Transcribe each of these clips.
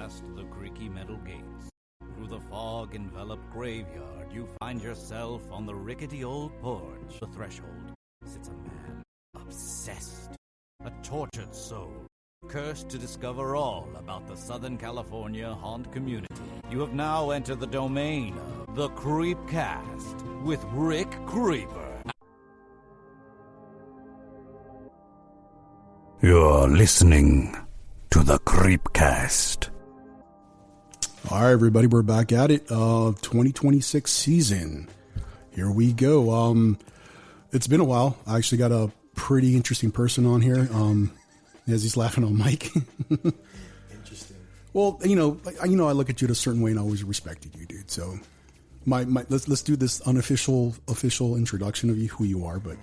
past the creaky metal gates, through the fog-enveloped graveyard, you find yourself on the rickety old porch. The threshold sits a man, obsessed, a tortured soul, cursed to discover all about the Southern California haunt community. You have now entered the domain of the CreepCast with Rick Creeper. You're listening to the CreepCast. All right, everybody, we're back at it. 2026 season. Here we go. It's been a while. I actually got a pretty interesting person on here. As he's laughing on mic. Interesting. Well, I look at you a certain way, and I always respected you, dude. So, let's do this official introduction of you, who you are. But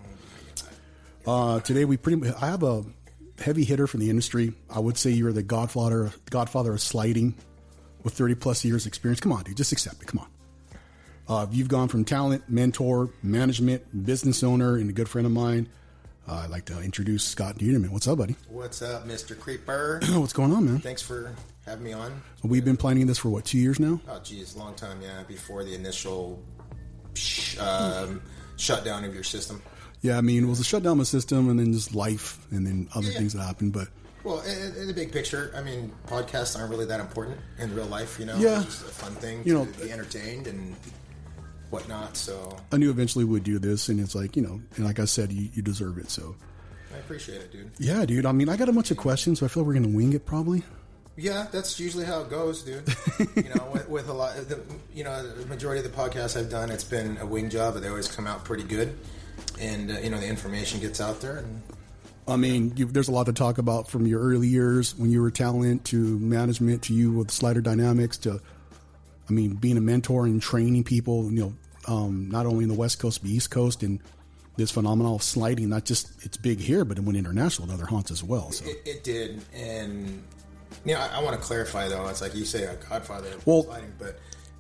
today I have a heavy hitter from the industry. I would say you're the godfather of sliding with 30 plus years experience. Come on, dude, just accept it. Come on. You've gone from talent, mentor, management, business owner, and a good friend of mine. I'd like to introduce Scott Dieterman. What's up, buddy? What's up, Mr. Creeper? What's going on, man? Thanks for having me on. We've been planning this for 2 years now? Oh, geez, long time, yeah, before the initial shutdown of your system. Yeah, I mean, it was a shutdown of the system and then just life and then other things that happened. But well, in the big picture, I mean, podcasts aren't really that important in real life, Yeah. It's just a fun thing to be entertained and whatnot, so. I knew eventually we'd do this, and it's like, and like I said, you deserve it, so. I appreciate it, dude. Yeah, dude. I mean, I got a bunch of questions, so I feel we're going to wing it probably. Yeah, that's usually how it goes, dude. With a lot, the majority of the podcasts I've done, it's been a wing job, but they always come out pretty good. And, the information gets out there. And I mean, there's a lot to talk about from your early years when you were talent to management to you with Slider Dynamix to, I mean, being a mentor and training people, not only in the West Coast, but East Coast, and this phenomenon of sliding, not just it's big here, but it went international to other haunts as well. So It did. And, I want to clarify, though. It's like you say a godfather of sliding, but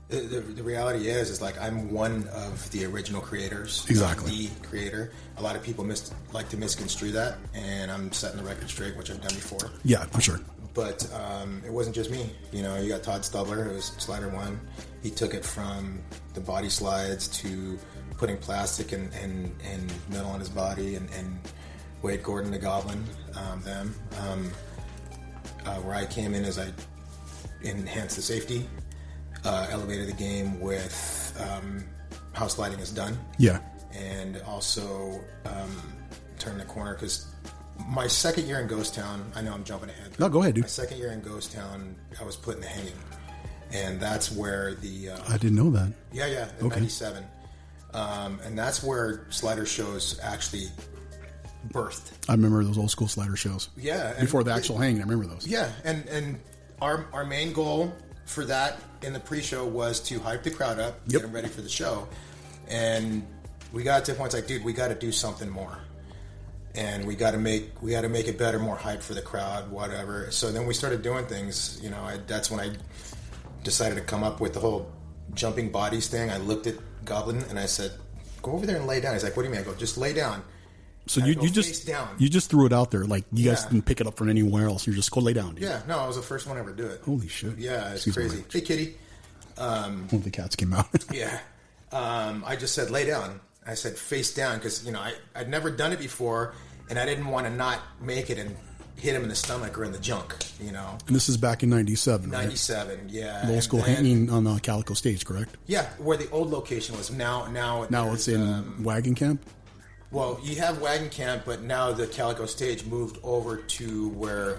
the reality is like I'm one of the original creators. Exactly. The creator. A lot of people like to misconstrue that, and I'm setting the record straight, which I've done before. Yeah, for sure. But it wasn't just me. You got Todd Stubler, who was Slider 1. He took it from the body slides to putting plastic and metal on his body, and Wade Gordon, the Goblin, where I came in as I enhanced the safety, elevated the game with how sliding is done. Yeah. And also turned the corner because my second year in Ghost Town, I know I'm jumping ahead. No, go ahead, dude. My second year in Ghost Town, I was put in the hanging. And that's where the... I didn't know that. Yeah, in 97. And that's where Slider shows actually birthed. I remember those old school Slider shows. Yeah. Before the actual hanging, I remember those. Yeah, and our main goal for that in the pre-show was to hype the crowd up, get them ready for the show. And we got to points like, dude, we got to do something more. And we got to make it better, more hype for the crowd, whatever. So then we started doing things. That's when I decided to come up with the whole jumping bodies thing. I looked at Goblin and I said, "Go over there and lay down." He's like, "What do you mean?" I go, "Just lay down." So you just threw it out there, like you guys didn't pick it up from anywhere else. You just go lay down, dude. Yeah, no, I was the first one ever to do it. Holy shit! Yeah, it's crazy. Hey, kitty. One of the cats came out. Yeah, I just said lay down. I said face down because I'd never done it before, and I didn't want to not make it and hit him in the stomach or in the junk. And this is back in '97. 97, right? Yeah. The old school hanging on the Calico stage, correct? Yeah, where the old location was. Now it's in Wagon Camp. Well, you have Wagon Camp, but now the Calico stage moved over to where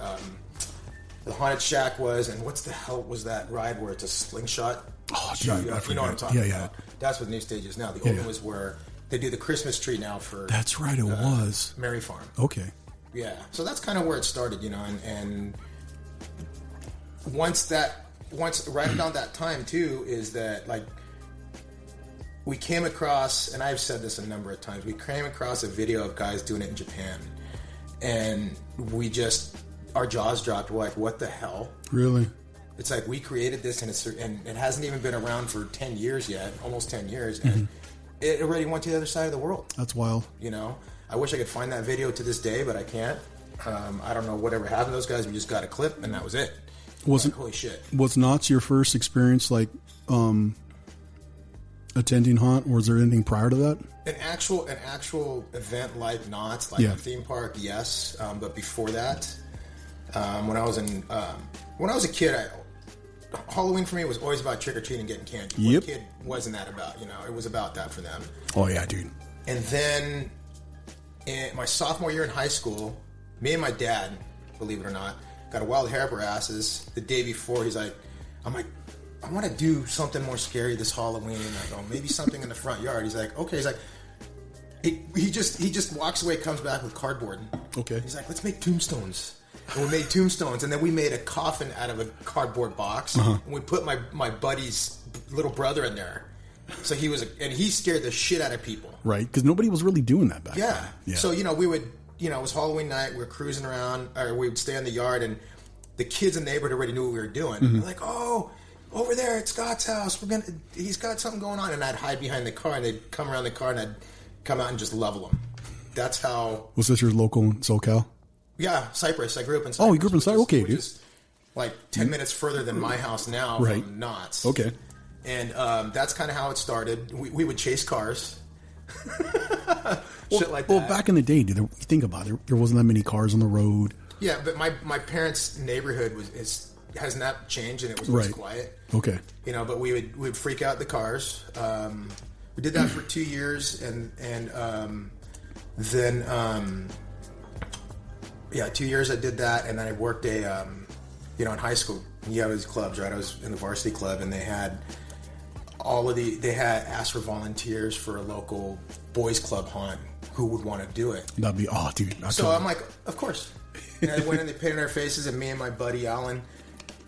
the Haunted Shack was, and what's the hell was that ride where it's a slingshot? Oh, dude, you know what I'm talking about. Yeah. That's what the new stage is now. The old one was where they do the Christmas tree now for... That's right, it was. Mary Farm. Okay. Yeah, so that's kind of where it started, and once right around that time, too, is that, like, we came across, and I've said this a number of times, we came across a video of guys doing it in Japan, and our jaws dropped. We're like, what the hell? Really? It's like we created this, and it hasn't even been around for 10 years yet, almost 10 years, and it already went to the other side of the world. That's wild. I wish I could find that video to this day, but I can't. I don't know whatever happened to those guys. We just got a clip, and that was it. Was like, holy shit. Was Knott's your first experience, like, attending haunt, or was there anything prior to that? An actual event like Knott's, like a theme park, yes. But before that, when I was a kid, Halloween for me was always about trick or treating and getting candy. Yep. What kid wasn't that about? You know, it was about that for them. Oh yeah, dude. And then in my sophomore year in high school, me and my dad, believe it or not, got a wild hair up our asses. The day before, I'm like, I want to do something more scary this Halloween. And I go, maybe something in the front yard. He's like, okay. He's like, he just walks away, comes back with cardboard. Okay. He's like, let's make tombstones. And we made tombstones, and then we made a coffin out of a cardboard box, and we put my buddy's little brother in there. So he scared the shit out of people. Right, because nobody was really doing that back then. Yeah. So, we would, it was Halloween night, we were cruising around, or we would stay in the yard, and the kids in the neighborhood already knew what we were doing. They're like, oh, over there at Scott's house, he's got something going on. And I'd hide behind the car, and they'd come around the car, and I'd come out and just level them. That's how... Was this your local SoCal? Yeah, Cypress. I grew up in Cypress. Oh, you grew up in Cypress? Okay, which dude. is like 10 minutes further than my house now from Knott's. Okay. And that's kind of how it started. We would chase cars. Shit like that. Well, back in the day, dude, you think about it, there wasn't that many cars on the road. Yeah, but my parents' neighborhood has not changed, and it was always quiet. Okay. But we would freak out the cars. We did that for 2 years, and then... 2 years I did that, and then I worked in high school. You have these clubs, right? I was in the varsity club, and they had asked for volunteers for a local boys club haunt who would want to do it. That'd be, dude. So I'm like, of course. And I went and they painted our faces, and me and my buddy Alan,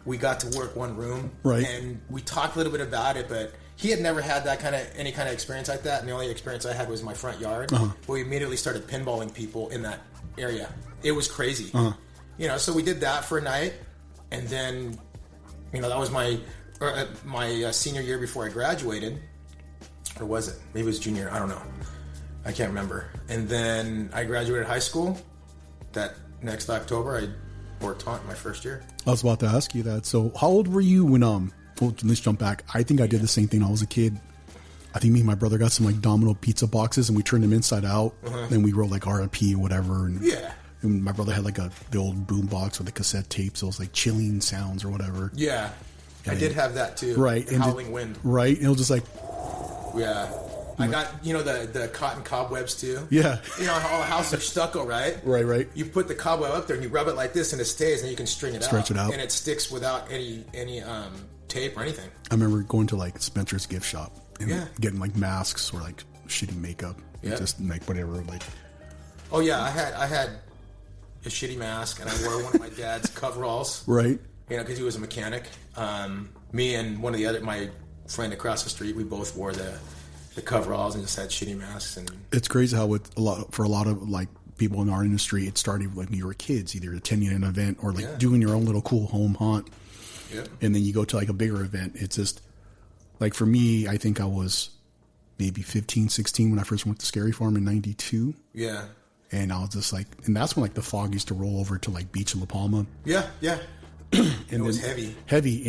we got to work one room. Right. And we talked a little bit about it, but he had never had any kind of experience like that, and the only experience I had was my front yard. But we immediately started pinballing people in that area. It was crazy. So we did that for a night, and then, that was my senior year before I graduated. Or was it? Maybe it was junior. I don't know. I can't remember. And then I graduated high school. That next October, I worked haunt my first year. I was about to ask you that. So how old were you when, let's jump back. I think I did the same thing when I was a kid. I think me and my brother got some like Domino pizza boxes, and we turned them inside out, and we wrote like RIP or whatever. And and my brother had like the old boom box with the cassette tapes. So it was like chilling sounds or whatever. Yeah. I did have that too. Right. And Howling Wind. Right. And it was just like... Yeah. I got, the cotton cobwebs too. Yeah. All the houses are stucco, right? Right. You put the cobweb up there and you rub it like this and it stays, and you can stretch it out. And it sticks without any tape or anything. I remember going to like Spencer's gift shop and getting like masks or like shitty makeup. Yeah. Just like whatever. Like. Oh yeah. I had a shitty mask, and I wore one of my dad's coveralls. Right. Because he was a mechanic. Me and one of my friend across the street, we both wore the coveralls and just had shitty masks. And it's crazy how for a lot of like people in our industry, it started when you were kids, either attending an event or like doing your own little cool home haunt. Yep. And then you go to like a bigger event. It's just like, for me, I think I was maybe 15, 16 when I first went to Scary Farm in 92. Yeah. And I was just like, and that's when like the fog used to roll over to like Beach and La Palma. Yeah. And it was heavy.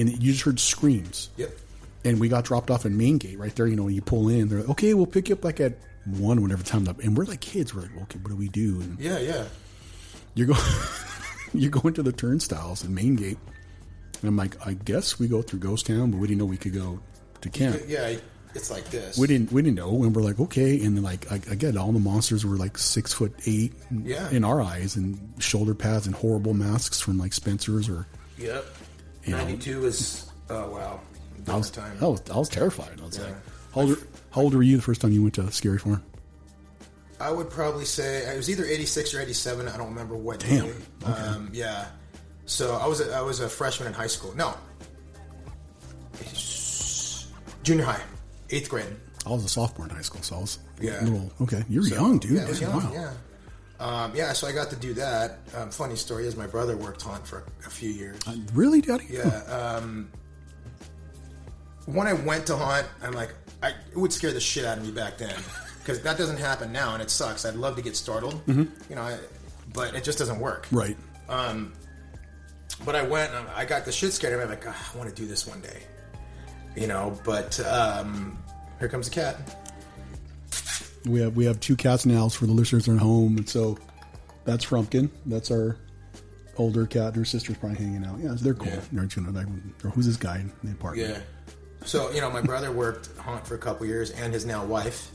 And you just heard screams. Yep. And we got dropped off at Main Gate right there. You pull in, they're like, okay, we'll pick you up like at 1, whatever time. And we're like kids. We're like, okay, what do we do? And you're going to the turnstiles at Main Gate. And I'm like, I guess we go through Ghost Town, but we didn't know we could go to camp. Yeah, it's like this. We didn't know, and we're like, okay. And then like I get all the monsters were like 6'8" in our eyes, and shoulder pads and horrible masks from like Spencer's or. Yep. 92 is wow. I was terrified. I was like, how old were you the first time you went to Scary Farm? I would probably say it was either 86 or 87. I don't remember what. Damn. Day. Okay. So I was a freshman in high school. No. Junior high, 8th grade. I was a sophomore in high school, so I was a little... Okay, you're so, young, dude. Yeah, I was young, wow. So I got to do that. Funny story is my brother worked haunt for a few years. Really, Daddy? Yeah. When I went to haunt, I'm like... it would scare the shit out of me back then. Because that doesn't happen now, and it sucks. I'd love to get startled, but it just doesn't work. Right. But I went and I got the shit scared. I'm like, I want to do this one day. But here comes the cat. We have 2 cats now for the listeners at home. And so that's Frumpkin. That's our older cat. Her sister's probably hanging out. Yeah, they're cool. Yeah. Who's this guy in the apartment? Yeah. So, my brother worked Haunt for a couple years and his now wife.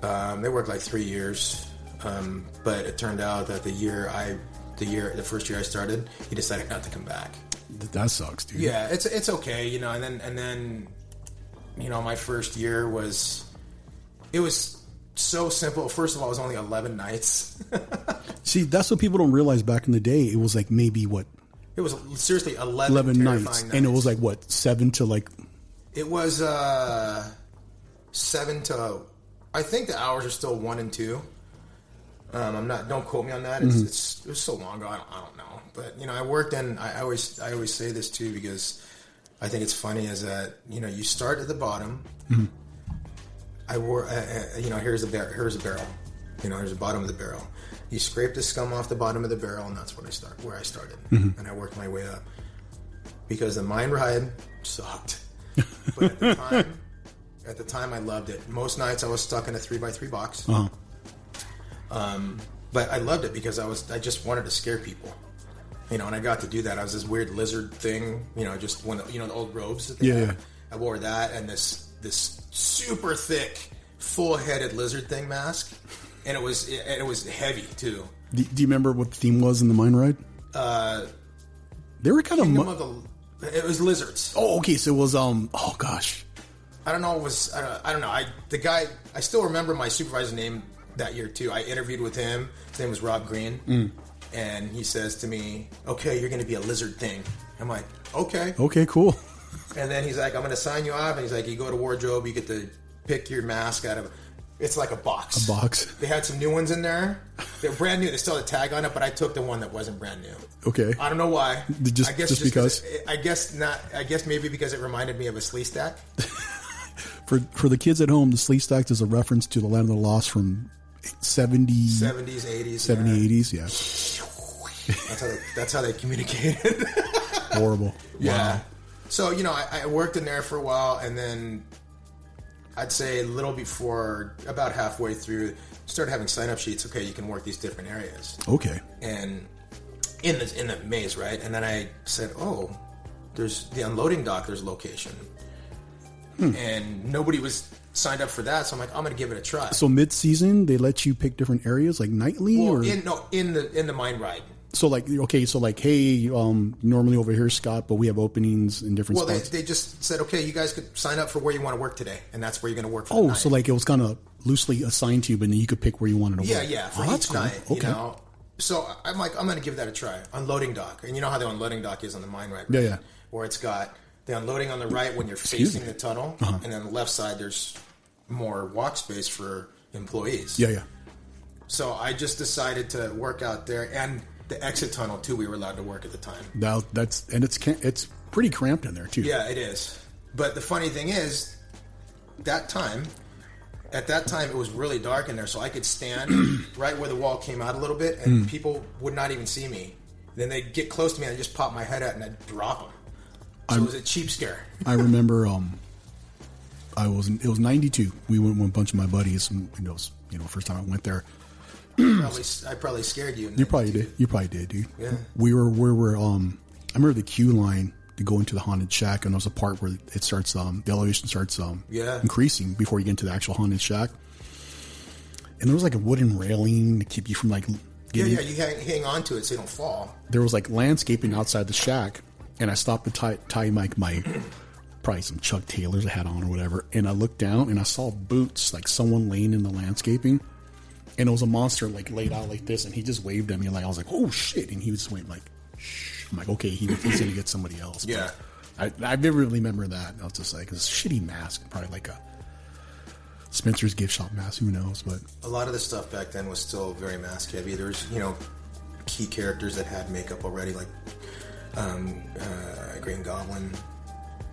They worked like 3 years. But it turned out that the first year I started, he decided not to come back. That sucks, dude. Yeah, it's okay, and then my first year was so simple. First of all, it was only 11 nights. See, that's what people don't realize. Back in the day, it was like maybe what? It was seriously 11 nights. And it was like what, 7 to like? It was 7 to. I think the hours are still 1 and 2. I'm not. Don't quote me on that. It was so long ago. I don't know. But I worked in. I always say this too because I think it's funny. Is that you start at the bottom. Mm-hmm. I wore. Here's a barrel. Here's the bottom of the barrel. You scrape the scum off the bottom of the barrel, and that's where I started. Mm-hmm. And I worked my way up because the mine ride sucked. But at the time, I loved it. Most nights I was stuck in a 3x3 box. Uh-huh. But I loved it because I just wanted to scare people, and I got to do that. I was this weird lizard thing, just one of the old robes that they had. Yeah. I wore that and this super thick, full-headed lizard thing mask, and it was heavy too. Do you remember what the theme was in the mine ride? They were kind it was lizards. Oh, okay. So it was oh gosh, I don't know. It was I don't know. I still remember my supervisor's name. That year too, I interviewed with him. His name was Rob Green, and he says to me, "Okay, you're going to be a lizard thing." I'm like, "Okay, cool." And then he's like, "I'm going to sign you off." And he's like, "You go to wardrobe, you get to pick your mask out of. It's like a box. A box. They had some new ones in there. They're brand new. They still had a tag on it, but I took the one that wasn't brand new. Okay. I don't know why. Just because. I guess not. I guess maybe because it reminded me of a slee stack. For the kids at home, the slee stack is a reference to the Land of the Lost from 70s, 80s, yeah. That's how they communicated. Horrible. Yeah. Wow. So, I worked in there for a while, and then I'd say a little before, about halfway through, started having sign-up sheets. Okay, you can work these different areas. Okay. And in the maze, right? And then I said, oh, there's the unloading dock, there's location. And nobody was signed up for that, so I'm like, I'm going to give it a try. So mid-season, they let you pick different areas, like nightly, or in the mine ride. So hey, normally over here, Scott, but we have openings in different spots. They just said, okay, you guys could sign up for where you want to work today, and that's where you're going to work for the night. So like it was kind of loosely assigned to you, but then you could pick where you wanted to work. Yeah, for each night. Okay. So I'm like, I'm going to give that a try. Unloading dock, and you know how the unloading dock is on the mine ride, right? Yeah. Where it's got the unloading on the right when you're facing the tunnel, and then on the left side there's more walk space for employees. Yeah. So I just decided to work out there, and the exit tunnel too. We were allowed to work at the time. Now it's pretty cramped in there too. Yeah, it is. But the funny thing is, at that time it was really dark in there, so I could stand right where the wall came out a little bit, and people would not even see me. Then they'd get close to me, and I'd just pop my head out, and I'd drop them. So it was a cheap scare. I remember it was 92. We went with a bunch of my buddies, and it was first time I went there. I probably scared you. You probably did, dude. Yeah. We were I remember the queue line to go into the haunted shack, and there was a part where it starts the elevation starts increasing before you get into the actual haunted shack. And there was like a wooden railing to keep you from like getting, you hang on to it so you don't fall. There was like landscaping outside the shack. And I stopped to tie my probably some Chuck Taylors I had on or whatever. And I looked down and I saw boots, like someone laying in the landscaping. And it was a monster like laid out like this. And he just waved at me. Like I was like, oh shit. And he was just went like, shh. I'm like, okay, he's going to get somebody else. Yeah. But I vividly remember that. I was just like, this shitty mask. Probably like a Spencer's gift shop mask. Who knows? But a lot of the stuff back then was still very mask heavy. There was, key characters that had makeup already, like Green Goblin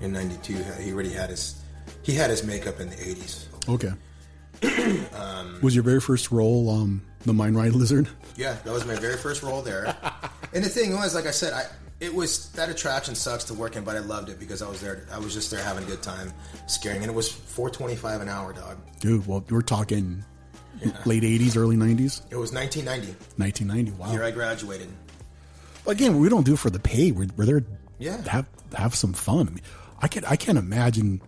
in '92. He already had his makeup in the '80s. Okay. Was your very first role the Mine Ride Lizard? Yeah, that was my very first role there. And the thing was, like I said, that attraction sucks to work in, but I loved it because I was there. I was just there having a good time scaring, and it was $4.25 an hour, dog. Dude, well, we're talking late 80s, early 90s? It was 1990. 1990, wow. Year I graduated. Again, we don't do it for the pay. We're there to have some fun. I mean, I can't imagine.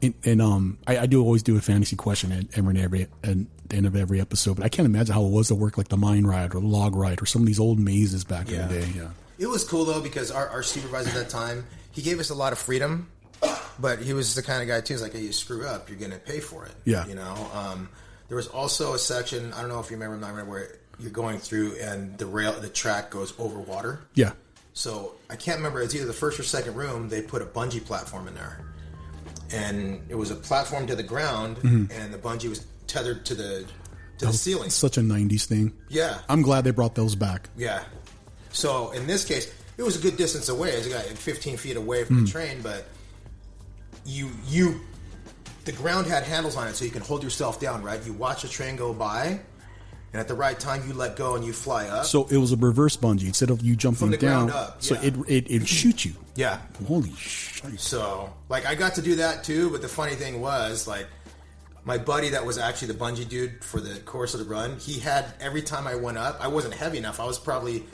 I do always do a fantasy question at the end of every episode, but I can't imagine how it was to work like the mine ride or the log ride or some of these old mazes back in the day. Yeah, it was cool though because our supervisor at that time, he gave us a lot of freedom, but he was the kind of guy too. He's like, hey, you screw up, you're gonna pay for it. Yeah, you know. There was also a section, I don't know if you remember, where you're going through and the track goes over water. Yeah. So I can't remember. It's either the first or second room. They put a bungee platform in there, and it was a platform to the ground, and the bungee was tethered to the ceiling. Such a 90s thing. Yeah. I'm glad they brought those back. Yeah. So in this case, it was a good distance away. It was like 15 feet away from the train, but the ground had handles on it, so you can hold yourself down, right? You watch the train go by, and at the right time, you let go and you fly up. So it was a reverse bungee. Instead of you jumping from the down, ground up, so it shoots you. Yeah. Holy shit. So, like, I got to do that too, but the funny thing was, like, my buddy that was actually the bungee dude for the course of the run, he had, every time I went up, I wasn't heavy enough. I was probably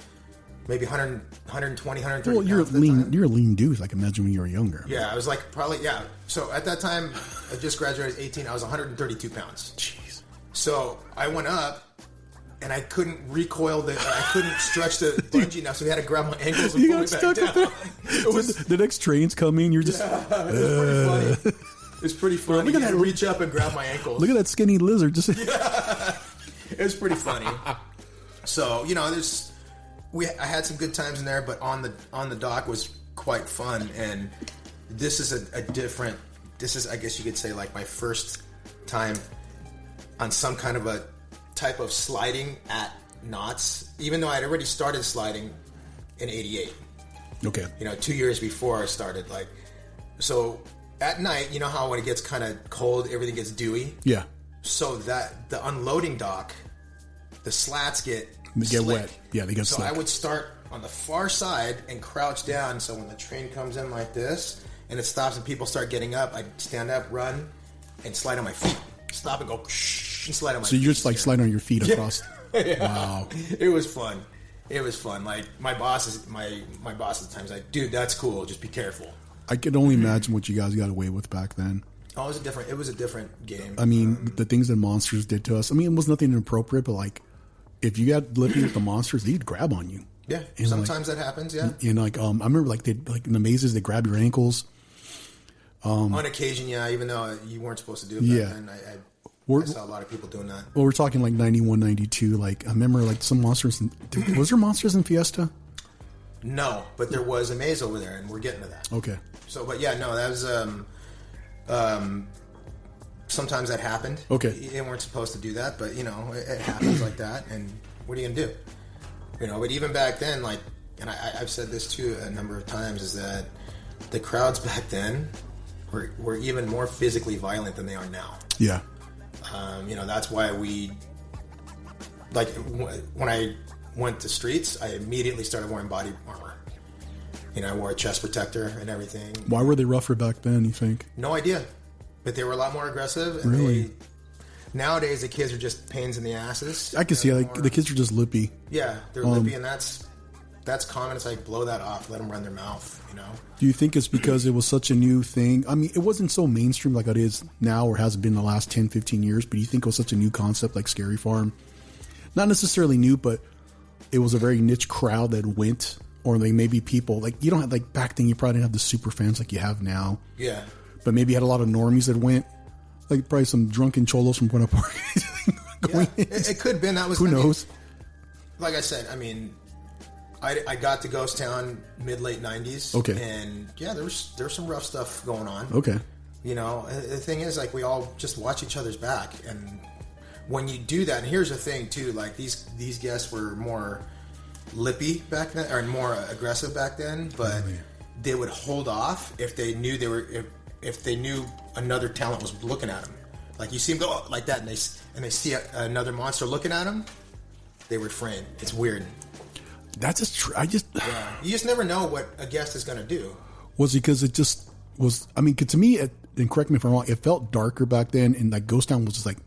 maybe 120, 130 Well, you're a lean dude. Like, imagine when you were younger. Yeah, I was like, probably, yeah. So at that time, I just graduated 18, I was 132 pounds. Jeez. So I went up, and I couldn't recoil I couldn't stretch the bungee enough, so we had to grab my ankles and pull me back down. It was, the next train's coming, you're just... Yeah, it was pretty funny. It's pretty funny. Look at that. Reach up and grab my ankles. Look at that skinny lizard. Just yeah. It was pretty funny. So, you know, I had some good times in there, but on the dock was quite fun. And this is this is, I guess you could say, like my first time on some kind of a type of sliding at Knott's, even though I'd already started sliding in 88. Okay. You know, 2 years before I started, like, so at night, you know how when it gets kind of cold, everything gets dewy? Yeah. So that the unloading dock, the slats get slick. Wet. Yeah, they get so slick. I would start on the far side and crouch down, so when the train comes in like this and it stops and people start getting up, I'd stand up, run, and slide on my feet. Stop and go, and slide on my feet. So you're just like sliding on your feet across. Yeah. Wow. It was fun. It was fun. Like my boss at the time's like, dude, that's cool. Just be careful. I could only imagine what you guys got away with back then. Oh, it was a different game. I mean, the things that monsters did to us. I mean, it was nothing inappropriate, but like, if you got lippy with the monsters, they'd grab on you. Yeah, and sometimes that happens. Yeah, and like, I remember like in the mazes, they grab your ankles. On occasion, yeah. Even though you weren't supposed to do it back then, I saw a lot of people doing that. Well, we're talking like 91, 92. Like, I remember like some monsters. Was there monsters in Fiesta? No, but there was a maze over there, and we're getting to that. Okay. So, but yeah, no, that was sometimes that happened. Okay. They weren't supposed to do that, but you know, it happens like that. And what are you gonna do? You know, but even back then, like, and I've said this too a number of times, is that the crowds back then were even more physically violent than they are now. Yeah. You know, that's why like, when I went to streets, I immediately started wearing body armor. You know, I wore a chest protector and everything. Why were they rougher back then, you think? No idea. But they were a lot more aggressive. And really? Nowadays, the kids are just pains in the asses. I can see, like, the kids are just lippy. Yeah, they're lippy, and that's common. It's like, blow that off. Let them run their mouth, you know? Do you think it's because it was such a new thing? I mean, it wasn't so mainstream like it is now or has been the last 10, 15 years, but do you think it was such a new concept like Scary Farm? Not necessarily new, but it was a very niche crowd that went, or like maybe people, like, you don't have, like, back then you probably didn't have the super fans like you have now. Yeah. But maybe you had a lot of normies that went, like probably some drunken cholos from Buena Park. Yeah, it could have been. That was, who knows? Like I said, I mean, I got to Ghost Town mid-late 90s. Okay. And yeah, there was some rough stuff going on. Okay. You know, the thing is, like, we all just watch each other's back, and when you do that, and here's the thing too, like, these guests were more lippy back then, or more aggressive back then, but they would hold off if they knew if they knew another talent was looking at them. Like, you see them go like that, and they see another monster looking at them, they refrain. It's weird. That's just true. You just never know what a guest is going to do. Was it because it just was? I mean, to me, and correct me if I'm wrong, it felt darker back then, and like Ghost Town was just like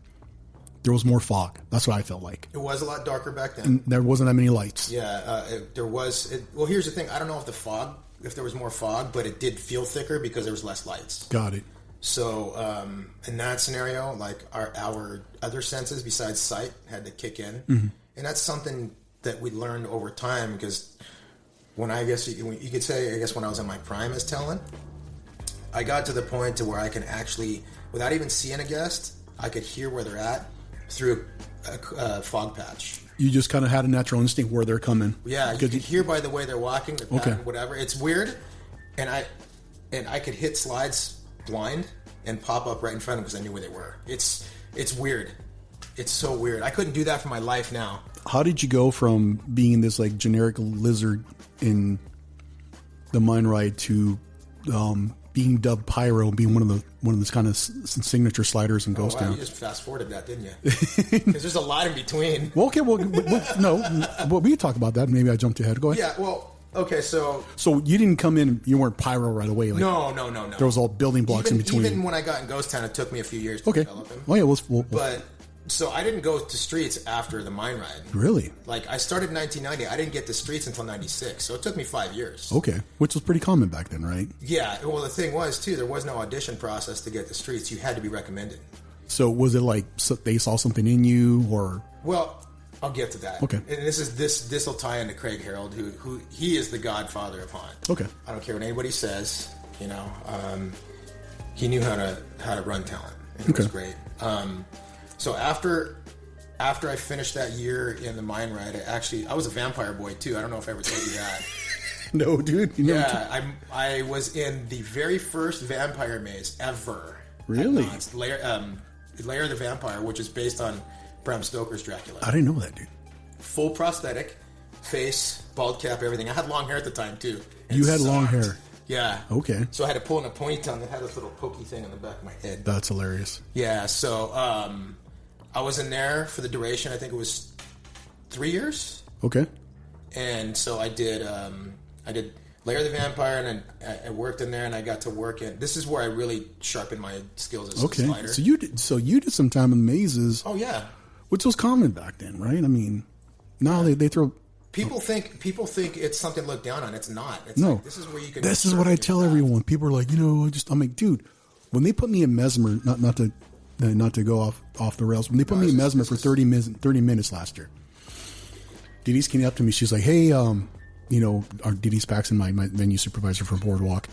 there was more fog. That's what I felt like. It was a lot darker back then. And there wasn't that many lights. Yeah, there was. Well, here's the thing. I don't know if there was more fog, but it did feel thicker because there was less lights. Got it. So in that scenario, like our other senses besides sight had to kick in, Mm-hmm. and that's something that we learned over time because when I guess you could say, I guess when I was in my prime as talent, I got to the point to where I can actually, without even seeing a guest, I could hear where they're at through a fog patch. You just kind of had a natural instinct where they're coming. Yeah, you could hear by the way they're walking, their pattern, whatever. It's weird, and I could hit slides blind and pop up right in front of them because I knew where they were. It's weird. It's so weird. I couldn't do that for my life now. How did you go from being this like generic lizard in the mine ride to being dubbed Pyro, being one of the kind of signature sliders in Ghost Town? You just fast forwarded that, didn't you? Because there's a lot in between. Well, okay, no, we can talk about that. Maybe I jumped ahead. Go ahead. Yeah, well, okay, so you didn't come in. You weren't Pyro right away. Like, no. There was all building blocks in between. Even when I got in Ghost Town, it took me a few years to develop him. Oh yeah, but so I didn't go to streets after the mine ride. Really? Like I started in 1990. I didn't get to streets until 96. So it took me 5 years. Okay, which was pretty common back then, right? Yeah. Well, the thing was too, there was no audition process to get to streets. You had to be recommended. So was it like they saw something in you, or? Well, I'll get to that. Okay. And this will tie into Craig Harold, who he is the godfather of haunt. Okay. I don't care what anybody says. You know, he knew how to run talent, and it was great. So after I finished that year in the mine ride, I was a vampire boy too. I don't know if I ever told you that. No, dude. I was in the very first vampire maze ever. Really? Lair of the Vampire, which is based on Bram Stoker's Dracula. I didn't know that, dude. Full prosthetic, face, bald cap, everything. I had long hair at the time too. You had long hair. Yeah. Okay. So I had to pull in a ponytail that had this little pokey thing on the back of my head. That's hilarious. Yeah. So I was in there for the duration. I think it was 3 years. Okay. And so I did Lair of the Vampire, and I worked in there, and I got to work in. This is where I really sharpened my skills as a slider. So you did some time in the mazes. Oh yeah. Which was common back then, right? I mean, now they throw. People think it's something to look down on. It's not. It's no. Like, this is where you can. This is what I tell everyone. People are like, I'm like, dude, when they put me in Mesmer, not to go off the rails. When they put me in Mesmer for 30 minutes last year, Dee came up to me. She's like, hey, our Dee Paxton, my venue supervisor for Boardwalk.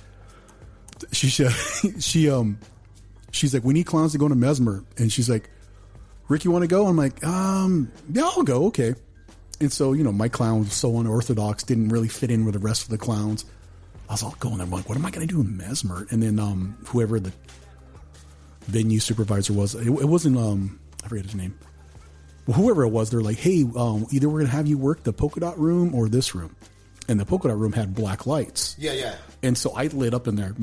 She's like, we need clowns to go to Mesmer, and she's like, Rick, you want to go? I'm like, yeah, I'll go. Okay. And so, my clown was so unorthodox, didn't really fit in with the rest of the clowns. I was all going there, I'm like, what am I going to do in Mesmer? And then whoever the venue supervisor was, it wasn't, I forget his name. Well, whoever it was, they're like, hey, either we're going to have you work the polka dot room or this room. And the polka dot room had black lights. Yeah. And so I lit up in there.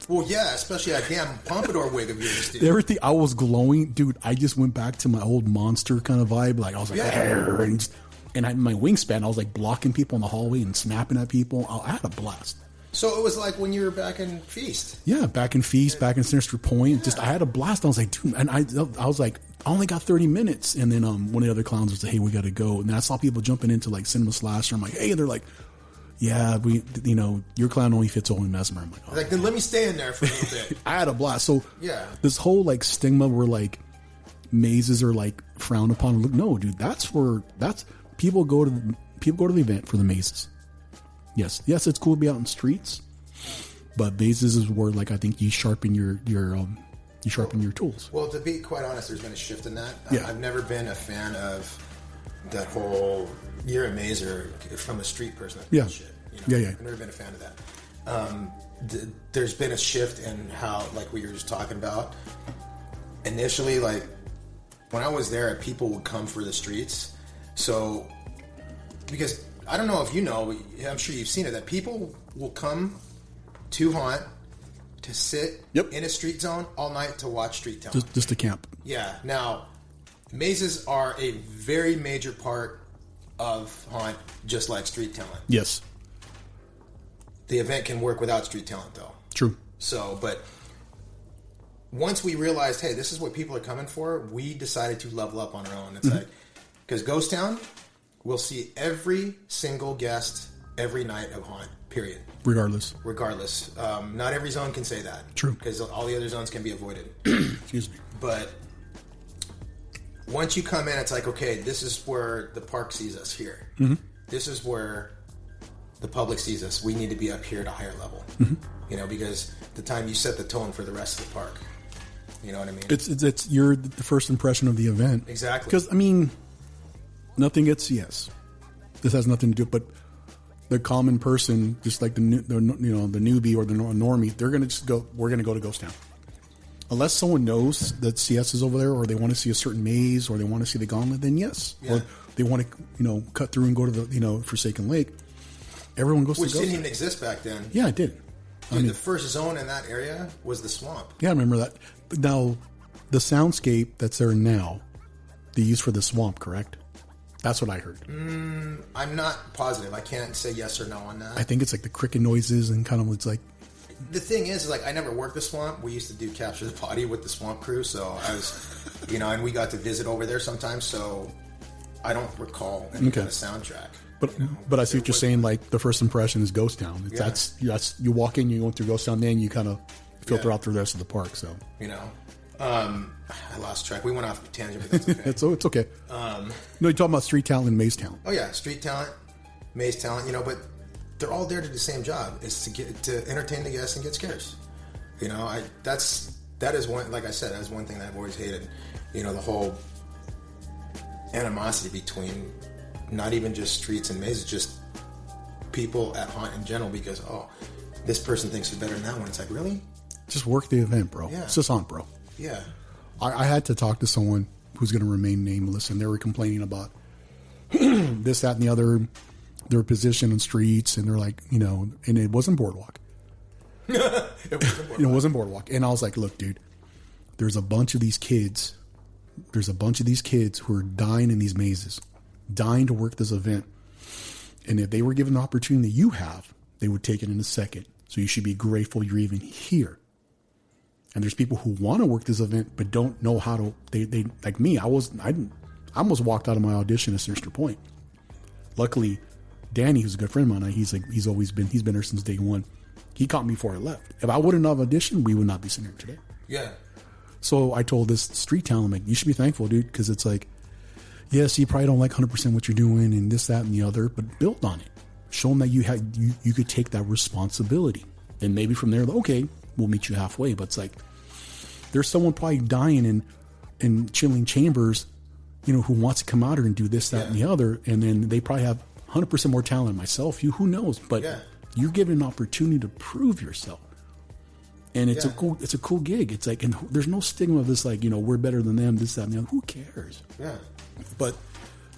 Well, yeah, especially a damn pompadour wig of yours, dude. Everything, I was glowing. Dude, I just went back to my old monster kind of vibe. Like, I was like, and my wingspan, I was like blocking people in the hallway and snapping at people. I had a blast. So it was like when you were back in Feast. Yeah, back in Feast, back in Sinister Point. Yeah. I had a blast. I was like, dude, and I was like, I only got 30 minutes. And then one of the other clowns was like, hey, we got to go. And then I saw people jumping into like Cinema Slasher. I'm like, hey, they're like, yeah, your clown only fits only Mesmer. I'm like, like, then let me stay in there for a little bit. I had a blast. So yeah, this whole like stigma where like mazes are like frowned upon. No, dude, people go to the event for the mazes. Yes, it's cool to be out in streets, but mazes is where like I think you sharpen your tools. Well, to be quite honest, there's been a shift in that. Yeah. I've never been a fan of that whole you're a mazer from a street person. Yeah. Shit, Yeah. I've never been a fan of that. There's been a shift in how, like we were just talking about. Initially, like when I was there, people would come for the streets. So, because I don't know if you know, I'm sure you've seen it, that people will come to haunt to sit in a street zone all night to watch street talent. Just to camp. Yeah. Now, mazes are a very major part of haunt, just like street talent. Yes. The event can work without street talent, though. True. So, but once we realized, hey, this is what people are coming for, we decided to level up on our own. It's like, because Ghost Town, we'll see every single guest every night of haunt, period. Regardless. Not every zone can say that. True. Because all the other zones can be avoided. Excuse me. But once you come in, it's like, okay, this is where the park sees us here. Mm-hmm. This is where the public sees us. We need to be up here at a higher level. Mm-hmm. You know, because the time you set the tone for the rest of the park. You know what I mean? It's you're the first impression of the event. Exactly. Because, I mean, nothing gets, yes. This has nothing to do, but the common person, just like the newbie or the normie, they're going to just go, we're going to go to Ghost Town. Unless someone knows that CS is over there, or they want to see a certain maze, or they want to see the gauntlet, then yes. Yeah. Or they want to, cut through and go to the, Forsaken Lake. Everyone goes to Ghost Town. Which didn't even exist back then. Yeah, it did. Dude, the first zone in that area was the swamp. Yeah, I remember that. Now, the soundscape that's there now, they use for the swamp, correct? That's what I heard. I'm not positive. I can't say yes or no on that. I think it's like the cricket noises and kind of it's like... The thing is, like, I never worked the swamp. We used to do Capture the Body with the swamp crew, so I was, and we got to visit over there sometimes, so I don't recall any kind of soundtrack. But I see what you're saying, like, the first impression is Ghost Town. That's you walk in, you go through Ghost Town, then you kind of filter out through the rest of the park, so... I lost track. We went off a tangent, but that's okay. It's okay. No, you're talking about street talent and maze talent. Oh, yeah, street talent, maze talent, but they're all there to do the same job, is to entertain the guests and get scares. That is one, like I said, that's one thing that I've always hated. The whole animosity between not even just streets and mazes, just people at haunt in general, because, this person thinks it's better than that one. It's like, really? Just work the event, bro. Yeah. It's just haunt, bro. Yeah. I had to talk to someone who's going to remain nameless, and they were complaining about this, that, and the other, their position on streets, and they're like, and it wasn't Boardwalk. It wasn't Boardwalk. And I was like, look, dude, there's a bunch of these kids who are dying in these mazes, dying to work this event. And if they were given the opportunity that you have, they would take it in a second. So you should be grateful you're even here. And there's people who want to work this event but don't know how to. They like me. I almost walked out of my audition at Sinister Point. Luckily, Danny, who's a good friend of mine, he's been there since day one. He caught me before I left. If I wouldn't have auditioned, we would not be sitting here today. Yeah. So I told this street talent, like, you should be thankful, dude, because it's like, yes, you probably don't like 100% what you're doing and this, that, and the other, but build on it. Show them that you could take that responsibility, and maybe from there, okay, we'll meet you halfway. But it's like, there's someone probably dying in chilling chambers, who wants to come out here and do this, that, and the other, and then they probably have 100% more talent than myself. Who knows? But you're given an opportunity to prove yourself, and it's a cool gig. It's like, and there's no stigma of this, like, we're better than them, this, that, and the other. Who cares? Yeah. But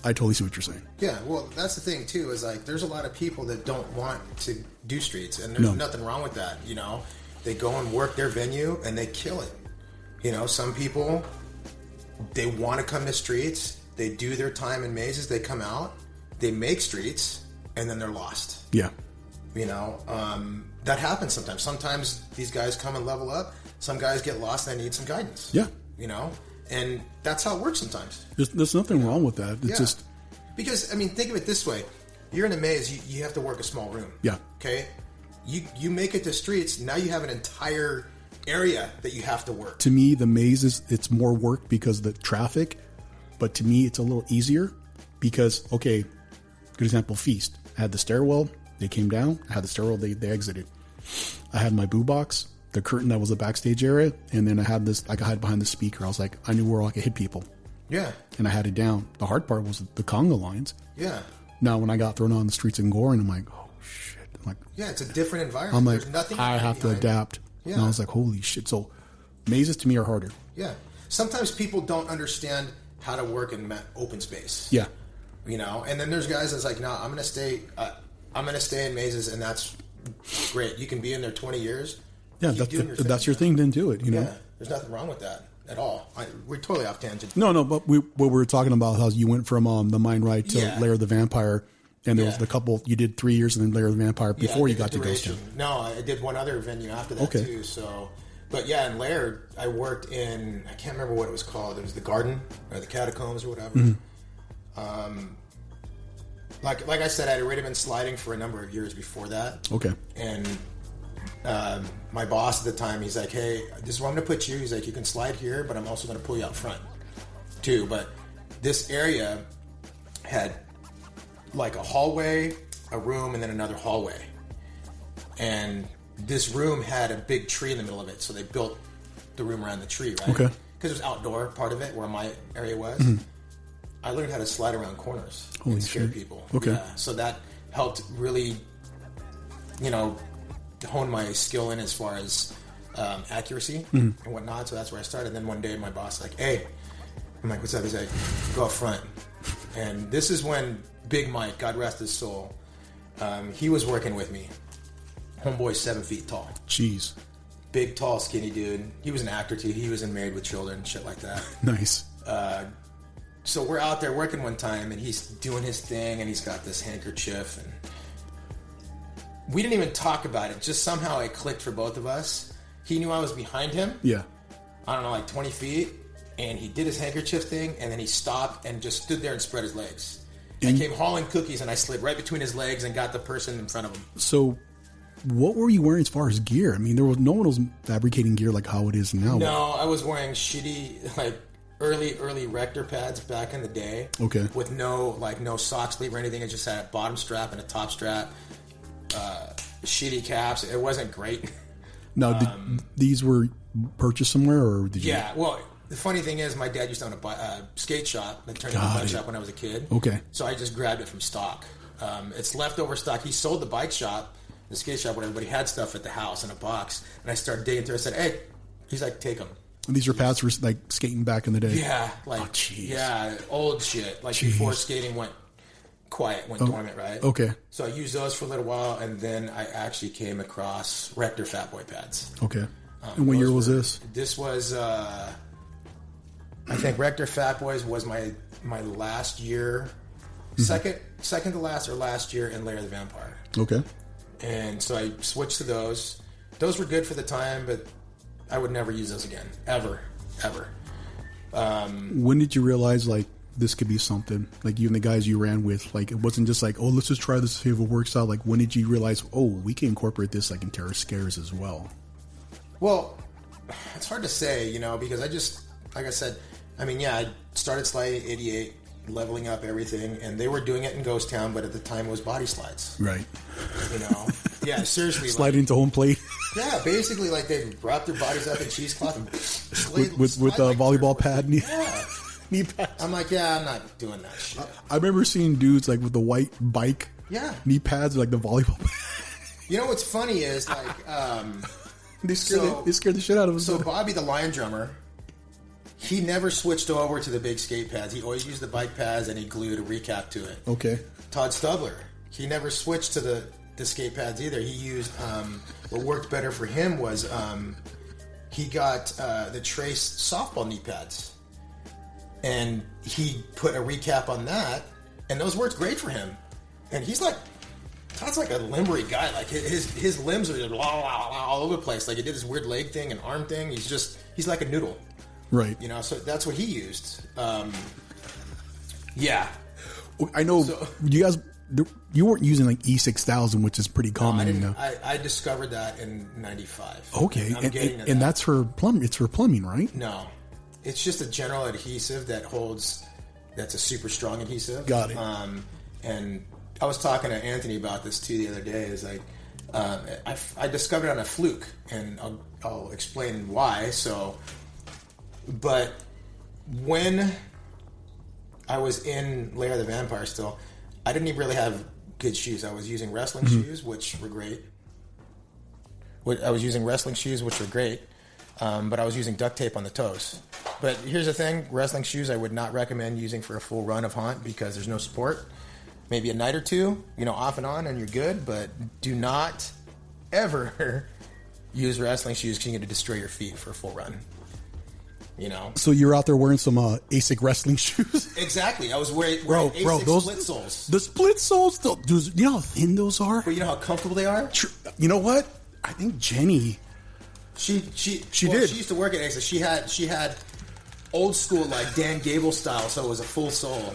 I totally see what you're saying. Yeah, well, that's the thing too. Is like, there's a lot of people that don't want to do streets, and there's nothing wrong with that. They go and work their venue and they kill it. Some people, they want to come to streets. They do their time in mazes. They come out, they make streets, and then they're lost. Yeah. That happens sometimes. Sometimes these guys come and level up. Some guys get lost and they need some guidance. Yeah. And that's how it works sometimes. There's nothing wrong with that. It's just... Because, think of it this way. You're in a maze, you have to work a small room. Yeah. Okay? You make it to streets, now you have an entire area that you have to work. To me, the maze it's more work because of the traffic, but to me, it's a little easier because, okay, good example, Feast. I had the stairwell, they came down. I had the stairwell, they exited. I had my boo box, the curtain that was the backstage area, and then I had this, like I had behind the speaker. I was like, I knew where I could hit people. Yeah. And I had it down. The hard part was the conga lines. Yeah. Now, when I got thrown on the streets in Gore, and I'm like, oh, shit. I'm like, yeah, it's a different environment. I'm like, there's nothing I have to adapt. Yeah. And I was like, holy shit. So mazes to me are harder. Yeah. Sometimes people don't understand how to work in open space. Yeah. And then there's guys that's like, no, I'm going to stay in mazes, and that's great. You can be in there 20 years. Yeah, that's your thing, then do it, Yeah, there's nothing wrong with that. at all. We're totally off tangent. No, but we were talking about how you went from the Mind Right to Lair of the Vampire, and there was the couple you did 3 years and then Lair of the Vampire before you got to Ghost Town. No, I did one other venue after that too. So, but yeah, in Lair, I worked in, I can't remember what it was called. It was the Garden or the Catacombs or whatever. Mm-hmm. Like I said, I'd already been sliding for a number of years before that. Okay, and my boss at the time, he's like, hey, this is where I'm going to put you. He's like, you can slide here, but I'm also going to pull you out front too. But this area had like a hallway, a room, and then another hallway. And this room had a big tree in the middle of it. So they built the room around the tree, right? Okay. Because it was outdoor part of it where my area was. Mm-hmm. I learned how to slide around corners Holy and scare shit. people. Okay. Yeah. So that helped really, hone my skill in as far as accuracy and whatnot. So that's where I started. And then one day my boss was like, hey, I'm like, what's up? He's like, go up front. And this is when Big Mike, God rest his soul, he was working with me. Homeboy's 7 feet tall. Jeez. Big, tall, skinny dude. He was an actor too. He was in Married with Children and shit like that. Nice. So we're out there working one time, and he's doing his thing, and he's got this handkerchief, and we didn't even talk about it. Just somehow it clicked for both of us. He knew I was behind him. Yeah. I don't know, like 20 feet, and he did his handkerchief thing, and then he stopped and just stood there and spread his legs. And I came hauling cookies, and I slid right between his legs and got the person in front of him. So, what were you wearing as far as gear? I mean, no one was fabricating gear like how it is now. No, I was wearing shitty, like, early Rector pads back in the day. Okay. With no sock sleeve or anything. It just had a bottom strap and a top strap. Shitty caps. It wasn't great. Now, these were purchased somewhere, or did you? Yeah. Well, the funny thing is, my dad used to own a skate shop that turned into a bike shop when I was a kid. Okay. So I just grabbed it from stock. It's leftover stock. He sold the bike shop, the skate shop, whatever, but he had stuff at the house in a box. And I started digging through. I said, hey, he's like, take them. And these are pads for like skating back in the day. Yeah, like old shit. Like before skating went dormant, right? Okay. So I used those for a little while, and then I actually came across Rector Fat Boy pads. Okay. And what year was this? This was, I think Rector Fat Boys was my last year, second to last or last year in Lair of the Vampire. Okay. And so I switched to those. Those were good for the time, but I would never use those again. Ever. When did you realize, like, this could be something? Like, you and the guys you ran with, like, it wasn't just like, oh, let's just try this, see if it works out. Like, when did you realize, oh, we can incorporate this, like, in terror scares as well? Well, it's hard to say, because I just, like I said, I started sliding 88, leveling up everything, and they were doing it in Ghost Town, but at the time it was body slides. Right. Yeah, seriously. Slide into home plate. Yeah, basically, like, they wrap their bodies up in cheesecloth and with a volleyball pad. Yeah. Knee pads. I'm like, yeah, I'm not doing that shit. I remember seeing dudes, like, with the white bike knee pads, like the volleyball pad. You know what's funny is, like, they scared the shit out of us. So Bobby, the Lion drummer, he never switched over to the big skate pads. He always used the bike pads, and he glued a recap to it. Okay. Todd Stubler, he never switched to the skate pads either. He used what worked better for him was he got the Trace softball knee pads, and he put a recap on that, and those worked great for him. And Todd's like a limbery guy. Like his limbs are just all over the place. Like he did this weird leg thing and arm thing. He's like a noodle, right? So that's what he used. Yeah, I know. So, you weren't using like E6000, which is pretty common. No, I discovered that in '95. Okay, and that's for plumbing. It's for plumbing, right? No, it's just a general adhesive that holds. That's a super strong adhesive. Got it. And I was talking to Anthony about this too the other day. Is like I discovered it on a fluke, and I'll explain why. So, but when I was in Lair of the Vampire still, I didn't even really have good shoes. I was using wrestling shoes, which were great. But I was using using duct tape on the toes. But here's the thing, wrestling shoes I would not recommend using for a full run of haunt because there's no support. Maybe a night or two, off and on, and you're good. But do not ever use wrestling shoes because you're going to destroy your feet for a full run. You know, so you're out there wearing some ASIC wrestling shoes. Exactly. I was wearing ASIC those split soles. The split soles, dude, you know how thin those are. But you know how comfortable they are. You know what? I think Jenny. She did. She used to work at ASIC. She had old school like Dan Gable style, so it was a full sole.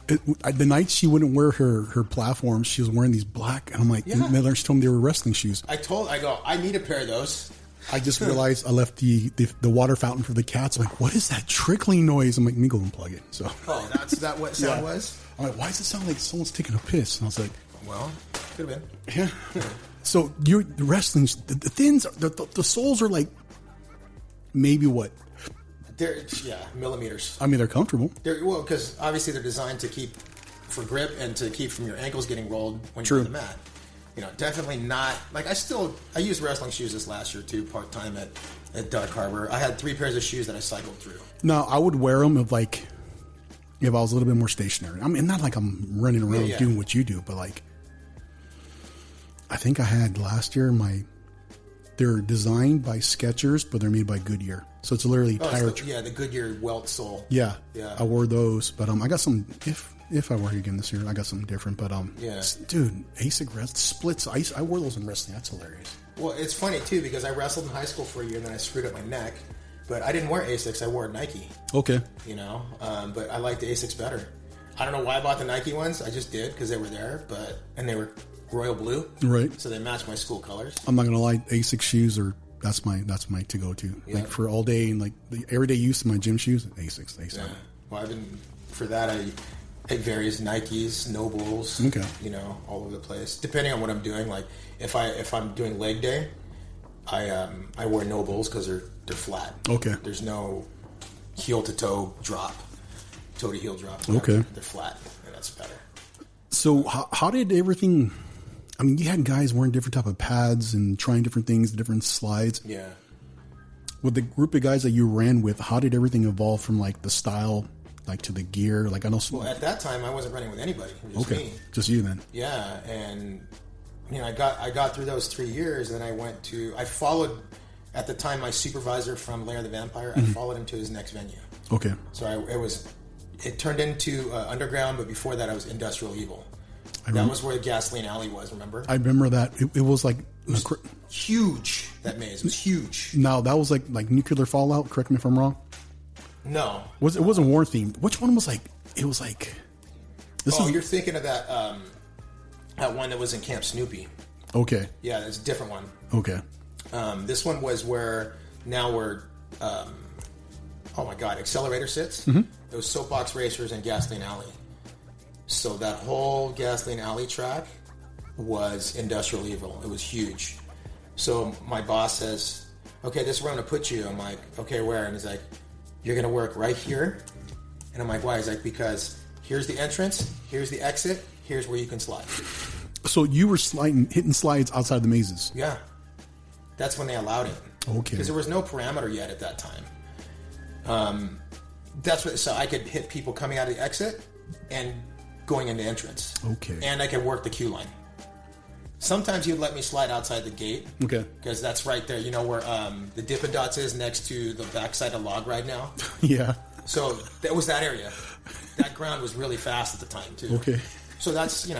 The night she wouldn't wear her platforms, she was wearing these black, and I'm like, and then she told me they were wrestling shoes. I need a pair of those. I just realized I left the water fountain for the cats. I'm like, what is that trickling noise? I'm like, let me go unplug it. So, that's that what sound was? I'm like, why does it sound like someone's taking a piss? And I was like, well, could have been. Yeah. So the wrestling, the thins, the soles are like maybe what? They're millimeters. I mean, they're comfortable. Because obviously they're designed to keep for grip and to keep from your ankles getting rolled when True. you're on the mat. You know, definitely not like I used wrestling shoes this last year too, part time at Dark Harbor. I had 3 pairs of shoes that I cycled through. No, I would wear them if I was a little bit more stationary. I mean, not like I'm running around doing what you do, but like I think I had last year they're designed by Skechers, but they're made by Goodyear. So it's literally tire. The Goodyear welt sole. Yeah. I wore those, but I got some. If I wear it again this year, I got something different. But dude, ASIC rest splits. I wore those in wrestling. That's hilarious. Well, it's funny too because I wrestled in high school for a year, and then I screwed up my neck. But I didn't wear ASICs. I wore Nike. Okay. You know, but I liked the ASICs better. I don't know why I bought the Nike ones. I just did because they were there, and they were royal blue, right? So they matched my school colors. I'm not gonna lie, ASIC shoes are that's my to go to. Yeah. Like for all day and like the everyday use of my gym shoes, ASICs. Yeah. Well, I've been for that. I take various Nikes, Nobles. Okay. You know, all over the place, depending on what I'm doing. Like if I'm doing leg day, I wear Nobles because they're flat. Okay. There's no heel to toe drop, toe to heel drop. Okay. They're flat, and that's better. So how did everything? I mean, you had guys wearing different type of pads and trying different things, different slides. Yeah. With the group of guys that you ran with, how did everything evolve from like the style, like to the gear? Like I know. Well, at that time, I wasn't running with anybody. It was just me. Just you then. Yeah, and you know, I got through those 3 years, and I followed at the time my supervisor from Lair of the Vampire. I followed him to his next venue. Okay. So it turned into Underground, but before that, I was Industrial Evil. That was where the Gasoline Alley was, remember? I remember that. It was like... huge, that maze. It was huge. Now, that was like Nuclear Fallout, correct me if I'm wrong? No. It wasn't war themed. Which one was like... It was like... You're thinking of that one that was in Camp Snoopy. Okay. Yeah, it's a different one. Okay. This one was where now we're... oh my God, Accelerator sits. Those soapbox racers and Gasoline Alley. So that whole Gasoline Alley track was Industrial Evil. It was huge. So my boss says, okay, this is where I'm going to put you. I'm like, okay, where? And he's like, you're going to work right here. And I'm like, why? He's like, because here's the entrance, here's the exit, here's where you can slide. So you were hitting slides outside the mazes? Yeah. That's when they allowed it. Okay. Because there was no parameter yet at that time. So I could hit people coming out of the exit and going into entrance. Okay. And I could work the queue line. Sometimes you'd let me slide outside the gate. Okay. Because that's right there. You know where the Dippin' Dots is next to the backside of Log Ride now? Yeah. So that was that area. That ground was really fast at the time, too. Okay. So that's,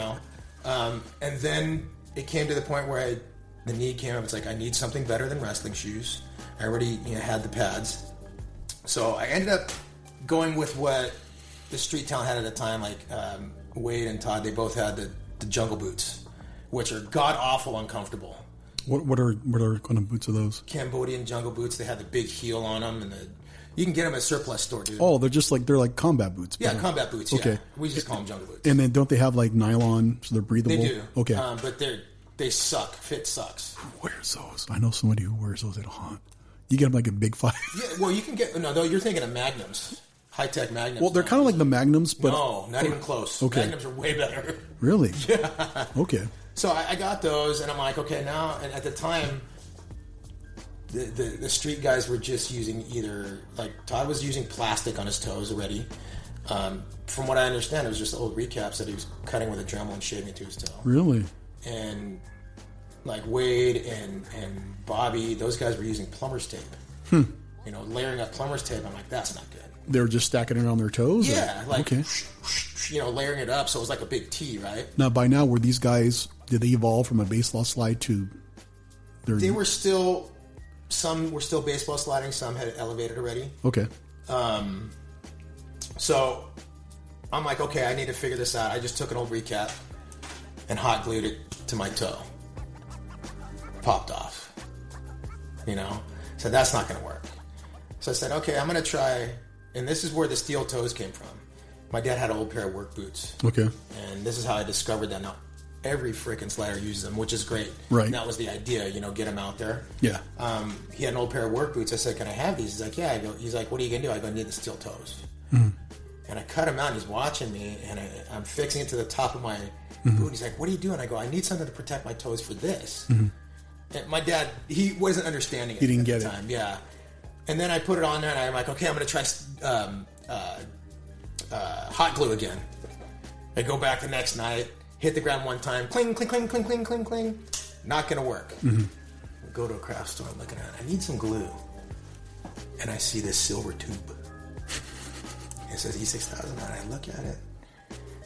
and then it came to the point where the need came up. It's like, I need something better than wrestling shoes. I already had the pads. So I ended up going with what the street talent had at the time, like Wade and Todd. They both had the jungle boots, which are god-awful uncomfortable. What are kind of boots are those? Cambodian jungle boots. They had the big heel on them, and you can get them at a surplus store, dude. Oh, they're like combat boots. Yeah, combat boots. Okay. Yeah. We just call them jungle boots. And then don't they have like nylon so they're breathable? They do. Okay. But they suck. Fit sucks. Who wears those? I know somebody who wears those at a haunt. You get them like a big 5. Yeah, well, you can get... No, though, you're thinking of Magnums. High-tech Magnums. Well, they're kind of like the Magnums, but... No, not even close. Okay. Magnums are way better. Really? Yeah. Okay. So I got those, and I'm like, okay, now... And at the time, the street guys were just using either... Like, Todd was using plastic on his toes already. From what I understand, it was just old recaps that he was cutting with a Dremel and shaving to his toe. Really? And... Like Wade and Bobby, those guys were using plumber's tape. layering up plumber's tape. I'm like, that's not good. They were just stacking it on their toes? Yeah, or? like, okay. Layering it up so it was like a big T, right? Now, by now, were these guys, did they evolve from a baseball slide to... They were still... Some were still baseball sliding, some had elevated already. Okay. So I'm like, okay, I need to figure this out. I just took an old recap and hot glued it to my toe. Popped off. So that's not going to work. So I said, okay, I'm going to try, and this is where the steel toes came from. My dad had an old pair of work boots. Okay. And this is how I discovered that. Now, every freaking slider uses them, which is great. Right. And that was the idea, get them out there. Yeah. He had an old pair of work boots. I said, can I have these? He's like, yeah. He's like, what are you going to do? I go, I need the steel toes. Mm-hmm. And I cut him out, and he's watching me, and I'm fixing it to the top of my boot. He's like, what are you doing? I go, I need something to protect my toes for this. And my dad, he wasn't understanding it. He didn't get at the time. Yeah. And then I put it on there, and I'm like, okay, I'm going to try hot glue again. I go back the next night, hit the ground one time, cling, cling, cling, cling, cling, cling, cling. Not going to work. Go to a craft store, I'm looking at it. I need some glue. And I see this silver tube. It says E6000, and I look at it.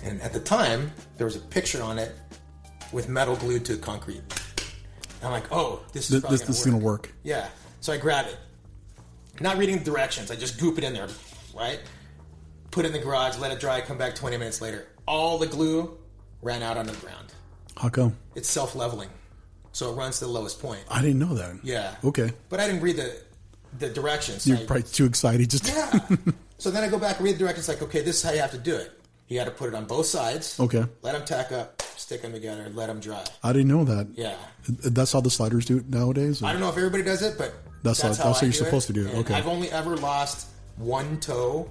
And at the time, there was a picture on it with metal glued to concrete. I'm like, oh, this is going to work. Yeah. So I grab it. Not reading the directions. I just goop it in there, right? Put it in the garage, let it dry, come back 20 minutes later. All the glue ran out onto the ground. How come? It's self-leveling. So it runs to the lowest point. I didn't know that. Yeah. Okay. But I didn't read the directions. You're probably too excited. Yeah. So then I go back and read the directions like, okay, this is how you have to do it. You got to put it on both sides. Okay. Let them tack up, stick them together, let them dry. I didn't know that. Yeah. That's how the sliders do it nowadays? Or? I don't know if everybody does it, but that's how you're supposed to do it. Okay. I've only ever lost one toe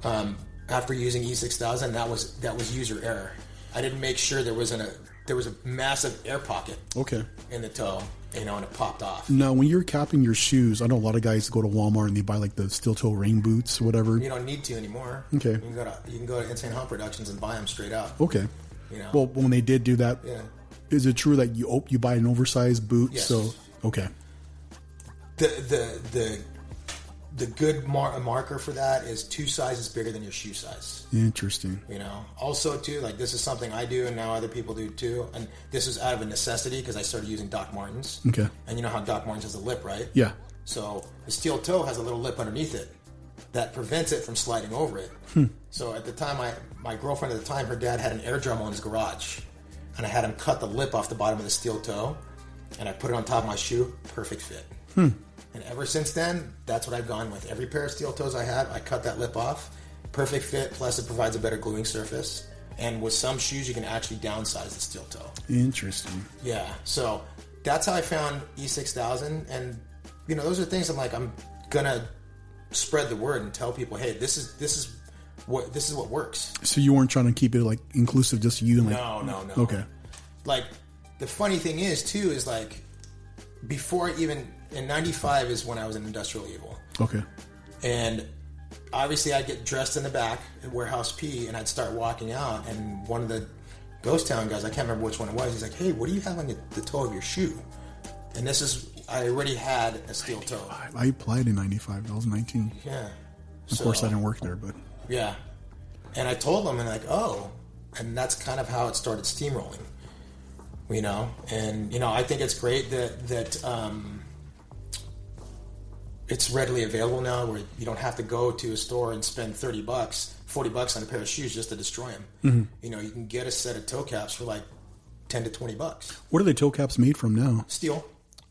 after using E6000. That was user error. I didn't make sure there was a massive air pocket. Okay. In the toe, and it popped off. Now, when you're capping your shoes, I know a lot of guys go to Walmart and they buy like the steel toe rain boots or whatever. You don't need to anymore. Okay. You can go to Insane Hunt Productions and buy them straight out. Okay. Well, when they did do that, is it true that you buy an oversized boot? Yes. So okay. The good marker for that is 2 sizes bigger than your shoe size. Interesting. Also too, like this is something I do and now other people do too. And this is out of a necessity because I started using Doc Martens. Okay. And you know how Doc Martens has a lip, right? Yeah. So the steel toe has a little lip underneath it that prevents it from sliding over it. So at the time, my girlfriend at the time, her dad had an air drum on his garage. And I had him cut the lip off the bottom of the steel toe. And I put it on top of my shoe. Perfect fit. And ever since then, that's what I've gone with. Every pair of steel toes I have, I cut that lip off. Perfect fit, plus it provides a better gluing surface. And with some shoes, you can actually downsize the steel toe. Interesting. Yeah, so that's how I found E6000. And, those are things I'm going to spread the word and tell people, hey, this is what works. So you weren't trying to keep it, like, inclusive, just you? And No. Okay. Like, the funny thing is, too, is, like, before even... In 95 is when I was in Industrial Evil. Okay. And obviously I'd get dressed in the back at Warehouse P and I'd start walking out and one of the Ghost Town guys, I can't remember which one it was, he's like, hey, what do you have on the toe of your shoe? And I already had a steel toe. I applied in 95. I was 19. Yeah. Of course I didn't work there, but... Yeah. And I told them and like, oh. And that's kind of how it started steamrolling. And, I think it's great that it's readily available now where you don't have to go to a store and spend $30, $40 on a pair of shoes just to destroy them. You can get a set of toe caps for like $10 to $20. What are the toe caps made from now? Steel.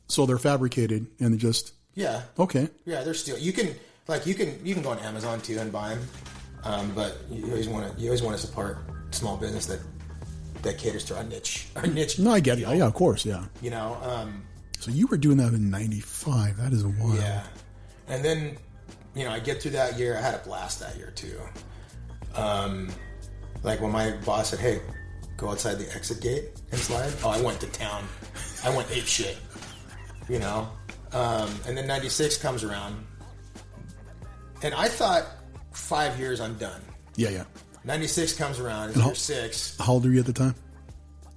So they're fabricated and they're just... Yeah. Okay. Yeah, they're steel. You can go on Amazon too and buy them. But you always want to support small business that caters to our niche. No, I get it. Yeah, of course. Yeah. So you were doing that in 95. That is wild. Yeah. And then, I get through that year. I had a blast that year too. Like when my boss said, hey, go outside the exit gate and slide. Oh, I went to town. I went ape shit. And then 96 comes around. And I thought 5 years I'm done. Yeah. 96 comes around. It's year 6. How old were you at the time?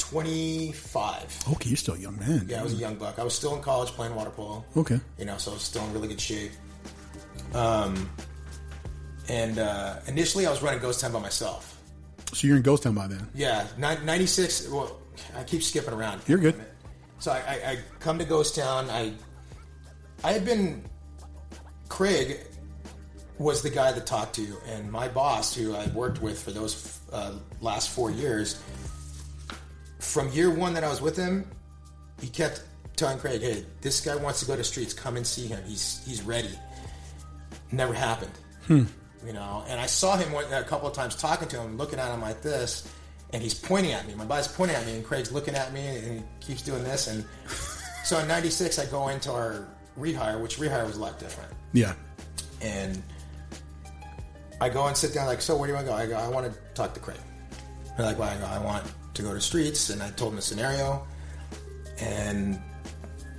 25. Okay, you're still a young man. Yeah, I was a young buck. I was still in college playing water polo. Okay. So I was still in really good shape. Initially I was running Ghost Town by myself. So you're in Ghost Town by then? Yeah, 96. Well, I keep skipping around. You're good. So I come to Ghost Town. I had been... Craig was the guy that talked to you, and my boss, who I worked with for those last 4 years, from year one that I was with him, he kept telling Craig, hey, this guy wants to go to streets, come and see him, he's ready. Never happened. And I saw him a couple of times talking to him, looking at him like this, and he's pointing at me. My body's pointing at me, and Craig's looking at me, and he keeps doing this. And so in 96, I go into our rehire, which rehire was a lot different. Yeah. And I go and sit down, like, so where do you want to go? I go, I want to talk to Craig. They're like, well, I go, I want to go to streets. And I told them the scenario. And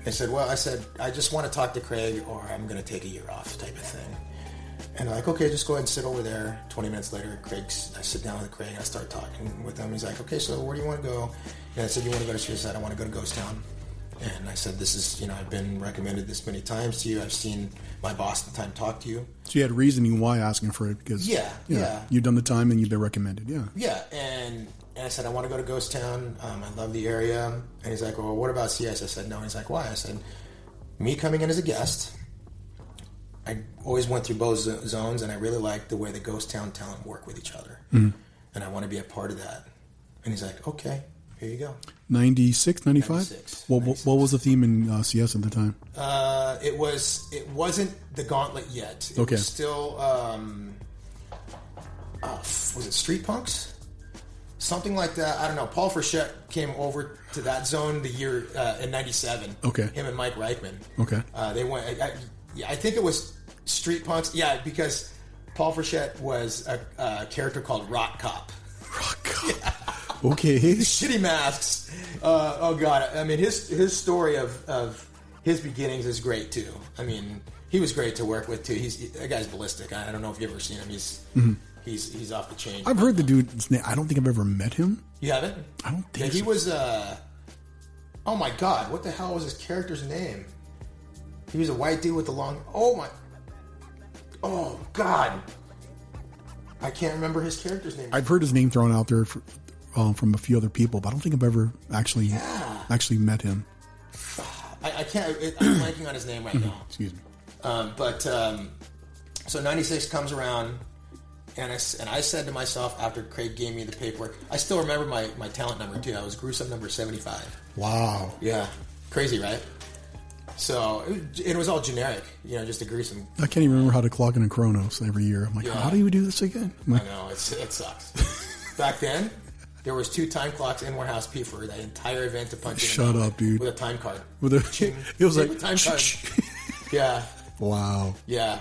they said, well, I said, I just want to talk to Craig, or I'm going to take a year off type of thing. And they're like, okay, just go ahead and sit over there. 20 minutes later, I sit down with Craig, and I start talking with him. He's like, okay, so where do you want to go? And I said, you want to go to streets? I said, I want to go to Ghost Town. And I said, this is, I've been recommended this many times to you. I've seen my boss at the time talk to you. So you had reasoning why asking for it, because yeah. You've done the time and you've been recommended. Yeah. And I said, I want to go to Ghost Town. I love the area. And he's like, well, what about CS? I said, no. And he's like, why? I said, me coming in as a guest, I always went through both zones, and I really liked the way the Ghost Town talent work with each other. And I want to be a part of that. And he's like, okay. Here you go. 96, 95? 96. What was the theme in CS at the time? It wasn't the Gauntlet yet. It was still, was it Street Punks? Something like that. I don't know. Paul Frechette came over to that zone the year in 97. Okay. Him and Mike Reichman. Okay. They went, I think it was Street Punks. Yeah, because Paul Frechette was a character called Rock Cop. Rock Cop. Yeah. Okay. Shitty masks. Oh god. I mean, his story of his beginnings is great too. I mean, he was great to work with too. That guy's ballistic. I don't know if you've ever seen him. He's off the chain. I've heard the dude's name. I don't think I've ever met him. You haven't? I don't think. He was. Oh my god! What the hell was his character's name? He was a white dude with the long. Oh god! I can't remember his character's name. I've heard his name thrown out there from a few other people, but I don't think I've ever actually met him. I can't. I'm blanking on his name right now. Excuse me. So 96 comes around, and I said to myself after Craig gave me the paperwork, I still remember my talent number too. I was gruesome number 75. Wow. Yeah, crazy, right? So it was all generic, just a gruesome. I can't even remember how to clock in a Chronos every year. I'm like, how do you do this again? I know, it sucks. Back then, there was 2 time clocks in Warehouse P for that entire event to punch in. Shut up, dude. With a time card. It was like time card. Yeah. Wow. Yeah.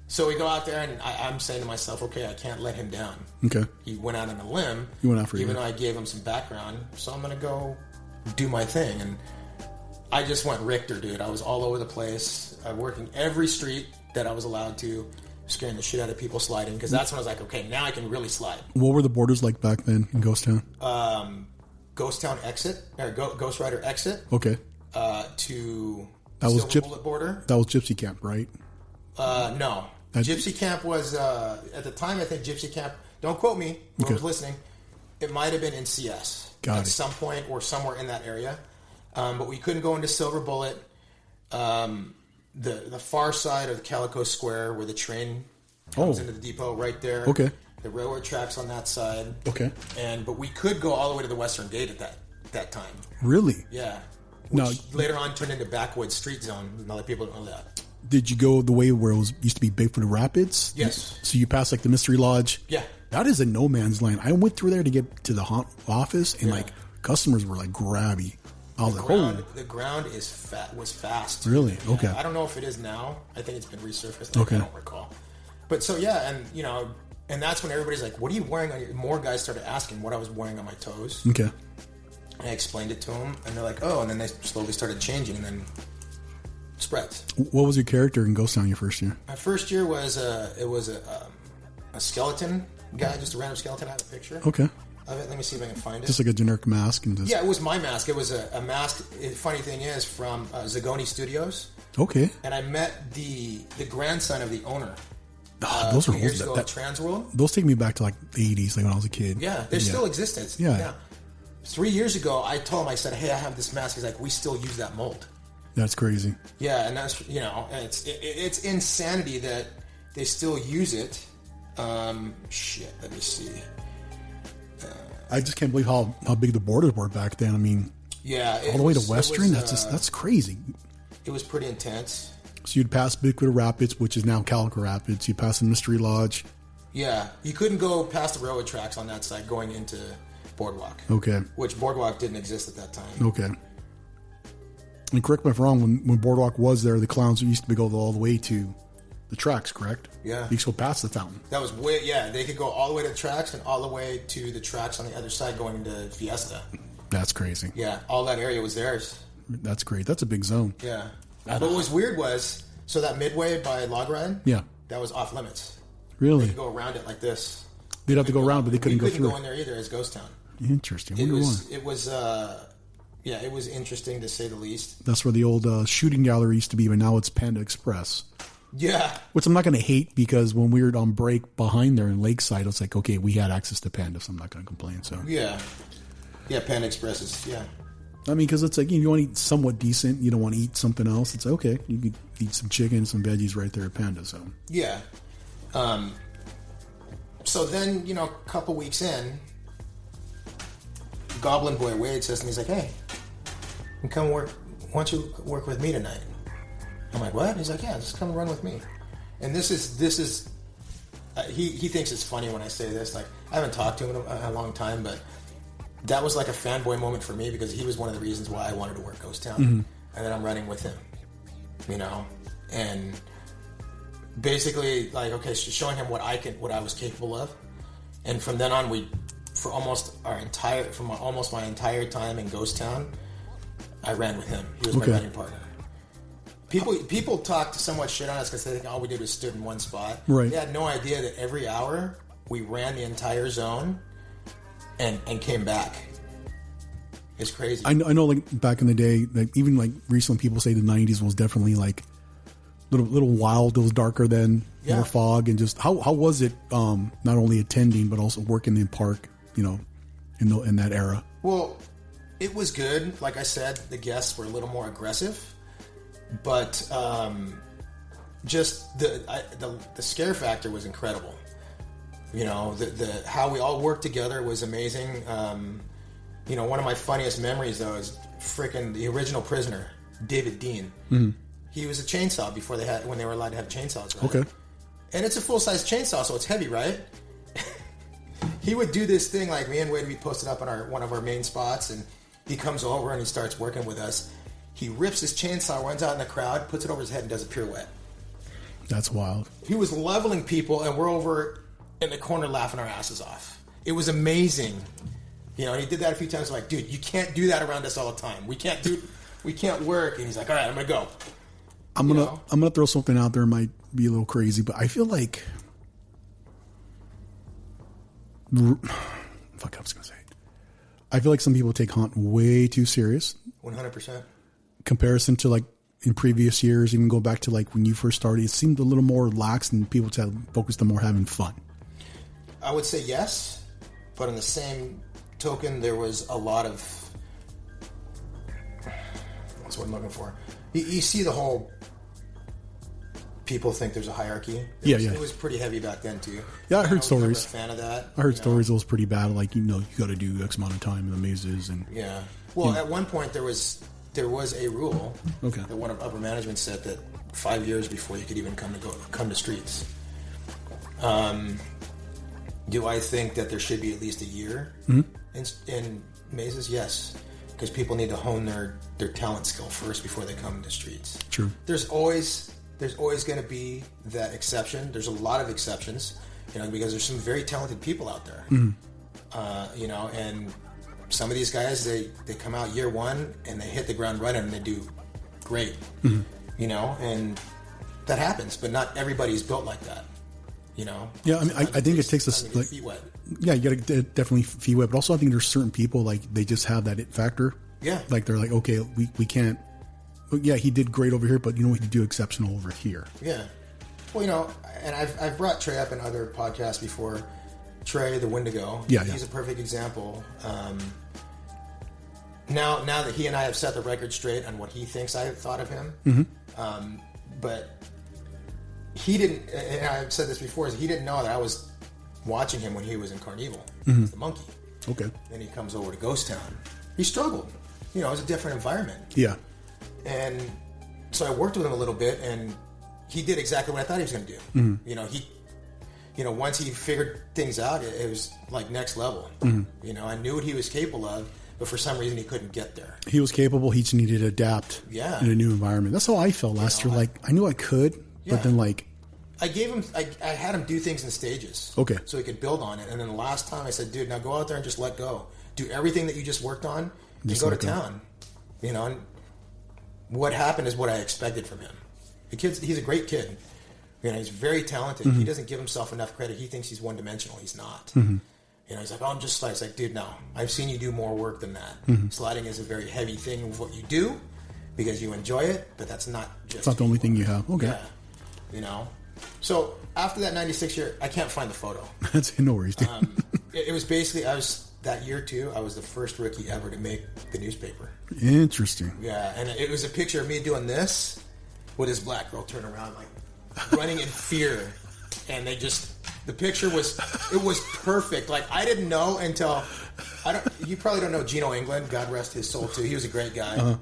So we go out there, and I'm saying to myself, okay, I can't let him down. Okay. He went out on a limb. You went out for even though I gave him some background, so I'm going to go do my thing. And I just went Richter, dude. I was all over the place, working every street that I was allowed to, scaring the shit out of people sliding, because that's when I was like, okay, now I can really slide. What were the borders like back then in Ghost Town? Ghost Town exit, or Ghost Rider exit. Okay. To that was Silver Bullet border. That was Gypsy Camp, right? No. Gypsy Camp was, at the time, I think Gypsy Camp, don't quote me, whoever's listening, it might have been in CS at some point or somewhere in that area. But we couldn't go into Silver Bullet. The far side of Calico Square where the train comes into the depot, right there. Okay. The railroad tracks on that side. Okay. But we could go all the way to the Western Gate at that time. Really? Yeah. Which later on turned into Backwoods Street Zone. A lot of people don't know that. Did you go the way where it used to be Bigfoot Rapids? Yes. So you passed like the Mystery Lodge? Yeah. That is a no man's land. I went through there to get to the office, and like customers were like grabby. I was the ground was fast. Really? Yeah. Okay. I don't know if it is now. I think it's been resurfaced. I don't recall. But so yeah, and that's when everybody's like, "What are you wearing on your?" More guys started asking what I was wearing on my toes. Okay. And I explained it to them, and they're like, "Oh," and then they slowly started changing, and then spreads. What was your character in Ghost Town your first year? My first year was a skeleton guy, just a random skeleton. I have a picture. Okay. of it. Let me see if I can find it. Just like a generic mask. And just... Yeah, it was my mask. It was a mask. Funny thing is, from Zagoni Studios. Okay. And I met the grandson of the owner. Those are years ago old. at Transworld. Those take me back to like the 80s, like when I was a kid. Yeah, they still exist. Yeah. 3 years ago, I told him, I said, hey, I have this mask. He's like, we still use that mold. That's crazy. Yeah, and that's, it's insanity that they still use it. Let me see. I just can't believe how big the borders were back then. I mean, all the way to Western. That's crazy. It was pretty intense. So you'd pass Bickwood Rapids, which is now Calico Rapids. You pass the Mystery Lodge. Yeah, you couldn't go past the railroad tracks on that side going into Boardwalk. Okay. Which Boardwalk didn't exist at that time. Okay. And correct me if I'm wrong, when Boardwalk was there, the clowns used to go all the way to the tracks, correct? Yeah. You could go past the fountain. That was they could go all the way to the tracks and all the way to the tracks on the other side going into Fiesta. That's crazy. Yeah, all that area was theirs. That's great. That's a big zone. Yeah. But what was weird was, so that Midway by Log Ride, that was off limits. Really? They could go around it like this. They'd have to go around, but they couldn't go through. We couldn't go in there either as Ghost Town. Interesting. It was interesting to say the least. That's where the old shooting gallery used to be, but now it's Panda Express. Yeah. Which I'm not going to hate, because when we were on break behind there in Lakeside, it's like, okay, we had access to Panda, so I'm not going to complain. So yeah, Panda Express is I mean, because it's like, you want to eat somewhat decent, you don't want to eat something else. It's okay, you can eat some chicken, some veggies right there at Panda. So yeah. So then, a couple weeks in, Goblin Boy Wade says to me, he's like, hey, come work. Why don't you work with me tonight? I'm like, what? He's like, yeah, just come and run with me. And this is he thinks it's funny when I say this. Like, I haven't talked to him in a long time, but that was like a fanboy moment for me, because he was one of the reasons why I wanted to work Ghost Town. Mm-hmm. And then I'm running with him, and basically, like, okay, showing him what I was capable of. And from then on, for almost my entire time in Ghost Town, I ran with him. He was my running partner. People talked somewhat shit on us because they think all we did was stood in one spot. Right. They had no idea that every hour we ran the entire zone and came back. It's crazy. I know, like, back in the day, like, even like recently, people say the 90s was definitely like little wild. It was darker then, more fog, and just how was it? Not only attending but also working in the park, in that era. Well, it was good. Like I said, the guests were a little more aggressive, but just the scare factor was incredible. The how we all worked together was amazing. One of my funniest memories, though, is freaking the original prisoner, David Dean. Mm-hmm. He was a chainsaw when they were allowed to have chainsaws, right? Okay. And it's a full-size chainsaw, so it's heavy, right? He would do this thing, like, me and Wade, we posted up on one of our main spots, and he comes over and he starts working with us. He rips his chainsaw, runs out in the crowd, puts it over his head, and does a pirouette. That's wild. He was leveling people, and we're over in the corner laughing our asses off. It was amazing. And he did that a few times. Like, dude, you can't do that around us all the time. We can't work. And he's like, all right, I'm gonna go. I'm gonna throw something out there. It might be a little crazy, but I feel like, I was gonna say it. I feel like some people take Haunt way too serious. 100%. Comparison to like in previous years, even go back to like when you first started, it seemed a little more relaxed and people focused on more having fun. I would say yes, but in the same token, there was a lot of, what's what I'm looking for? You see the whole, people think there's a hierarchy. It was pretty heavy back then too. Yeah, I heard stories. A fan of that. I heard stories it was pretty bad. Like, you got to do X amount of time in the mazes and at one point there was a rule that one of upper management said that 5 years before you could even come to streets. Do I think that there should be at least a year in mazes? Yes, because people need to hone their talent skill first before they come to streets. True. There's always going to be that exception. There's a lot of exceptions, because there's some very talented people out there. And some of these guys, they come out year one and they hit the ground running and they do great. And that happens, but not everybody's built like that. You know? Yeah, I mean, I think it takes us like feet wet. Yeah, you got to definitely feet wet, but also I think there's certain people like they just have that it factor. Yeah, like they're like, okay, we can't. Yeah, he did great over here, but you know what, he do exceptional over here. Yeah, well, you know, and I've brought Trey up in other podcasts before. Trey the Wendigo. Yeah, he's a perfect example. Now that he and I have set the record straight on what he thinks I thought of him, but he didn't. And I've said this before: is he didn't know that I was watching him when he was in Carnival as the monkey. Okay. Then he comes over to Ghost Town. He struggled. You know, it was a different environment. Yeah. And so I worked with him a little bit, and he did exactly what I thought he was going to do. You know, once he figured things out, it was like next level. You know, I knew what he was capable of, but for some reason he couldn't get there. He was capable. He just needed to adapt in a new environment. That's how I felt last year. Like, I knew I could, but then like... I gave him, I had him do things in stages. Okay. So he could build on it. And then the last time I said, dude, now go out there and just let go. Do everything that you just worked on and go to town. You know, and what happened is what I expected from him. He's a great kid. You know, he's very talented. He doesn't give himself enough credit. He thinks he's one-dimensional. He's not. You know, he's like, oh, I'm just sliding. It's like, dude, no. I've seen you do more work than that. Sliding is a very heavy thing of what you do because you enjoy it, but that's not just... It's not the only thing you have. Okay. Yeah. You know? So, after that 96 year, I can't find the photo. That's no worries, dude. It was basically, that year too, I was the first rookie ever to make the newspaper. Interesting. Yeah, and it was a picture of me doing this with this black girl turning around, like, running in fear. And the picture was perfect. Like, I didn't know until, you probably don't know Gino England, God rest his soul too. He was a great guy.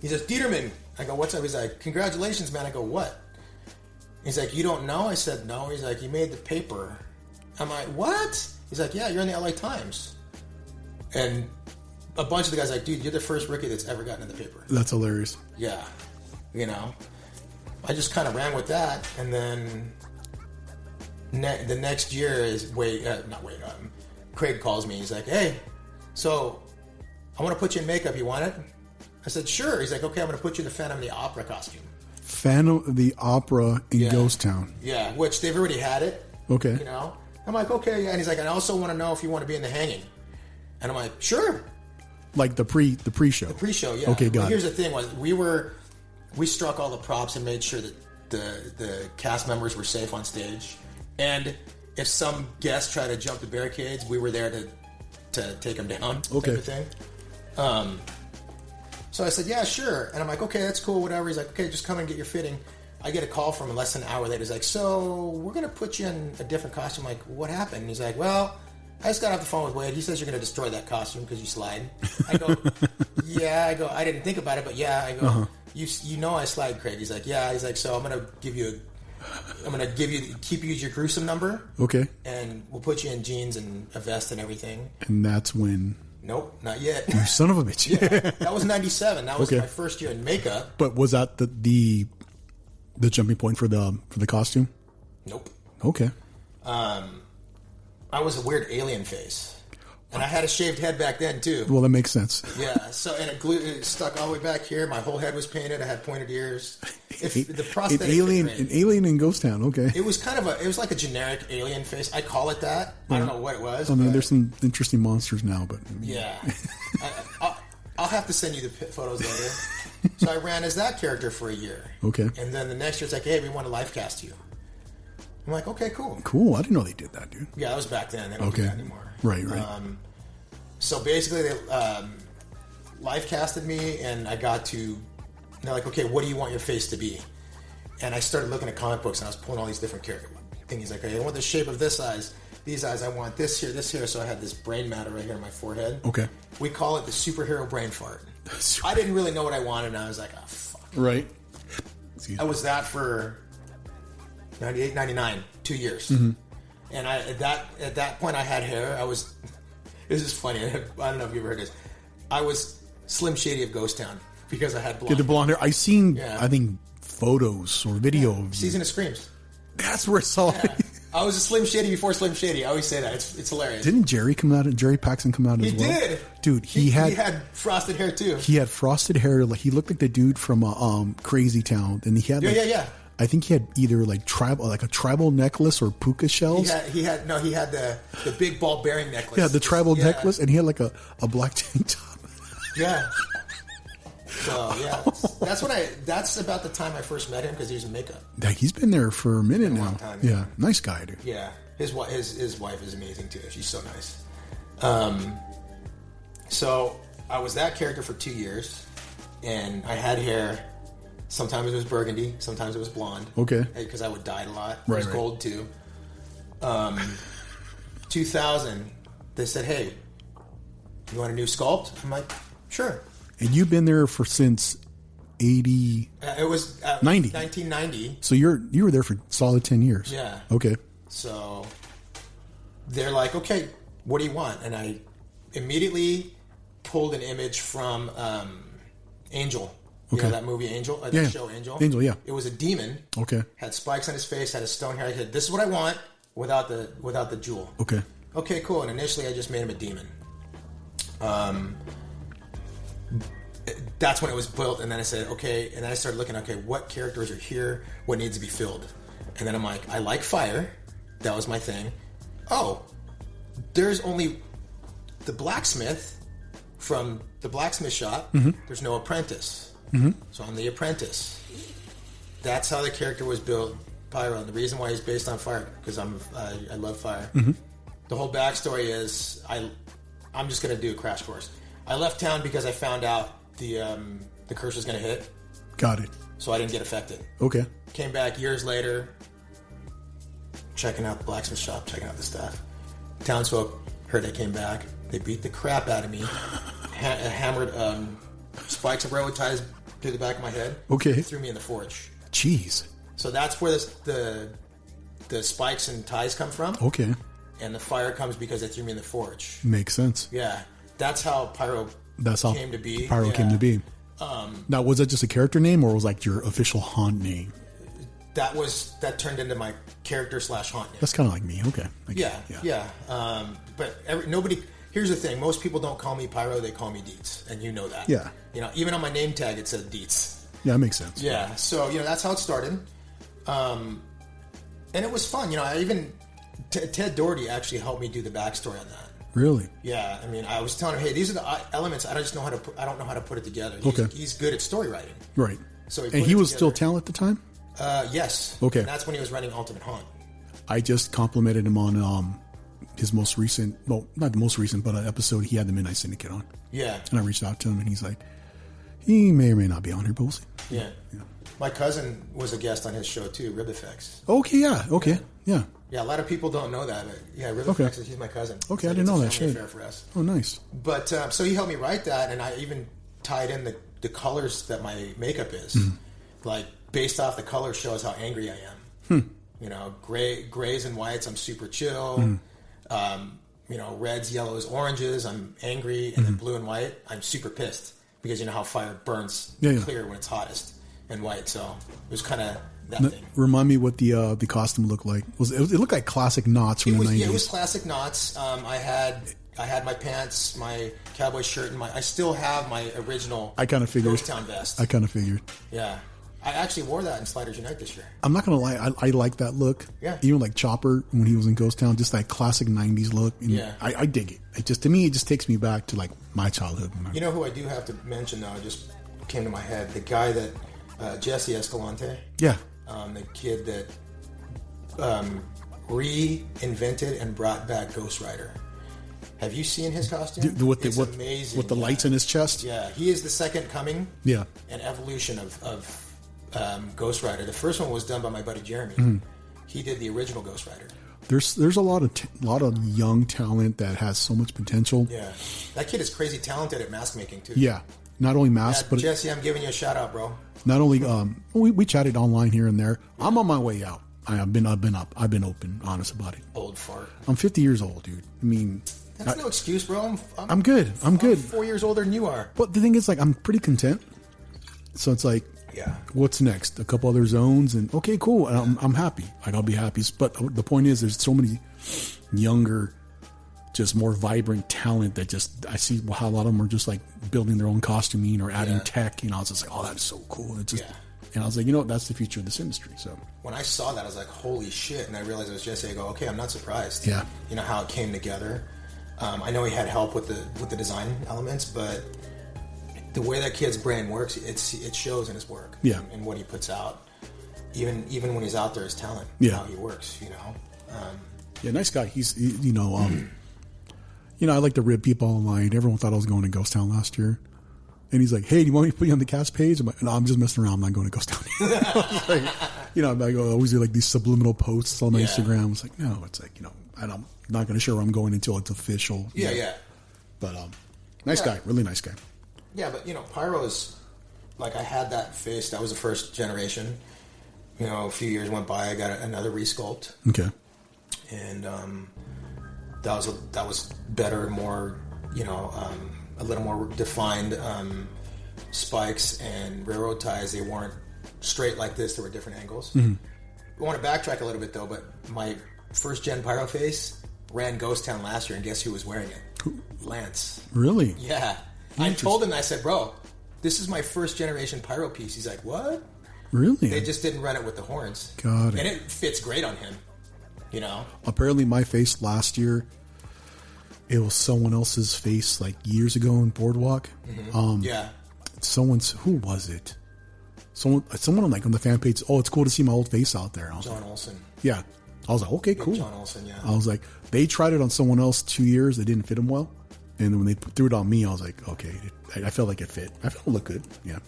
He says, Dieterman. I go, what's up? He's like, congratulations, man. I go, what? He's like, you don't know? I said, no. He's like, you made the paper. I'm like, what? He's like, yeah, you're in the LA Times. And a bunch of the guys are like, dude, you're the first rookie that's ever gotten in the paper. That's hilarious. Yeah. You know, I just kind of ran with that. And then the next year is Craig calls me. He's like, hey, so I want to put you in makeup. You want it? I said, sure. He's like, okay, I'm going to put you in the Phantom of the Opera costume. Phantom of the Opera in Ghost Town. Yeah, which they've already had it. Okay. You know? I'm like, okay, yeah. And he's like, I also want to know if you want to be in the hanging. And I'm like, sure. Like the pre-show. The pre-show, yeah. Okay, got it. Here's the thing: was we struck all the props and made sure that the cast members were safe on stage. And if some guests tried to jump the barricades, we were there to take them down. Okay. Type of thing. So I said, yeah, sure. And I'm like, okay, that's cool, whatever. He's like, okay, just come and get your fitting. I get a call from him less than an hour later. He's like, so we're going to put you in a different costume. I'm like, what happened? And he's like, well, I just got off the phone with Wade. He says you're going to destroy that costume because you slide. I go, yeah. I go, I didn't think about it, but yeah. I go, you know I slide, Craig. He's like, yeah. He's like, so I'm going to keep you as your gruesome number. Okay. And we'll put you in jeans and a vest and everything. And that's when... Nope, not yet. You son of a bitch. Yeah, that was 97. That was my first year in makeup. But was that the jumping point for the costume? Nope. Okay. I was a weird alien face. And I had a shaved head back then, too. Well, that makes sense. Yeah, so, and it stuck all the way back here. My whole head was painted. I had pointed ears. The prosthetic an alien in Ghost Town, okay. It was it was like a generic alien face. I call it that. I don't know what it was. I mean, there's some interesting monsters now, but... Yeah. I'll have to send you the photos later. So I ran as that character for a year. Okay. And then the next year, it's like, hey, we want to live cast you. I'm like, okay, cool. Cool. I didn't know they did that, dude. Yeah, that was back then. They don't do that anymore. Right. So basically, they live casted me, and they're like, okay, what do you want your face to be? And I started looking at comic books, and I was pulling all these different things. Like, okay, I want the shape of this eyes, these eyes, I want this here. So I had this brain matter right here on my forehead. Okay. We call it the superhero brain fart. I didn't really know what I wanted, and I was like, oh, fuck. Right. I was that for 98, 99, 2 years. Mm-hmm. And at that point, I had hair. This is funny. I don't know if you ever heard this. I was Slim Shady of Ghost Town because I had blonde hair. The blonde hair. I seen, I think, photos or video of Season of Screams. That's where I saw it. I was a Slim Shady before Slim Shady. I always say that. It's hilarious. Didn't Jerry Paxton come out as well? He did. Dude, he had frosted hair too. He had frosted hair. Like he looked like the dude from Crazy Town, and he had I think he had either like a tribal necklace or puka shells. He had the big ball bearing necklace. Yeah, the tribal necklace, and he had like a black tank top. Yeah. So yeah, that's about the time I first met him because he was in makeup. Like, he's been there for a minute now. Time, yeah, nice guy, dude. Yeah, his wife is amazing too. She's so nice. So I was that character for 2 years, and I had hair. Sometimes it was burgundy, sometimes it was blonde. Okay. Because I would dye it a lot. Right, It was gold too. 2000, they said, "Hey, you want a new sculpt?" I'm like, "Sure." And you've been there since 80. It was 90. 1990. So you were there for solid 10 years. Yeah. Okay. So they're like, "Okay, what do you want?" And I immediately pulled an image from Angel. You know that movie Angel? The show Angel? Angel, yeah. It was a demon. Okay. Had spikes on his face, had a stone hair. I said, "This is what I want without the jewel." Okay. Okay, cool. And initially I just made him a demon. That's when it was built, and then I said, okay, and then I started looking, okay, what characters are here? What needs to be filled? And then I'm like, I like fire. That was my thing. Oh, there's only the blacksmith from the blacksmith shop. Mm-hmm. There's no apprentice. Mm-hmm. So I'm the apprentice. That's how the character was built, Pyro. And the reason why he's based on fire, because I love fire. Mm-hmm. The whole backstory is I'm just going to do a crash course. I left town because I found out the curse was going to hit. Got it. So I didn't get affected. Okay. Came back years later, checking out the blacksmith shop, checking out the stuff. Townsfolk heard I came back. They beat the crap out of me. Hammered spikes and railroad ties to the back of my head. Okay. They threw me in the forge. Jeez. So that's where the spikes and ties come from. Okay. And the fire comes because they threw me in the forge. Makes sense. Yeah. That's how Pyro came to be. Pyro came to be. Now, was that just a character name, or was like your official haunt name? That turned into my character / haunt name. That's kind of like me. Okay. Yeah. But nobody. Here's the thing: most people don't call me Pyro; they call me Dietz, and you know that. Yeah. You know, even on my name tag, it says Dietz. Yeah, that makes sense. Yeah. So that's how it started, and it was fun. I even Ted Doherty actually helped me do the backstory on that. Really? Yeah, I mean, I was telling him, hey, these are the elements. I don't know how to put it together. He's good at story writing. Right. So he was still talent at the time? Yes. Okay. And that's when he was running Ultimate Haunt. I just complimented him on his most recent, well, not the most recent, but an episode he had the Midnight Syndicate on. Yeah. And I reached out to him, and he's like, he may or may not be on here, but we'll see. Yeah. My cousin was a guest on his show too, Rib Effects. Okay, yeah. Okay, yeah. Yeah, a lot of people don't know that. But yeah, Rib Effects, he's my cousin. Okay, I didn't know that shit. Affair for us. Oh, nice. But so he helped me write that, and I even tied in the colors that my makeup is. Like, based off the color shows how angry I am. Grays and whites, I'm super chill. Reds, yellows, oranges, I'm angry. And then blue and white, I'm super pissed. Because you know how fire burns clear when it's hottest. And white, so it was kind of that thing. Remind me what the costume looked like. It looked like classic Knotts from the 90s. Yeah, it was classic Knotts. I had my pants, my cowboy shirt, and I still have my original Ghost Town vest. I kind of figured. Yeah. I actually wore that in Sliders Unite this year. I'm not going to lie. I like that look. Yeah. Even like Chopper when he was in Ghost Town, just that classic 90s look. And yeah. I dig it. To me, it just takes me back to like my childhood. You know who I do have to mention, though? It just came to my head. The guy that, Jesse Escalante. Yeah. The kid that reinvented and brought back Ghost Rider. Have you seen his costume? It's amazing. With the lights in his chest? Yeah. He is the second coming. Yeah. An evolution of Ghost Rider. The first one was done by my buddy Jeremy. He did the original Ghost Rider. There's a lot of young talent that has so much potential. Yeah, that kid is crazy talented at mask making too. Yeah, not only mask, but Jesse, I'm giving you a shout out, bro. Not only we chatted online here and there. I'm on my way out. I've been open, honest about it. Old fart. I'm 50 years old, dude. I mean, that's no excuse, bro. I'm good. I'm good. 4 years older than you are. But the thing is, like, I'm pretty content. So it's like, yeah, what's next? A couple other zones, and okay, cool. I'm happy. Like, I'll be happy. But the point is, there's so many younger, just more vibrant talent that just I see how a lot of them are just like building their own costuming or adding tech. It's just like, oh, that's so cool. It's just And I was like, you know what? That's the future of this industry. So when I saw that, I was like, holy shit. And I realized it was Jesse. I go, okay, I'm not surprised. Yeah. You know, how it came together. I know he had help with the design elements, but the way that kid's brain works, it shows in his work. Yeah. And what he puts out. Even when he's out there, his talent. Yeah. How he works, you know. Yeah, nice guy. He's, you know, I like to rib people online. Everyone thought I was going to Ghost Town last year. And he's like, hey, do you want me to put you on the cast page? I'm like, no, I'm just messing around. I'm not going to Ghost Town. Like, you know, I always do like these subliminal posts on my Instagram. It's like, no, it's like, you know, I'm not going to share where I'm going until it's official. Yeah, yeah. But nice guy. Really nice guy. Yeah, but, you know, Pyro's, like, I had that face. That was the first generation. You know, a few years went by. I got another resculpt. Okay. And that was better, more, you know, a little more defined spikes and railroad ties. They weren't straight like this. There were different angles. I want to backtrack a little bit, though, but my first gen Pyro face ran Ghost Town last year, and guess who was wearing it? Lance. Really? Yeah. I told him, I said, bro, this is my first generation Pyro piece. He's like, what? Really? They just didn't run it with the horns. Got it. And it fits great on him, you know? Apparently my face last year, it was someone else's face like years ago in Boardwalk. Yeah. Who was it? Someone on like on the fan page. Oh, it's cool to see my old face out there. John Olson. Yeah. I was like, okay, cool. John Olson, yeah. I was like, they tried it on someone else 2 years. It didn't fit them well. And then when they threw it on me, I was like, okay. I felt like it fit. I felt it looked good. Yeah.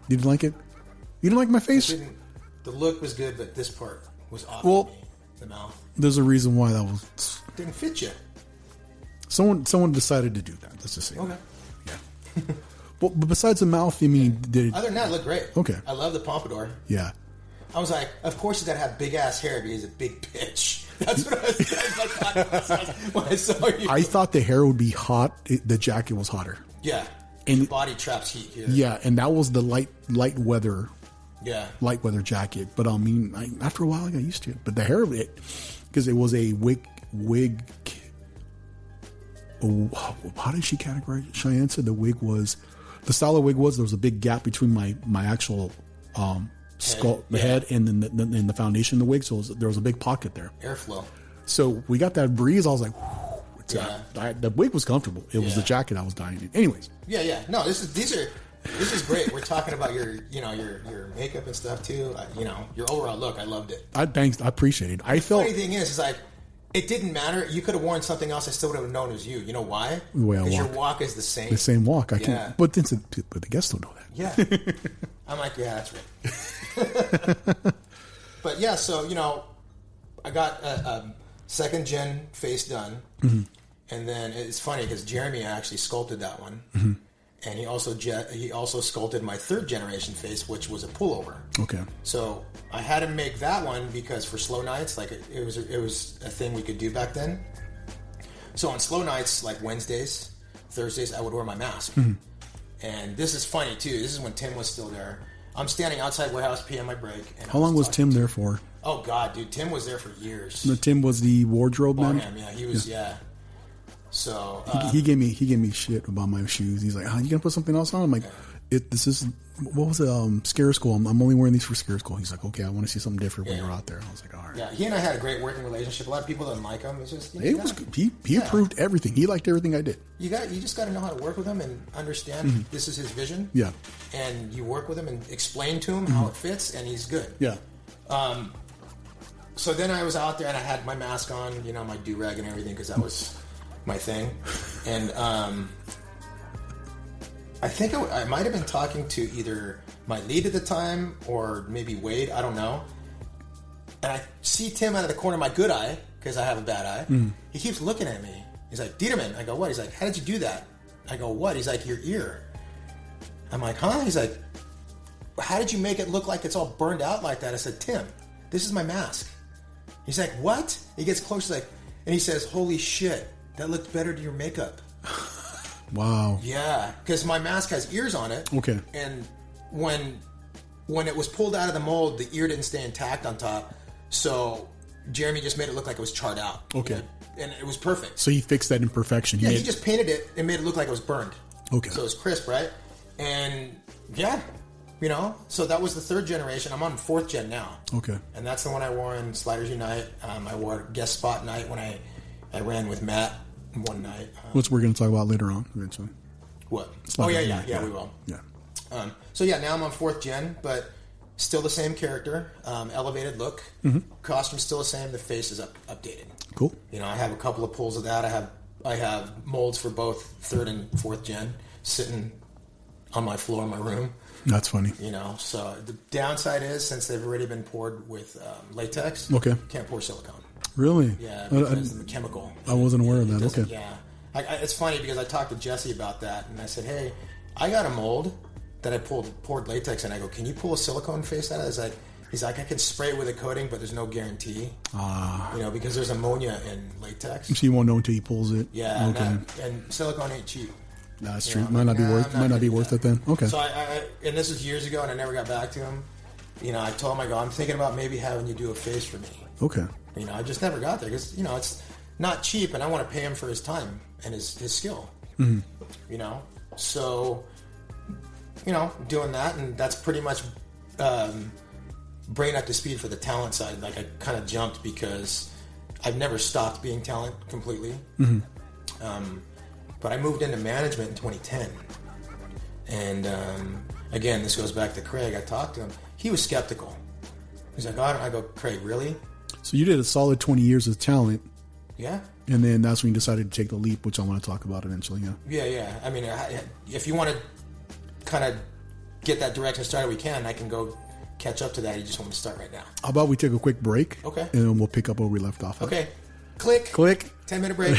You didn't like it? You didn't like my face? The look was good, but this part was off. Well, for me. The mouth. There's a reason why that was. Didn't fit you. Someone decided to do that. Let's just say. Okay. That. Yeah. But besides the mouth, I mean, other than that, it looked great. Okay. I love the pompadour. Yeah. I was like, of course he's got to have big ass hair because he's a big bitch. That's what I was like when I saw you. I thought the hair would be hot. The jacket was hotter. Yeah. And the body traps heat here. Yeah, and that was the light weather. Yeah. Light weather jacket. But I mean, after a while, I got used to it. But the hair, because it was a wig. Oh, how did she categorize it? Cheyenne said the style of wig was there was a big gap between my actual skull, the head, and then the foundation of the wig. So there was a big pocket there. Airflow. So we got that breeze. I was like, the wig was comfortable. It was the jacket I was dying in. Anyways. Yeah. No, this is great. We're talking about your makeup and stuff too. Your overall look. I loved it. I appreciate it. The funny thing is like, it didn't matter. You could have worn something else. I still would have known it was you. You know why? Because your walk is the same. The same walk. I can. But the guests don't know that. Yeah. I'm like, yeah, that's right. But yeah, so I got a second gen face done, and then it's funny because Jeremy actually sculpted that one, and he also sculpted my third generation face, which was a pullover. Okay. So I had him make that one because for slow nights, like it was a thing we could do back then. So on slow nights, like Wednesdays, Thursdays, I would wear my mask. And this is funny too. This is when Tim was still there. I'm standing outside warehouse PM my break. And how long was Tim there for? Oh God, dude, Tim was there for years. No, Tim was the wardrobe man. Yeah, he was. Yeah. So he gave me shit about my shoes. He's like, "Oh, you gonna put something else on?" I'm like, "This is what was it? Scare School. I'm only wearing these for Scare School." He's like, "Okay, I want to see something different when you're out there." I was like, "All right." Yeah, he and I had a great working relationship. A lot of people didn't like him. It's just it was good. He approved everything. He liked everything I did. You just got to know how to work with him and understand this is his vision. Yeah. And you work with him and explain to him how it fits, and he's good. Yeah. So then I was out there and I had my mask on, my do-rag and everything because that was my thing. And I think I might have been talking to either my lead at the time or maybe Wade. I don't know. And I see Tim out of the corner of my good eye because I have a bad eye. He keeps looking at me. He's like, Dieterman. I go, what? He's like, how did you do that? I go, what? He's like, your ear. I'm like, huh? He's like, how did you make it look like it's all burned out like that? I said, Tim, this is my mask. He's like, what? He gets close, and he says, holy shit, that looked better to your makeup. Wow. Yeah, because my mask has ears on it. Okay. And when it was pulled out of the mold, the ear didn't stay intact on top. So Jeremy just made it look like it was charred out. Okay. And it was perfect. So he fixed that imperfection. He just painted it and made it look like it was burned. Okay. So it was crisp, right? And yeah, You know, so that was the third generation. I'm on fourth gen now. Okay. And that's the one I wore in Sliders Unite. I wore guest spot night when I ran with Matt one night. Which we're going to talk about later on eventually. What? Sliders Yeah, we will. Yeah. So yeah, now I'm on fourth gen, but still the same character, elevated look, costume's still the same. The face is updated. Cool. You know, I have a couple of pulls of that. I have molds for both third and fourth gen sitting on my floor in my room. That's funny. You know, so the downside is since they've already been poured with latex, okay, can't pour silicone. Really? Yeah, because of the chemical. I wasn't aware of that. Okay. Yeah, it's funny because I talked to Jesse about that, and I said, "Hey, I got a mold that I poured latex, and I go, can you pull a silicone face out of it?" He's like, I can spray it with a coating, but there's no guarantee. You know, because there's ammonia in latex. So you won't know until he pulls it. Yeah. Okay. And silicone ain't cheap. That's true. Might not be worth it then. Okay. So and this was years ago, and I never got back to him. You know, I told him, I go, I'm thinking about maybe having you do a face for me. Okay. You know, I just never got there because, you know, it's not cheap, and I want to pay him for his time and his skill. Mm-hmm. You know, so, you know, doing that, and that's pretty much bringing up to speed for the talent side. Like, I kind of jumped because I've never stopped being talent completely. Mm-hmm. But I moved into management in 2010. And again, this goes back to Craig. I talked to him. He was skeptical. He's like, I go, Craig, really? So you did a solid 20 years of talent. Yeah. And then that's when you decided to take the leap, which I want to talk about eventually. Yeah. Yeah. I mean, if you want to kind of get that direction started, we can. I can go catch up to that. You just want me to start right now. How about we take a quick break? Okay. And then we'll pick up where we left off. Okay. Click. 10-minute break.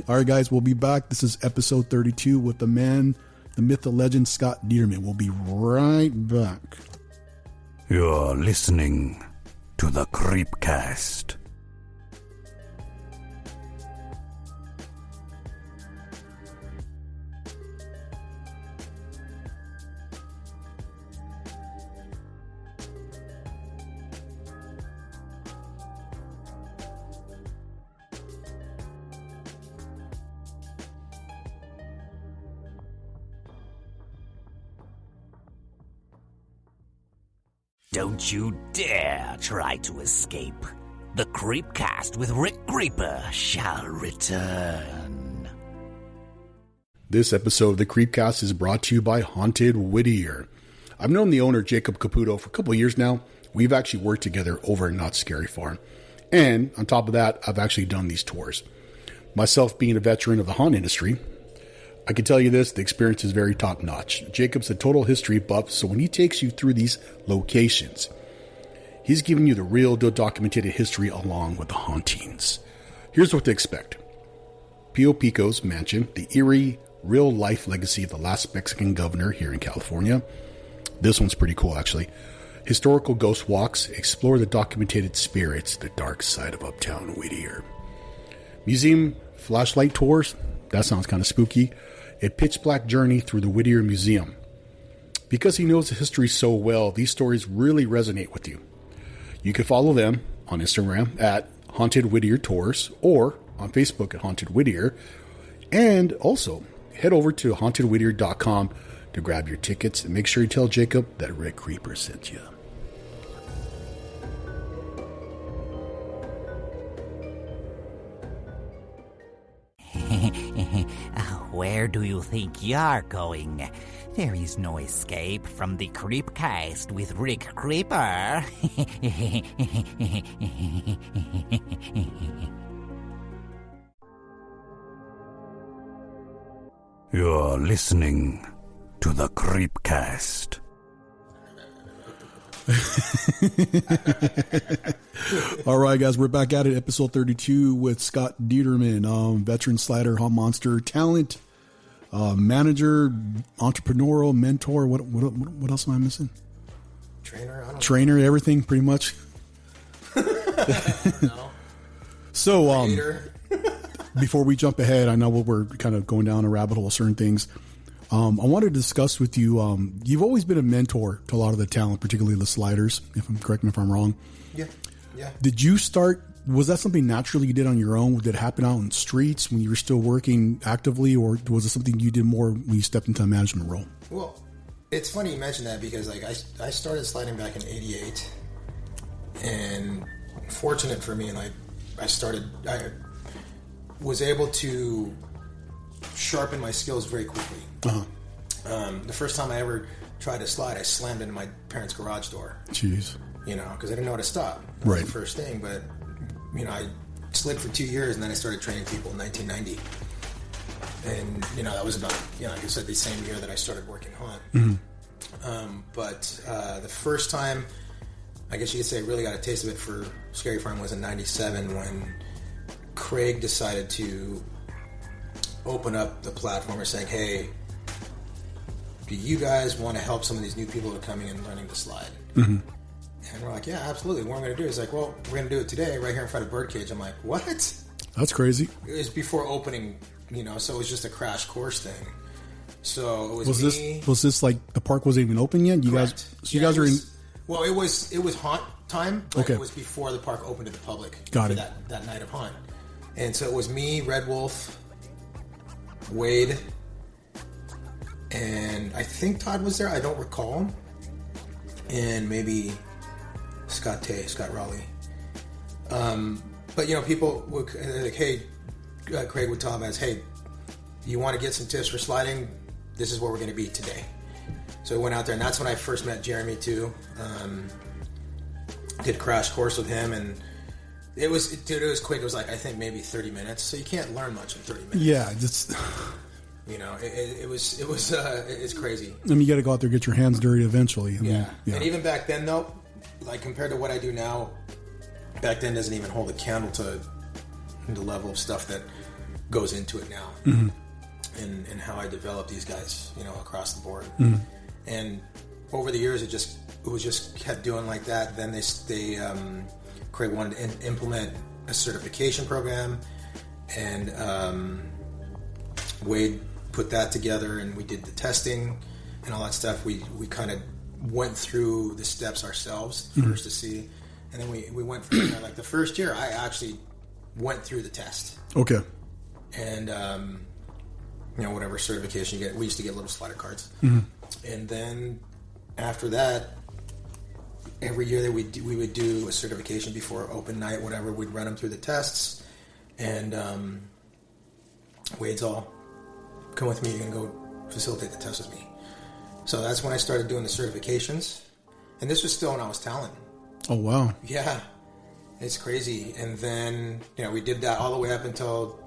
All right, guys, we'll be back. This is episode 32 with the man, the myth, the legend, Scott Dieterman. We'll be right back. You're listening to the CreepCast. Don't you dare try to escape. The CreepCast with Rick Creeper shall return. This episode of the CreepCast is brought to you by Haunted Whittier. I've known the owner, Jacob Caputo, for a couple of years now. We've actually worked together over at Not Scary Farm. And on top of that, I've actually done these tours. Myself being a veteran of the haunt industry, I can tell you this, the experience is very top-notch. Jacob's a total history buff, so when he takes you through these locations, he's giving you the real documented history along with the hauntings. Here's what to expect. Pio Pico's mansion, the eerie, real-life legacy of the last Mexican governor here in California. This one's pretty cool, actually. Historical ghost walks, explore the documented spirits, the dark side of Uptown Whittier. Museum flashlight tours, that sounds kind of spooky. A pitch-black journey through the Whittier Museum. Because he knows the history so well, these stories really resonate with you. You can follow them on Instagram at Haunted Whittier Tours or on Facebook at Haunted Whittier. And also, head over to hauntedwhittier.com to grab your tickets and make sure you tell Jacob that Rick Creeper sent you. Where do you think you're going? There is no escape from the CreepCast with Rick Creeper. You're listening to the CreepCast. All right, guys, we're back at it. Episode 32 with Scott Dieterman, veteran Slider haunt monster talent, manager, entrepreneurial mentor. What else am I missing? Trainer, everything pretty much. No. So, before we jump ahead, I know we're kind of going down a rabbit hole of certain things. I wanted to discuss with you, you've always been a mentor to a lot of the talent, particularly the Sliders, correct me if I'm wrong. Yeah. Did you start, was that something naturally you did on your own? Did it happen out in the streets when you were still working actively, or was it something you did more when you stepped into a management role? Well, It's funny you mentioned that because like I started sliding back in '88, and fortunate for me, like I was able to sharpen my skills very quickly. The first time I ever tried to slide, I slammed into my parents' garage door. Jeez. You know, because I didn't know how to stop. That was the first thing, but you know, I slid for 2 years, and then I started training people in 1990. And you know, that was about, you know, like I said, the same year that I started working haunt. But the first time, I guess you could say, I really got a taste of it for Scary Farm was in '97 when Craig decided to open up the platform, saying, "Hey, do you guys want to help some of these new people that are coming and learning to slide?" And we're like, "Yeah, absolutely. What I'm going to do is like, well, we're going to do it today right here in front of Birdcage." I'm like, "What?" That's crazy. It was before opening, you know, so it was just a crash course thing. So it was me. Was this like the park wasn't even open yet? You Correct. guys, so you guys were in. Well, it was haunt time, but Okay. it was before the park opened to the public. Got for it. That night of haunt, and so it was me, Red Wolf, Wade, and I think Todd was there. I don't recall, and maybe Scott Raleigh. But you know, people would like, "Hey," Craig would tell them as, "Hey, you want to get some tips for sliding? This is where we're going to be today." So I went out there, and that's when I first met Jeremy too. Did a crash course with him, and it was quick. It was like, I think maybe 30 minutes. So you can't learn much in 30 minutes. Yeah, just You know, it's crazy. I mean, you got to go out there and get your hands dirty eventually. I mean, Yeah. And even back then, though, like compared to what I do now, back then doesn't even hold a candle to the level of stuff that goes into it now, and how I develop these guys, you know, across the board. And over the years, it was just kept doing like that. Then they Craig wanted to implement a certification program, and Wade put that together, and we did the testing and all that stuff. We kind of went through the steps ourselves first to see, and then we went from there. Like the first year, I actually went through the test. Okay. And you know, whatever certification you get, we used to get little slider cards. And then after that, every year that we would do a certification before open night, whatever. We'd run them through the tests, and Wade's all, "Come with me. You're gonna go facilitate the test with me." So that's when I started doing the certifications, and this was still when I was talent. Oh wow. Yeah, it's crazy. And then, you know, we did that all the way up until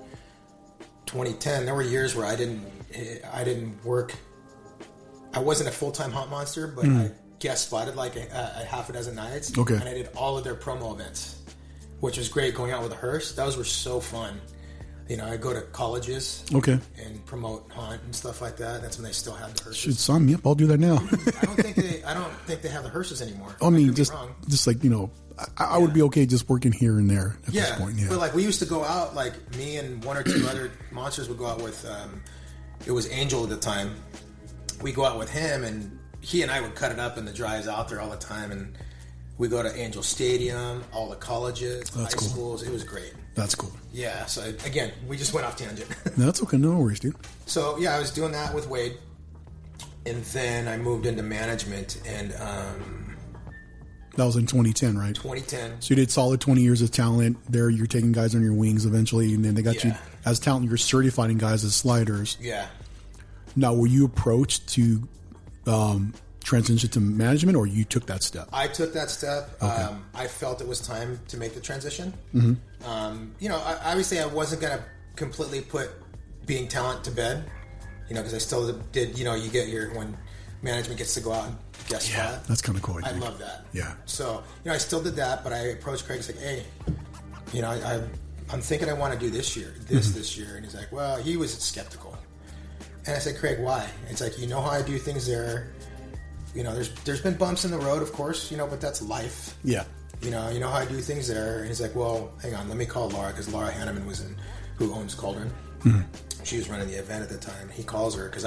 2010. There were years where I didn't work. I wasn't a full-time haunt monster, but I guest spotted like a half a dozen nights. Okay. And I did all of their promo events, which was great. Going out with a hearse, those were so fun. You know, I go to colleges, Okay. and promote haunt and stuff like that. That's when they still have the hearses. Should sign me up. I'll do that now. I don't think they have the hearses anymore. I mean, could be just wrong. like, you know, I would be okay just working here and there at this point. Yeah. But like we used to go out, like me and one or two other monsters would go out with. It was Angel at the time. We go out with him, and he and I would cut it up in the drives out there all the time, and we go to Angel Stadium, all the colleges, high schools. It was great. That's cool. Yeah. So again, we just went off tangent. That's okay. No worries, dude. So yeah, I was doing that with Wade, and then I moved into management, and That was in 2010, right? 2010. So you did solid 20 years of talent. There, you're taking guys on your wings eventually, and then they got you as talent. You're certifying guys as sliders. Yeah. Now, were you approached to transition to management, or you took that step? I took that step. Okay. I felt it was time to make the transition. Mm-hmm. You know, obviously I wasn't going to completely put being talent to bed, you know, because I still did, you know, you get when management gets to go out and guest spot. That's kind of cool. I love that. Yeah. So, you know, I still did that, but I approached Craig and said, "Hey, you know, I'm thinking I want to do this year. And he's like, well, he was skeptical. And I said, "Craig, why?" It's like, you know how I do things there. You know, there's been bumps in the road, of course, you know, but that's life. Yeah. You know how I do things there. And he's like, "Well, hang on, let me call Laura," because Laura Hanneman who owns Cauldron. She was running the event at the time. He calls her because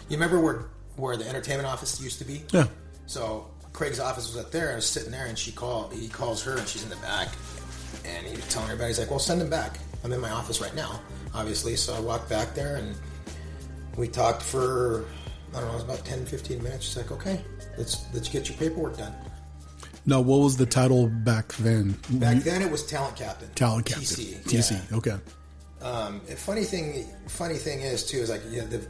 you remember where the entertainment office used to be? Yeah. So Craig's office was up there. I was sitting there, and he calls her, and she's in the back. And he was telling everybody, he's like, "Well, send him back. I'm in my office right now, obviously." So I walked back there, and we talked for I don't know, it was about 10, 15 minutes. She's like, okay, let's get your paperwork done. Now, what was the title back then? Back then, it was Talent Captain. Talent Captain. TC. Yeah. Okay. Funny thing is too is like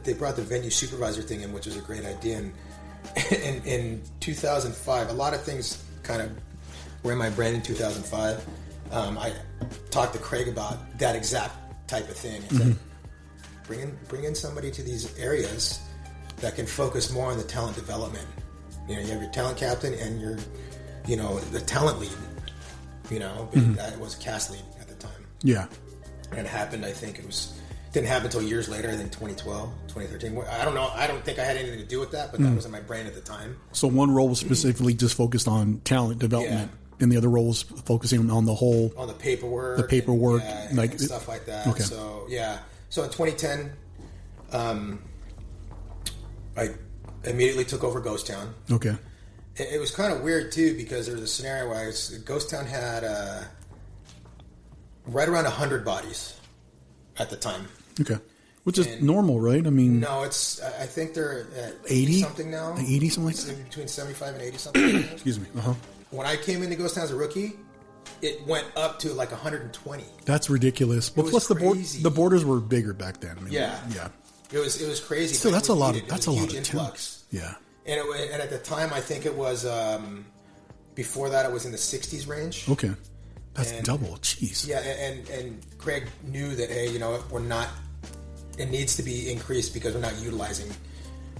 they brought the venue supervisor thing in, which was a great idea. And in 2005, a lot of things kind of were in my brain in 2005. I talked to Craig about that exact type of thing. It's like, bring in somebody to these areas that can focus more on the talent development. You know, you have your talent captain and your, you know, the talent lead. You know, but it was a cast lead at the time. Yeah. And it happened, I think didn't happen until years later, I think 2012, 2013. I don't know. I don't think I had anything to do with that, but that was in my brain at the time. So one role was specifically just focused on talent development, and the other role was focusing on the whole... On the paperwork. And, and stuff like that. Okay. So, yeah. So in 2010, I immediately took over Ghost Town. Okay. It was kind of weird, too, because there was a scenario where Ghost Town had right around 100 bodies at the time. Okay. Which is normal, right? I mean... No, I think they're at 80 something now. 80 something like that? Between 75 and 80 something. Excuse me. Uh-huh. When I came into Ghost Town as a rookie, it went up to like 120. That's ridiculous. But plus the borders were bigger back then. I mean, yeah. It was crazy. So that's a lot of influx. talent. Yeah. And at the time, I think it was before that, it was in the 60s range. Okay. That's double. Jeez. Yeah, and Craig knew that, hey, you know, it needs to be increased because we're not utilizing,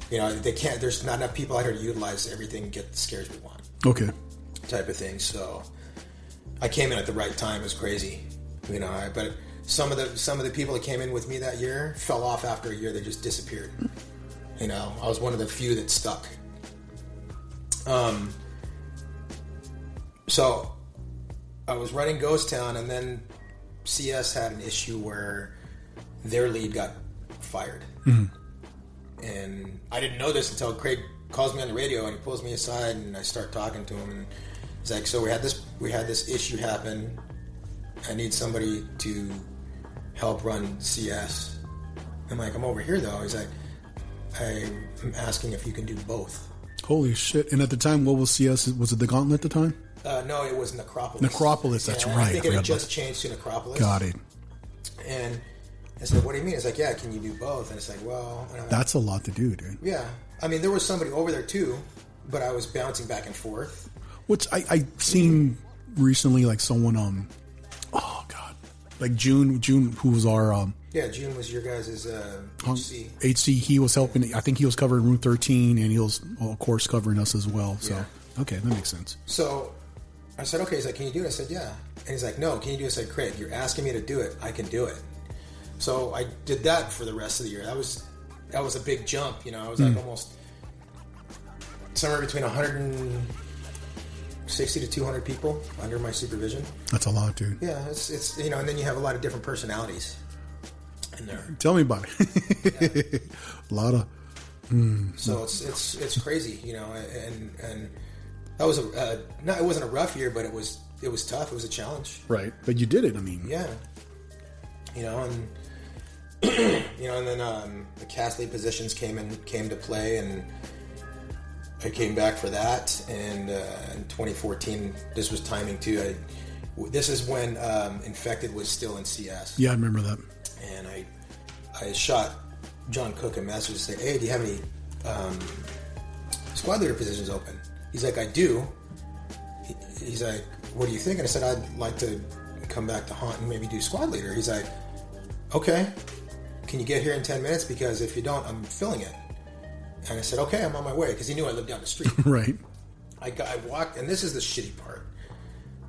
you know, there's not enough people out here to utilize everything and get the scares we want. Okay. Type of thing. So I came in at the right time. It was crazy, you know, but some of the people that came in with me that year fell off after a year. They just disappeared. You know, I was one of the few that stuck. So I was running Ghost Town, and then CS had an issue where their lead got fired. And I didn't know this until Craig calls me on the radio, and he pulls me aside, and I start talking to him, and he's like, so we had this issue happen. I need somebody to help run CS. I'm like, I'm over here though. He's like, I'm asking if you can do both. Holy shit. And at the time, what was CS? Was it the Gauntlet at the time? No, it was Necropolis. Necropolis, that's right. I think it had just changed to Necropolis. Got it. And I said, what do you mean? It's like, yeah, can you do both? And it's like, well... That's a lot to do, dude. Yeah. I mean, there was somebody over there too, but I was bouncing back and forth. Which I seen recently, like someone, oh God, like June, who was our... yeah, June was your guys' HC. HC, he was helping, I think he was covering Room 13, and he was, of course, covering us as well. So, okay, that makes sense. So I said, okay. He's like, can you do it? I said, yeah. And he's like, no, can you do it? I said, Craig, you're asking me to do it. I can do it. So I did that for the rest of the year. That was a big jump, you know. I was like almost somewhere between 160 to 200 people under my supervision. That's a lot, dude. Yeah, it's you know, and then you have a lot of different personalities in there. Tell me about it. Yeah. A lot of. So it's crazy, you know, and that was it wasn't a rough year, but it was tough. It was a challenge. Right, but you did it. I mean, yeah, you know, and you know, and then the cast lead positions came to play, and I came back for that. And in 2014, this was timing too. This is when Infected was still in CS. Yeah, I remember that. And I shot John Cook a message to say, hey, do you have any squad leader positions open? He's like, I do. He's like, what do you think? And I said, I'd like to come back to Haunt and maybe do squad leader. He's like, okay, can you get here in 10 minutes? Because if you don't, I'm filling it. And I said, okay, I'm on my way. Because he knew I lived down the street. Right. I walked, and this is the shitty part.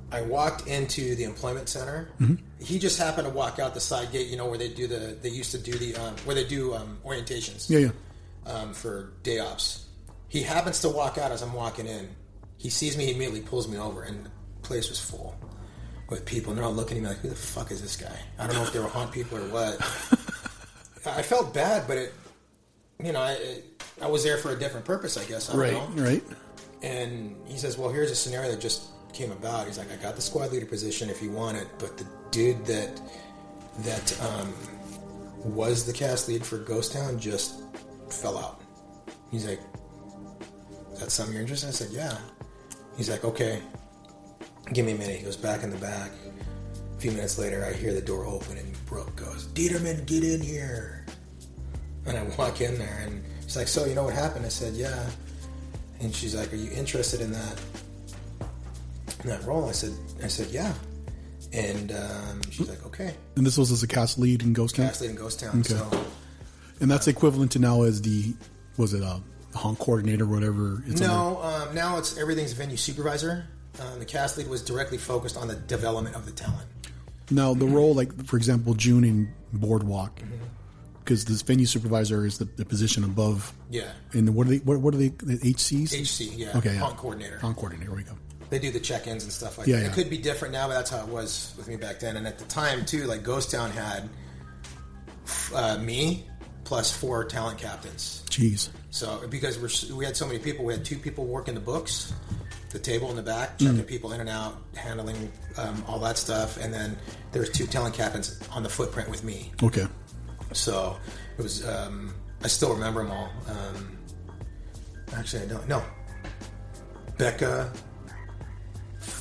I walked into the employment center. He just happened to walk out the side gate, you know, where they used to do where they do orientations. Yeah. For day ops. He happens to walk out as I'm walking in. He sees me, he immediately pulls me over, and the place was full with people, and they're all looking at me like, who the fuck is this guy? I don't know if they were Haunt people or what. I felt bad, but it, you know, I was there for a different purpose, I guess. I don't know. Right. And he says, well, here's a scenario that just came about. He's like, I got the squad leader position if you want it, but the dude that was the cast lead for Ghost Town just fell out. He's like, is that something you're interested in? I said, yeah. He's like, okay, give me a minute. He goes back in the back. A few minutes later, I hear the door open and Brooke goes, Dieterman, get in here. And I walk in there and she's like, so you know what happened? I said, yeah. And she's like, are you interested in that role? I said, yeah. And she's like, okay. And this was as a cast lead in Ghost Town? Cast lead in Ghost Town. Okay. So, and that's equivalent to now as was it a haunt coordinator or whatever? Now it's everything's venue supervisor. The cast lead was directly focused on the development of the talent. Now, the role, like, for example, June in Boardwalk, because this venue supervisor is the position above. Yeah. And what are they, the HCs? HC, yeah. Okay, yeah. Haunt coordinator. Haunt coordinator, there we go. They do the check-ins and stuff like Yeah, that. yeah. It could be different now, but that's how it was with me back then. And at the time, too, like, Ghost Town had me plus 4 talent captains. Jeez. So, because we had so many people, we had 2 people working the books, the table in the back, checking people in and out, handling all that stuff, and then there was 2 talent captains on the footprint with me. Okay. So it was. I still remember them all. Actually, I don't. No. Becca.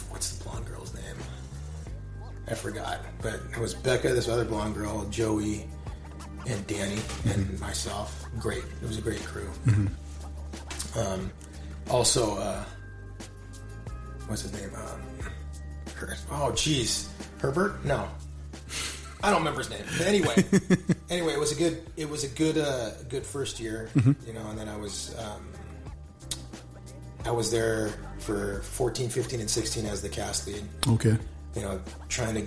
What's the blonde girl's name? I forgot. But it was Becca, this other blonde girl, Joey, and Danny, and myself. Great. It was a great crew. Also, what's his name? Herbert? No, I don't remember his name. But anyway, it was a good first year, you know. And then I was there for 14, 15, and 16 as the cast lead. Okay. You know, trying to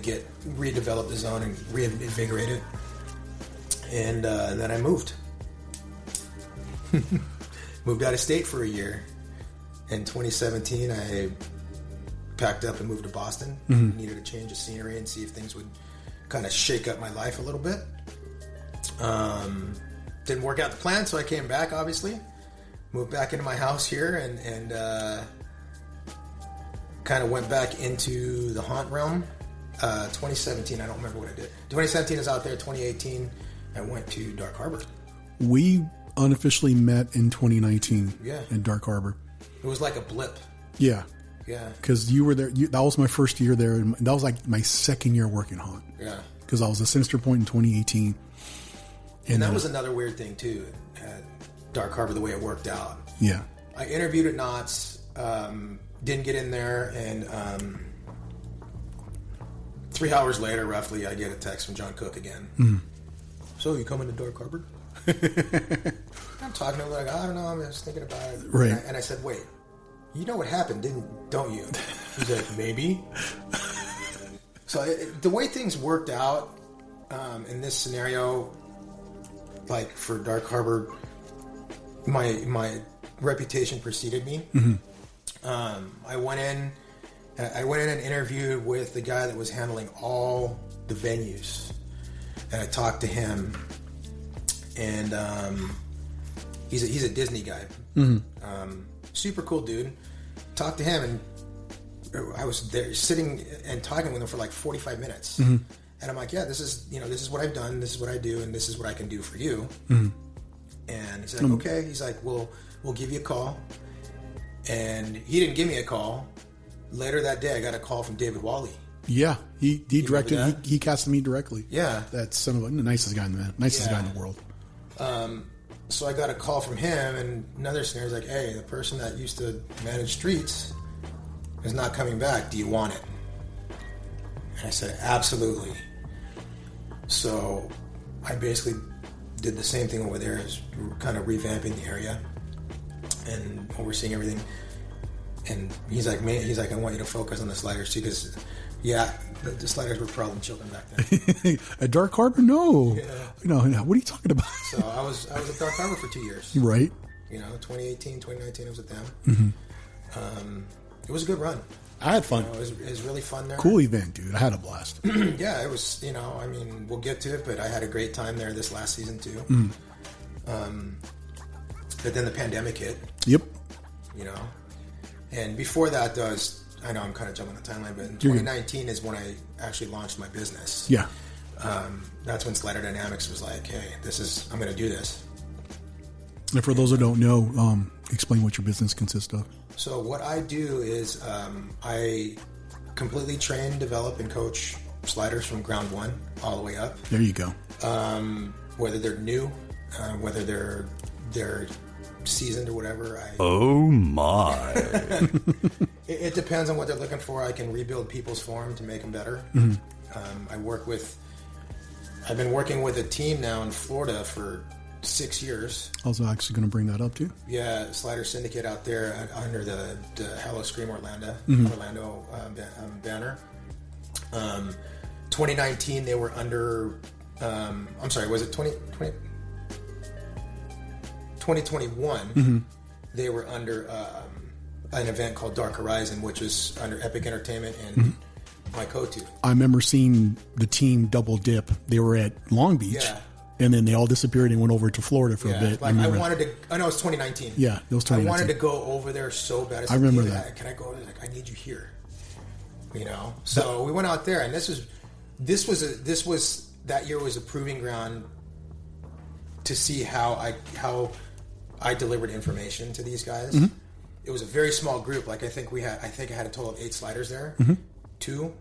redevelop the zone and reinvigorate it. And then I moved out of state for a year. In 2017, I packed up and moved to Boston. Needed a change of scenery and see if things would kind of shake up my life a little bit. Didn't work out the plan, so I came back, obviously. Moved back into my house here and kind of went back into the haunt realm. 2017, I don't remember what I did. 2017 is out there. 2018, I went to Dark Harbor. We unofficially met in 2019 Yeah. in Dark Harbor. It was like a blip. Yeah. Yeah. Because you were there. That was my first year there. And that was like my second year working haunt. Yeah. Because I was at Sinister Point in 2018. And that was another weird thing, too, at Dark Harbor, the way it worked out. Yeah. I interviewed at Knott's, didn't get in there, and 3 hours later, roughly, I get a text from John Cook again. So, you coming to Dark Harbor? I'm talking to him like, I don't know, I'm just thinking about it. Right. And I said, wait, you know what happened, don't you? He's like, maybe. So the way things worked out in this scenario, like for Dark Harbor, my reputation preceded me. I went in and interviewed with the guy that was handling all the venues, and I talked to him. And he's a Disney guy. Super cool dude. Talked to him, and I was there sitting and talking with him for like 45 minutes. And I'm like, yeah, this is what I've done, this is what I do, and this is what I can do for you. And he's like, okay. He's like, we'll give you a call. And he didn't give me a call. Later that day, I got a call from David Wally. Yeah, he directed. He casted me directly. Yeah, that's son of the nicest guy in the world. So I got a call from him, and another scenario is like, hey, the person that used to manage streets is not coming back. Do you want it? And I said, absolutely. So I basically did the same thing over there, is kind of revamping the area and overseeing everything. And he's like, I want you to focus on the sliders too, because the sliders were problem children back then. At Dark Harbor, no. Yeah. No, what are you talking about? So I was at Dark Harbor for 2 years. Right. 2018, 2019, I was with them. It was a good run. I had fun. It was really fun there. Cool event, dude. I had a blast. Yeah, it was. We'll get to it, but I had a great time there this last season too. But then the pandemic hit. Yep. And before that, I know I'm kind of jumping the timeline, but in 2019 is when I actually launched my business. Yeah. That's when Slider Dynamix was like, hey, I'm going to do this. And for those who don't know, explain what your business consists of. So what I do is I completely train, develop, and coach sliders from ground one all the way up. There you go. Whether they're new, whether they're seasoned or whatever. Oh my! It depends on what they're looking for. I can rebuild people's form to make them better. I've been working with a team now in Florida for 6 years. I was actually going to bring that up too. Yeah, Slider Syndicate out there under the Howl-O-Scream Orlando banner. 2019 they were under. I'm sorry, was it 2021? They were under an event called Dark Horizon, which was under Epic Entertainment and Maikoto. I remember seeing the team double dip. They were at Long Beach. Yeah. And then they all disappeared and went over to Florida for a bit. Like I wanted to. I know it was 2019. Yeah, it was 2019. I wanted to go over there so bad. I remember that. Can I go? Like, I need you here. You know. So we went out there, and this was that year was a proving ground to see how I delivered information to these guys. It was a very small group. Like I think I had a total of 8 sliders there. 2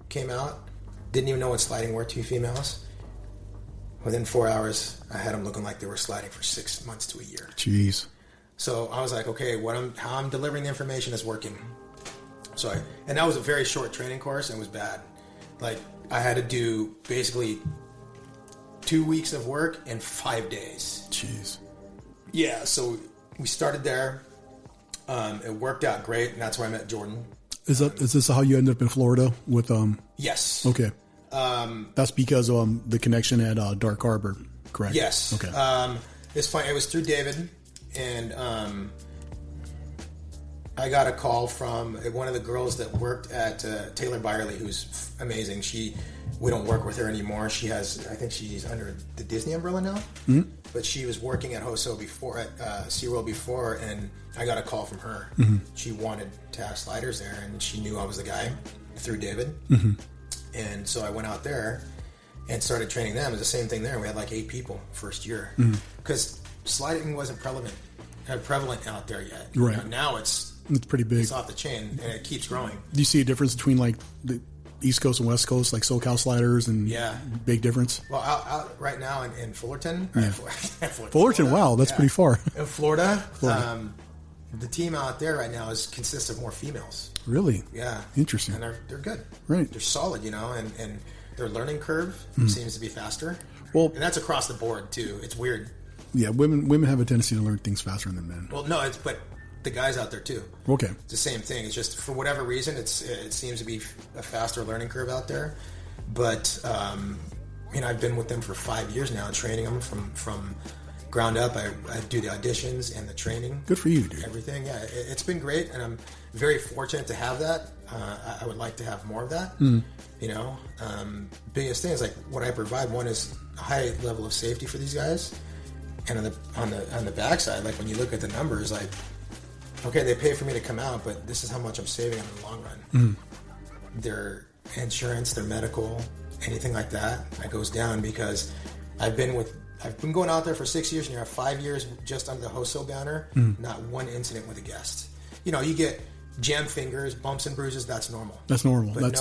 came out. Didn't even know what sliding were. 2 females. Within 4 hours, I had them looking like they were sliding for 6 months to a year. Jeez. So I was like, okay, how I'm delivering the information is working. And that was a very short training course, and it was bad. Like I had to do basically 2 weeks of work in 5 days. Jeez. Yeah. So we started there. It worked out great, and that's where I met Jordan. Is this how you ended up in Florida with Yes. Okay. That's because the connection at Dark Harbor, correct? Yes. Okay. It's funny. It was through David, and I got a call from one of the girls that worked at Taylor Byerly, who's amazing. We don't work with her anymore. I think she's under the Disney umbrella now. But she was working at Hoso before, at SeaWorld before, and I got a call from her. She wanted to have sliders there, and she knew I was the guy through David. And so I went out there and started training them. It was the same thing there. We had like 8 people first year because sliding wasn't prevalent out there yet. Right. You know, now it's pretty big. It's off the chain, and it keeps growing. Do you see a difference between like the East Coast and West Coast, like SoCal sliders, and big difference? Well, out right now in Fullerton. Fullerton, wow, that's pretty far. In Florida. The team out there right now consists of more females. Really? Yeah. Interesting. And they're good. Right. They're solid, you know, and their learning curve seems to be faster. Well, and that's across the board too. It's weird. Yeah, women have a tendency to learn things faster than men. Well, no, but the guys out there too. Okay. It's the same thing. It's just for whatever reason, it seems to be a faster learning curve out there. But I've been with them for 5 years now, training them from ground up. I do the auditions and the training. Good for you, dude. Everything, yeah. It's been great, and I'm very fortunate to have that. I would like to have more of that. You know, biggest thing is like what I provide. One is a high level of safety for these guys, and on the backside, like when you look at the numbers, like okay, they pay for me to come out, but this is how much I'm saving in the long run. Their insurance, their medical, anything like that goes down because I've been going out there for 6 years, and you have 5 years just under the Hoso banner, not one incident with a guest. You know, you get jam fingers, bumps and bruises, that's normal. That's normal. But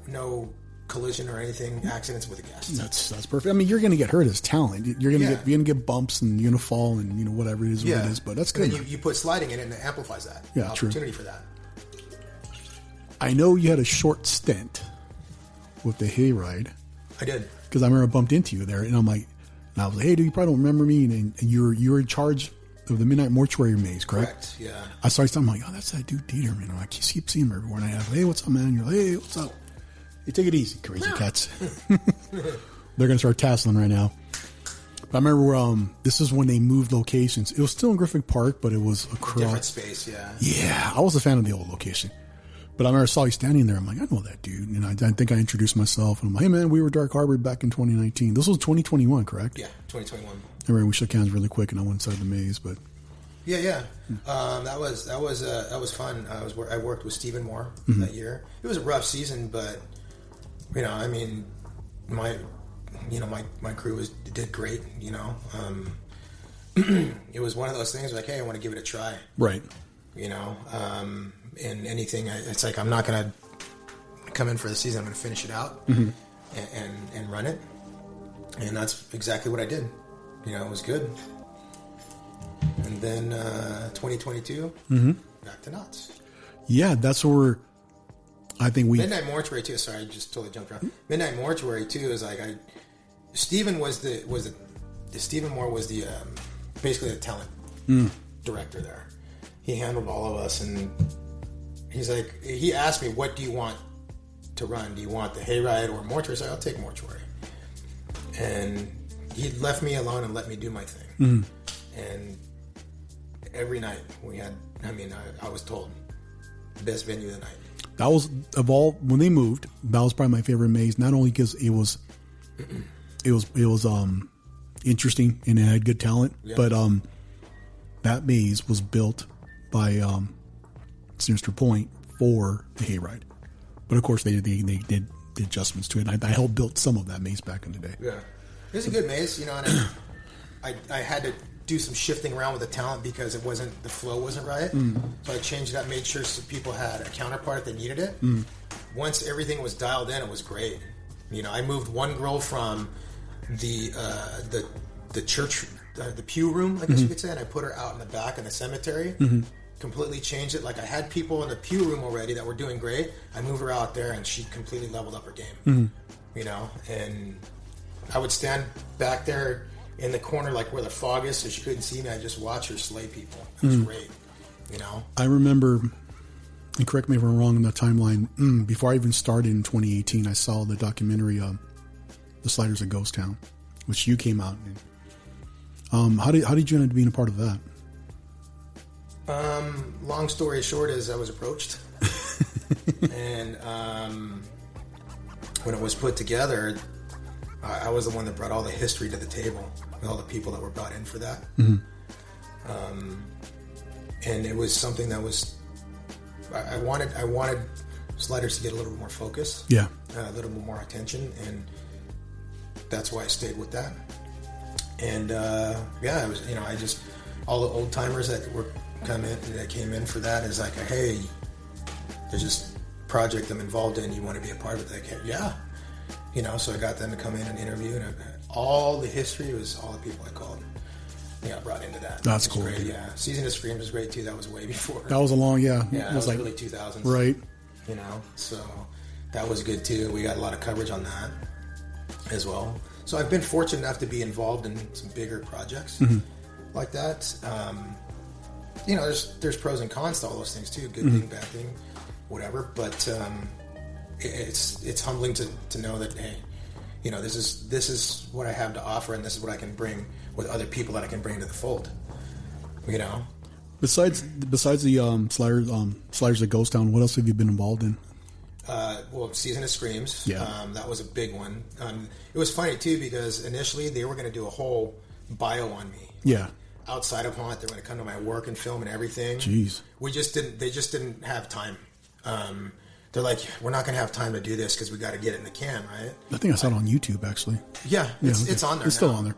no collision or anything, accidents with a guest. That's perfect. I mean, you're going to get hurt as talent. You're going to get bumps, and you're going to fall, and whatever it is, what it is. But that's good. And then you put sliding in it, and it amplifies that. Yeah, opportunity for that. I know you had a short stint with the hayride. I did, because I remember I bumped into you there, and I'm like. And I was like, hey, dude, you probably don't remember me. And you're in charge of the Midnight Mortuary Maze, correct? Yeah. I started talking, I'm like, oh, that's that dude Dieterman. I keep seeing him everywhere. And I ask, hey, what's up, man? And you're like, hey, what's up? Hey, take it easy, crazy cats. They're going to start tasseling right now. But I remember this is when they moved locations. It was still in Griffith Park, but it was across. Different space, yeah. Yeah, I was a fan of the old location. But I remember I saw you standing there. I'm like, I know that dude. And I think I introduced myself. And I'm like, hey, man, we were Dark Harbor back in 2019. This was 2021, correct? Yeah, 2021. I remember we shook hands really quick, and I went inside the maze. But yeah. That was fun. I worked with Stephen Moore that year. It was a rough season, but you know, I mean, my crew did great. You know, it was one of those things like, hey, I want to give it a try. Right. You know, and anything, it's like, I'm not going to come in for the season. I'm going to finish it out and run it. And that's exactly what I did. You know, it was good. And then 2022, back to Knott. Yeah, that's where I think we... Midnight Mortuary too. Sorry, I just totally jumped around. Midnight Mortuary too is like Stephen Moore was the basically the talent director there. He handled all of us, and he's like, he asked me, "What do you want to run? Do you want the hayride or mortuary?" So I'll take mortuary. And he left me alone and let me do my thing. And every night we had, I was told, best venue of the night. That was, of all, when they moved, that was probably my favorite maze. Not only because it was interesting and it had good talent, but that maze was built by Sinister Point for the hayride. But of course, they did adjustments to it. And I helped build some of that maze back in the day. Yeah, it was a good maze, you know. And I had to do some shifting around with the talent because the flow wasn't right. So I changed it up, made sure people had a counterpart that needed it. Once everything was dialed in, it was great. You know, I moved one girl from the church, the pew room, I guess you could say, and I put her out in the back in the cemetery. Completely changed it. Like, I had people in the pew room already that were doing great. I moved her out there, and she completely leveled up her game. You know, and I would stand back there in the corner, like where the fog is, so she couldn't see me. I just watch her slay people. It was great. You know, I remember, and correct me if I'm wrong in the timeline. Before I even started in 2018, I saw the documentary "The Sliders of Ghost Town," which you came out in. How did you end up being a part of that? Long story short is I was approached, and when it was put together, I was the one that brought all the history to the table with all the people that were brought in for that. And it was something that was I wanted Sliders to get a little bit more focus, a little bit more attention, and that's why I stayed with that. And it was, you know, I just, all the old timers that came in for that is like, hey, there's this project I'm involved in, you want to be a part of it? Like, yeah, you know. So I got them to come in and interview, and all the history was all the people I called. Yeah, brought into that. That's cool. Great, yeah. Season of Screams was great too. That was way before. That was a long, it was like early 2000s, right? You know, so that was good too. We got a lot of coverage on that as well. So I've been fortunate enough to be involved in some bigger projects like that. You know, there's pros and cons to all those things too. Good thing, bad thing, whatever. But it's humbling to know that, hey, you know, this is what I have to offer, and this is what I can bring with other people that I can bring to the fold. You know. Besides the Sliders of Ghost Town, what else have you been involved in? Well, Season of Screams. Yeah. That was a big one. It was funny too because initially they were going to do a whole bio on me. Yeah. Outside of Haunt, they were going to come to my work and film and everything. Jeez. They just didn't have time. They're like, we're not going to have time to do this because we got to get it in the can, right? I think I saw it on YouTube actually. Yeah, it's on there. It's still on there.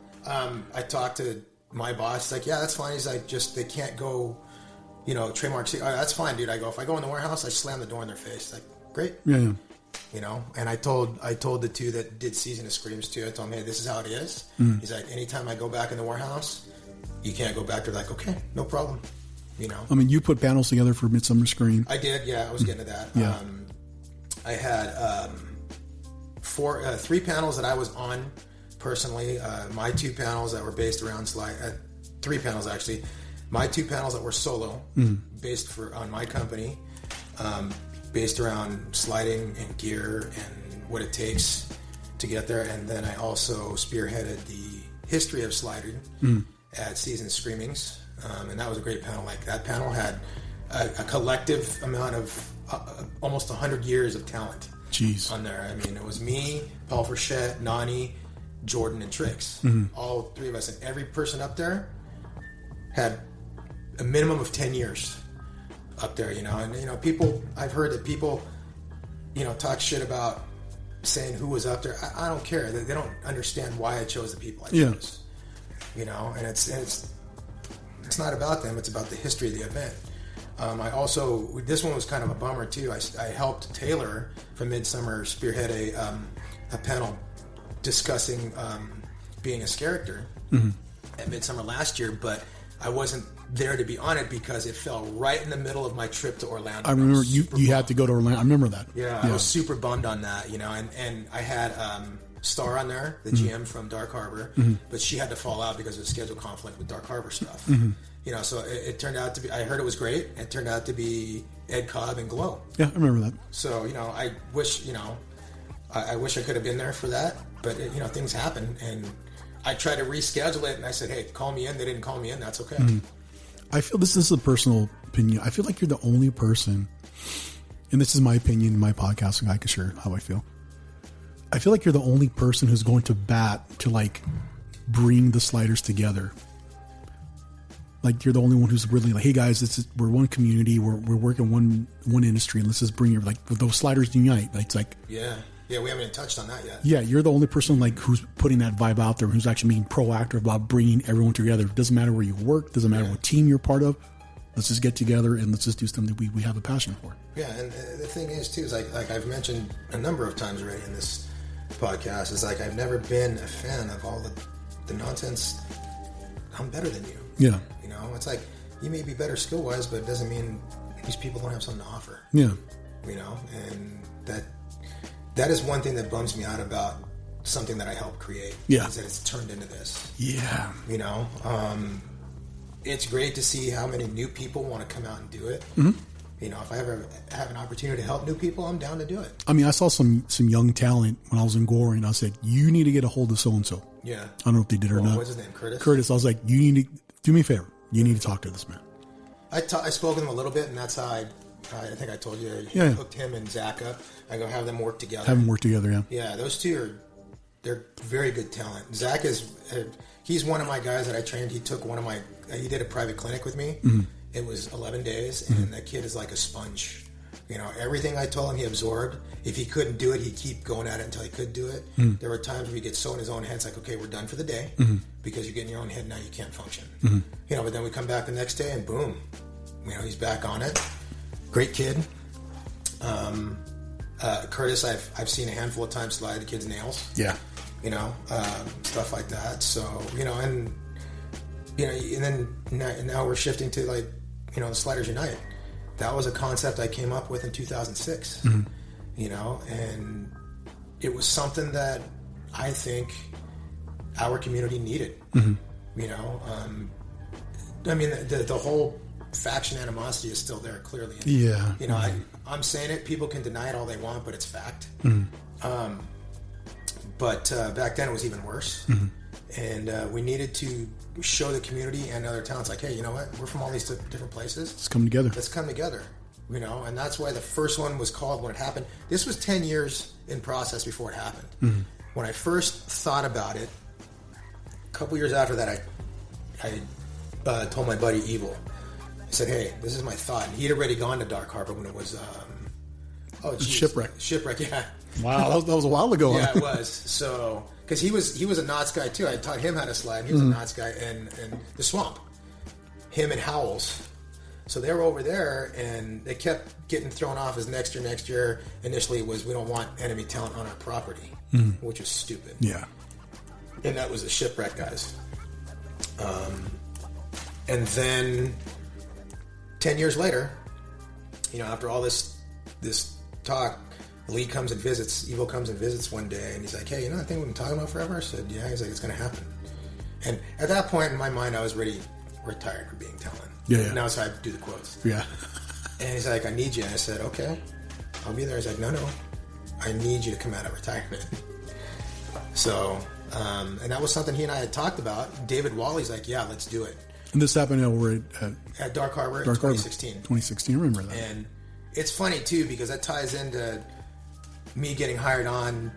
I talked to my boss. He's like, yeah, that's fine. He's like, they can't go, you know, trademark. That's fine, dude. I go, if I go in the warehouse, I slam the door in their face. Like, great. Yeah. You know, and I told the two that did Season of Screams too. I told them, hey, this is how it is. He's like, anytime I go back in the warehouse, you can't go back. They're like, okay, no problem. You know, I mean, you put panels together for Midsummer Scream. I did. Yeah, I was getting to that. Yeah. I had 3 panels that I was on personally. My 2 panels that were based around 3 panels actually. My 2 panels that were solo, based on my company, based around sliding and gear and what it takes to get there. And then I also spearheaded the history of sliding at Season Screamings, and that was a great panel. Like, that panel had a collective amount of almost 100 years of talent. Jeez. On there. I mean, it was me, Paul Frechette, Nani, Jordan, and Trix. All 3 of us, and every person up there had a minimum of 10 years up there, you know. And, you know, I've heard that people, you know, talk shit about saying who was up there. I don't care. They don't understand why I chose the people I chose. You know, and it's It's not about them. It's about the history of the event. This one was kind of a bummer too. I helped Taylor from Midsummer spearhead a panel discussing being a character at Midsummer last year, but I wasn't there to be on it because it fell right in the middle of my trip to Orlando. I remember you had to go to Orlando. I remember that. Yeah, I was super bummed on that, and I had Star on there, the GM from Dark Harbor, but she had to fall out because of schedule conflict with Dark Harbor stuff. So it turned out to be, I heard it was great. It turned out to be Ed Cobb and Glow. Yeah, I remember that. So, I wish, I wish I could have been there for that, but things happen, and I tried to reschedule it, and I said, hey, call me in. They didn't call me in. That's okay. I feel this is a personal opinion. I feel like you're the only person, and this is my opinion, my podcast, and I can share how I feel. I feel like you're the only person who's going to bat to like bring the Sliders together. Like you're the only one who's really like, hey guys, we're one community, we're working one industry, and let's just bring those Sliders unite. Like, it's like yeah, we haven't even touched on that yet. Yeah, you're the only person like who's putting that vibe out there, who's actually being proactive about bringing everyone together. It doesn't matter where you work, doesn't matter what team you're part of. Let's just get together and let's just do something we have a passion for. Yeah, and the thing is too is like I've mentioned a number of times already in this podcast, is like I've never been a fan of all the nonsense. I'm better than you. Yeah. It's like you may be better skill wise, but it doesn't mean these people don't have something to offer. Yeah. And that is one thing that bums me out about something that I helped create. Yeah. Is that it's turned into this. Yeah. It's great to see how many new people want to come out and do it. If I ever have an opportunity to help new people, I'm down to do it. I mean, I saw some young talent when I was in Gore, and I said, you need to get a hold of so-and-so. Yeah. I don't know if they did or not. What's his name? Curtis. I was like, you need to do me a favor. You need to talk to this man. I spoke with him a little bit, and that's how I think I told you. I hooked him and Zach up. I go have them work together. Have them work together, yeah. Yeah, those two they're very good talent. Zach he's one of my guys that I trained. He did a private clinic with me. It was 11 days, and that kid is like a sponge. Everything I told him, he absorbed. If he couldn't do it, he'd keep going at it until he could do it. There were times where he gets so in his own head, it's like, okay, we're done for the day because you get in your own head now, you can't function. But then we come back the next day and boom, he's back on it. Great kid. Curtis, I've seen a handful of times slide the kid's nails. Yeah. Stuff like that. So, and then now we're shifting to like, the Sliders Unite. That was a concept I came up with in 2006, and it was something that I think our community needed. I mean, the whole faction animosity is still there clearly. Yeah. I'm saying it, people can deny it all they want, but it's fact. But back then it was even worse. And we needed to show the community and other towns like, hey, you know what? We're from all these different places. Let's come together. And that's why the first one was called when it happened. This was 10 years in process before it happened. When I first thought about it, a couple years after that, I told my buddy Evil. I said, hey, this is my thought. And he'd already gone to Dark Harbor when it was... Shipwreck. Yeah. Wow, that was a while ago. Yeah, it was. So... Because he was a Knott's guy too. I taught him how to slide. He was a Knott's guy, and the swamp, him and Howls. So they were over there, and they kept getting thrown off as next year. Initially, it was we don't want enemy talent on our property, which is stupid. Yeah, and that was the Shipwreck guys. And then 10 years later, after all this talk. Lee comes and visits, Evil comes and visits one day, and he's like, hey, that thing we've been talking about forever? I said, yeah. He's like, it's going to happen. And at that point in my mind, I was retired from being talent. Yeah. Now so I do the quotes. Yeah. And he's like, I need you. And I said, okay, I'll be there. He's like, no, I need you to come out of retirement. So, and that was something he and I had talked about. David Wally's like, yeah, let's do it. And this happened over at Dark Harbor in 2016. 2016, I remember that. And it's funny, too, because that ties into... me getting hired on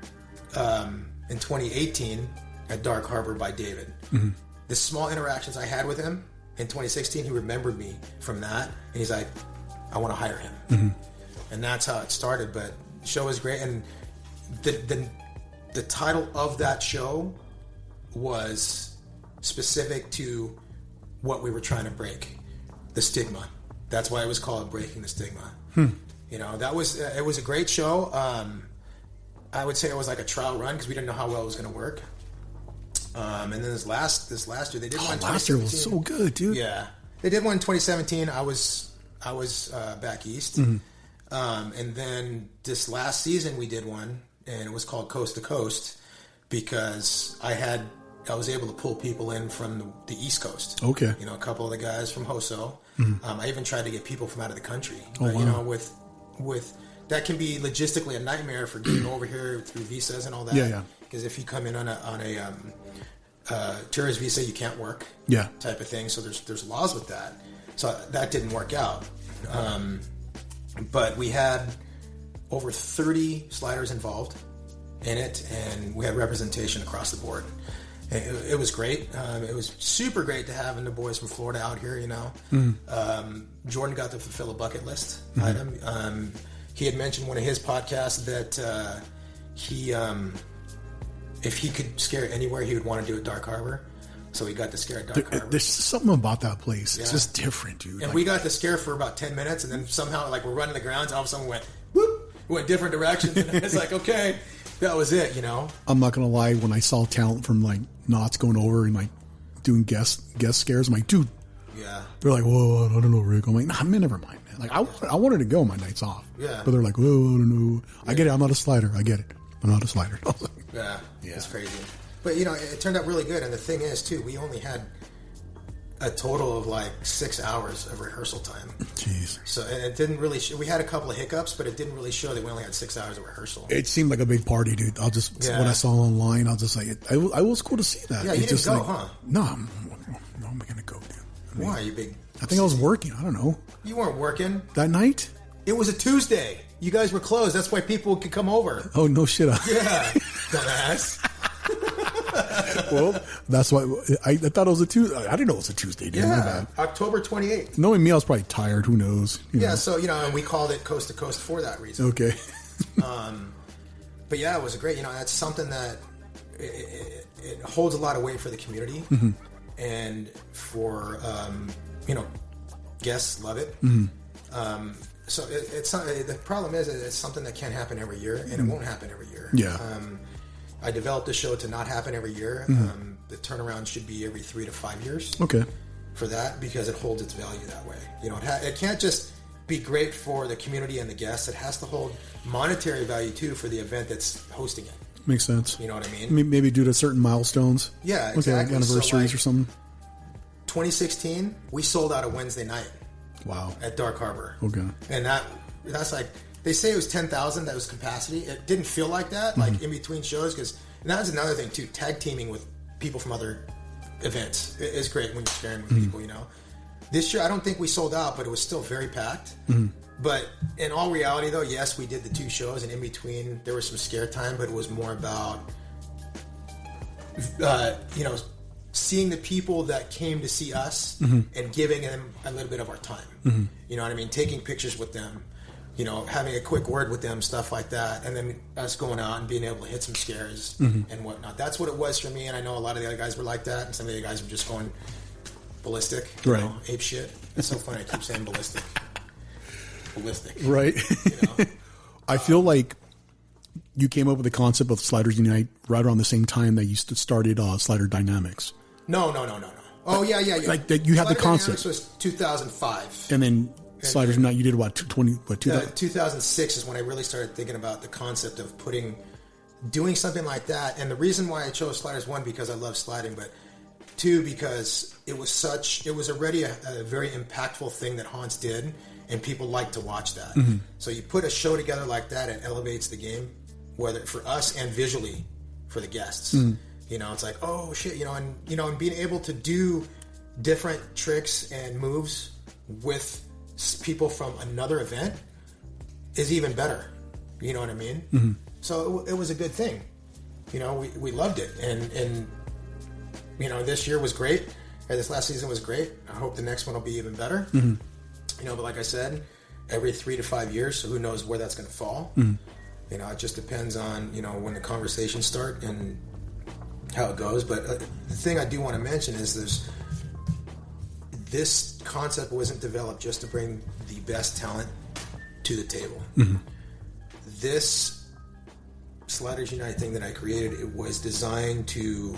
in 2018 at Dark Harbor by David. The small interactions I had with him in 2016, he remembered me from that, and he's like, I want to hire him. And that's how it started. But the show was great, and the title of that show was specific to what we were trying to break, the stigma. That's why it was called Breaking the Stigma. You know, that was it was a great show. I would say it was like a trial run because we didn't know how well it was going to work. And then this last year they did one. Last year was so good, dude. Yeah, they did one in 2017. I was back east, and then this last season we did one, and it was called Coast to Coast because I was able to pull people in from the East Coast. Okay, you know, a couple of the guys from Hoso. I even tried to get people from out of the country. Oh, wow. You know, with that can be logistically a nightmare for getting over here through visas and all that. Yeah. Because if you come in on a tourist visa, you can't work. Yeah. Type of thing. So there's laws with that. So that didn't work out. But we had over 30 sliders involved in it, and we had representation across the board. It was great. It was super great to have the boys from Florida out here, you know. Jordan got to fulfill a bucket list item. He had mentioned one of his podcasts that if he could scare anywhere, he would want to do it Dark Harbor. So he got to scare at Dark Harbor. There's something about that place. It's just different, dude. And we got to scare for about 10 minutes, and then somehow, like, we're running the grounds, and all of a sudden we went, whoop, went different directions, and it's like, okay, that was it, you know? I'm not going to lie, when I saw talent from, like, Knott's going over and, like, doing guest scares, I'm like, dude. Yeah. They're like, whoa, I don't know, Rick. I'm like, nah, man, never mind, man. Like, I wanted to go my nights off. Yeah. But they're like, whoa, I don't know. I get it. I'm not a slider. I get it. I'm not a slider. Yeah. It's crazy. But, you know, it turned out really good. And the thing is, too, we only had a total of like 6 hours of rehearsal time. Jeez. So it didn't really we had a couple of hiccups, but it didn't really show that we only had 6 hours of rehearsal. It seemed like a big party, dude. What I saw online, I'll just like, it was cool to see that. Yeah, you didn't just go, like, huh? No, I'm going to go, dude. Why, you big... I think I was working. I don't know. You weren't working. That night? It was a Tuesday. You guys were closed. That's why people could come over. Oh, no shit. Yeah. Dumbass. Well, that's why I thought it was a Tuesday. I didn't know it was a Tuesday, dude. Yeah. October 28th. Knowing me, I was probably tired. Who knows? You know. So, you know, and we called it Coast to Coast for that reason. Okay. But yeah, it was great. You know, that's something that it holds a lot of weight for the community. And for, you know, guests love it. So it's not, the problem is it's something that can't happen every year, and it won't happen every year. Yeah. I developed the show to not happen every year. The turnaround should be every 3 to 5 years. Okay. For that, because it holds its value that way. You know, it can't just be great for the community and the guests. It has to hold monetary value too for the event that's hosting it. Makes sense. You know what I mean? Maybe due to certain milestones. Yeah, exactly. Okay, like anniversaries or something. 2016, we sold out a Wednesday night. Wow. At Dark Harbor. Okay. And that's like, they say it was 10,000, that was capacity. It didn't feel like that, like in between shows, because that's another thing too, tag teaming with people from other events is great when you're sharing with people, you know. This year, I don't think we sold out, but it was still very packed. But in all reality, though, yes, we did the 2 shows, and in between, there was some scare time, but it was more about, you know, seeing the people that came to see us and giving them a little bit of our time. You know what I mean? Taking pictures with them, you know, having a quick word with them, stuff like that. And then us going out and being able to hit some scares and whatnot. That's what it was for me. And I know a lot of the other guys were like that. And some of the other guys were just going ballistic, you know, ape shit. It's so funny. I keep saying ballistic. Ballistic. Right. You know? I feel like you came up with the concept of Sliders Unite right around the same time that you started Slider Dynamix. No. Oh, yeah. Like that, you had the concept. Dynamix was 2005. And then Sliders Unite, you did what, 2006 is when I really started thinking about the concept of doing something like that. And the reason why I chose Sliders, 1, because I love sliding, but 2, because it was already a very impactful thing that Hans did, and people like to watch that. So you put a show together like that, it elevates the game, whether for us and visually for the guests. You know, it's like, oh shit, and being able to do different tricks and moves with people from another event is even better. You know what I mean? So it was a good thing. You know, we loved it, and you know, this year was great. This last season was great. I hope the next one will be even better. You know, but like I said, every 3 to 5 years, so who knows where that's going to fall. You know, it just depends on, you know, when the conversations start and how it goes. But the thing I do want to mention is this concept wasn't developed just to bring the best talent to the table. This Sliders Unite thing that I created, it was designed to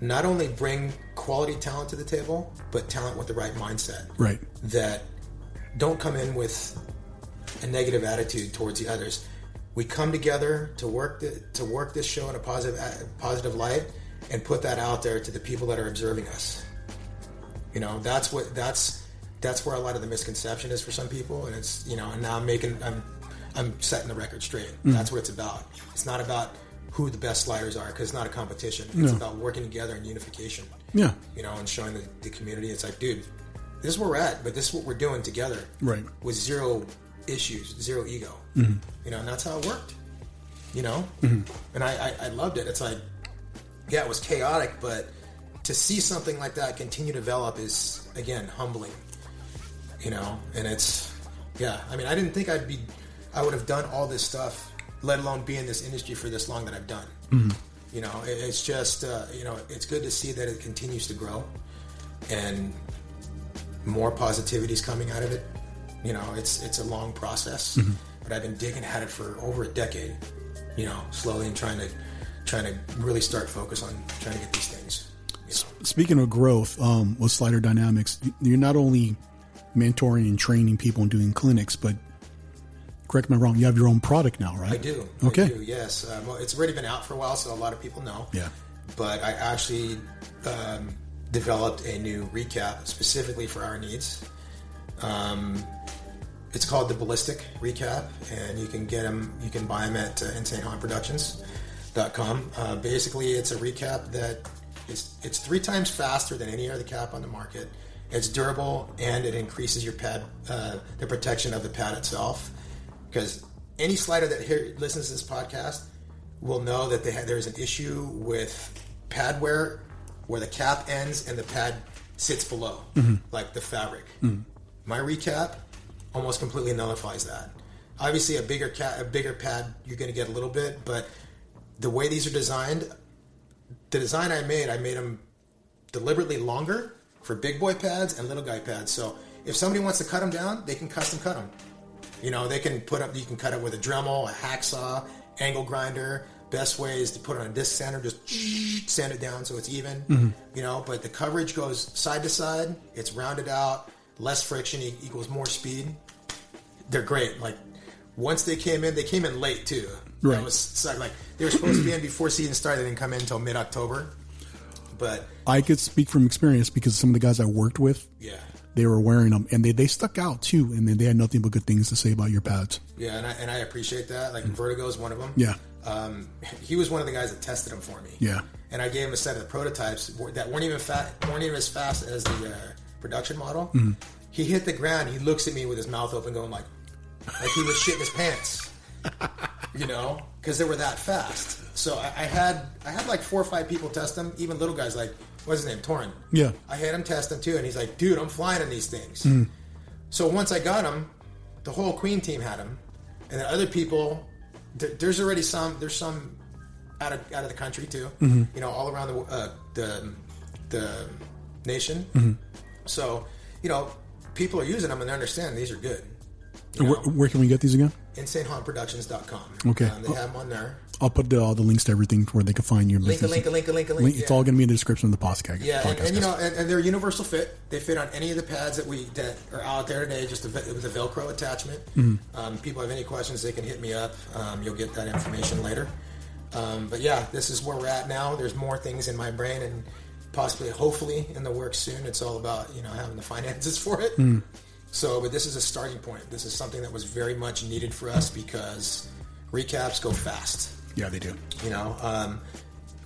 not only bring quality talent to the table, but talent with the right mindset. Right. That don't come in with a negative attitude towards the others. We come together to work this show in a positive light and put that out there to the people that are observing us. You know, that's where a lot of the misconception is for some people, and it's, you know, and now I'm setting the record straight. That's what it's about. It's not about who the best sliders are, because it's not a competition. It's about working together in unification. Yeah. You know, and showing the community, it's like, dude, this is where we're at, but this is what we're doing together. Right. With zero issues, zero ego. You know, and that's how it worked. You know? And I loved it. It's like, yeah, it was chaotic, but to see something like that continue to develop is, again, humbling. You know? And it's, yeah, I mean, I didn't think I would have done all this stuff, let alone be in this industry for this long that I've done. You know, it's just, you know, it's good to see that it continues to grow and more positivity is coming out of it. You know, it's a long process, but I've been digging at it for over a decade, you know, slowly and trying to really start focus on trying to get these things. You know? Speaking of growth, with Slider Dynamix, you're not only mentoring and training people and doing clinics, but correct me if I'm wrong, you have your own product now, right? I do. Okay. I do, yes. Well, it's already been out for a while, so a lot of people know. Yeah. But I actually developed a new recap specifically for our needs. It's called the BALLISTIC Recap, and you can get them. You can buy them at InsaneHauntProductions.com. Basically, it's a recap that it's 3 times faster than any other cap on the market. It's durable, and it increases your pad, the protection of the pad itself. Because any slider that listens to this podcast will know that there's an issue with pad wear where the cap ends and the pad sits below, like the fabric. My recap almost completely nullifies that. Obviously, a bigger pad, you're going to get a little bit, but the way these are designed, the design I made them deliberately longer for big boy pads and little guy pads. So if somebody wants to cut them down, they can custom cut them. You know, you can cut it with a Dremel, a hacksaw, angle grinder. Best way is to put it on a disc sander, just sand it down so it's even. You know, but the coverage goes side to side. It's rounded out. Less friction equals more speed. They're great. Like, once they came in late too. Right. That was like they were supposed to be in before season started. They didn't come in until mid-October. But I could speak from experience because some of the guys I worked with, they were wearing them and they stuck out too. And then they had nothing but good things to say about your pads. Yeah, and I appreciate that. Like Vertigo is one of them. Yeah. He was one of the guys that tested them for me. Yeah. And I gave him a set of prototypes that weren't even as fast as the production model. He hit the ground. He looks at me with his mouth open, going like he was shitting his pants. You know, because they were that fast. So I had like 4 or 5 people test them. Even little guys like, what's his name, Torin. Yeah. I had him test them too, and he's like, dude, I'm flying on these things. So once I got them, the whole Queen team had them, and then other people. There's already some. There's some out of the country too. You know, all around the nation. So, you know, people are using them and they understand these are good. Where can we get these again? InsaneHauntProductions.com. Okay. They have them on there. I'll put the links to everything where they can find your business. Link. It's all going to be in the description of the podcast. Yeah, and you know, and they're universal fit. They fit on any of the pads that are out there today, just with a Velcro attachment. People have any questions, they can hit me up. You'll get that information later. But yeah, this is where we're at now. There's more things in my brain and possibly, hopefully, in the works soon. It's all about, you know, having the finances for it. So, but this is a starting point. This is something that was very much needed for us because recaps go fast. Yeah, they do. You know,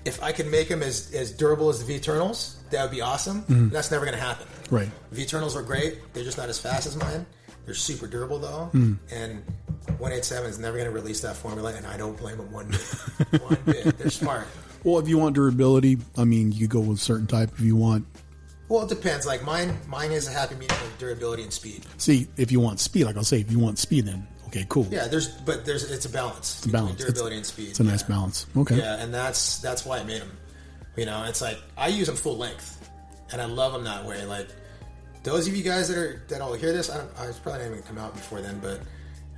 if I could make them as durable as the V-Eternals, that would be awesome. That's never going to happen. Right. V-Eternals are great. They're just not as fast as mine. They're super durable, though. And 187 is never going to release that formula, and I don't blame them one bit. They're smart. Well, if you want durability, I mean, you go with a certain type. If you want... Well, it depends. Like mine is a happy medium of durability and speed. See, if you want speed, like I'll say, if you want speed, then okay, cool. Yeah, it's a balance. It's a balance. Durability and speed. It's a nice balance. Okay. Yeah, and that's why I made them. You know, it's like I use them full length, and I love them that way. Like those of you guys that'll hear this, I was probably not even gonna come out before then, but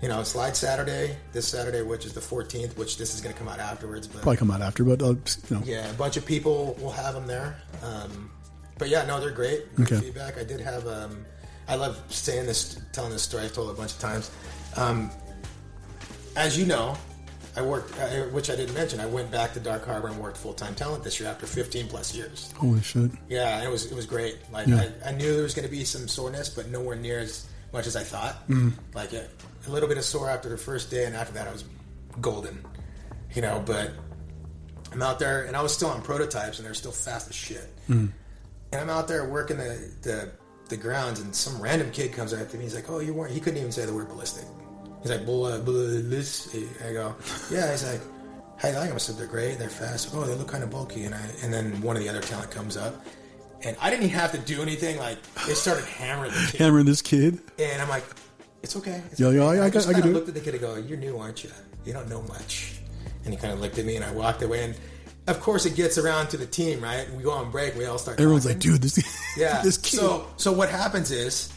you know, Slide Saturday, this Saturday, which is the 14th, which this is gonna come out afterwards, but Probably come out after, but you know. yeah, a bunch of people will have them there. But yeah, no, they're great. Good Okay. feedback. I did have. I love telling this story. I've told it a bunch of times. As you know, I worked, which I didn't mention. I went back to Dark Harbor and worked full-time talent this year after 15 plus years. Holy shit. Yeah, it was great. Like Yeah. I knew there was going to be some soreness, but nowhere near as much as I thought. Like a little bit of sore after the first day, and after that I was golden. You know, but I'm out there, and I was still on prototypes, and they're still fast as shit. And I'm out there working the grounds, and some random kid comes up to me. He's like, "Oh, you weren't." He couldn't even say the word ballistic. He's like, ballistic. I go, "Yeah." He's like, "How you like them?" I said, "They're great. They're fast." Oh, they look kind of bulky. And then one of the other talent comes up, and I didn't even have to do anything. Like they started hammering the kid. Hammering this kid. And I'm like, "It's okay." Yeah, I just can kind do of it. looked at the kid and go, "You're new, aren't you? You don't know much." And he kind of looked at me, and I walked away. And of course, it gets around to the team, right? We go on break. We all start. Everyone's talking. like, dude, this Yeah. this kid. So what happens is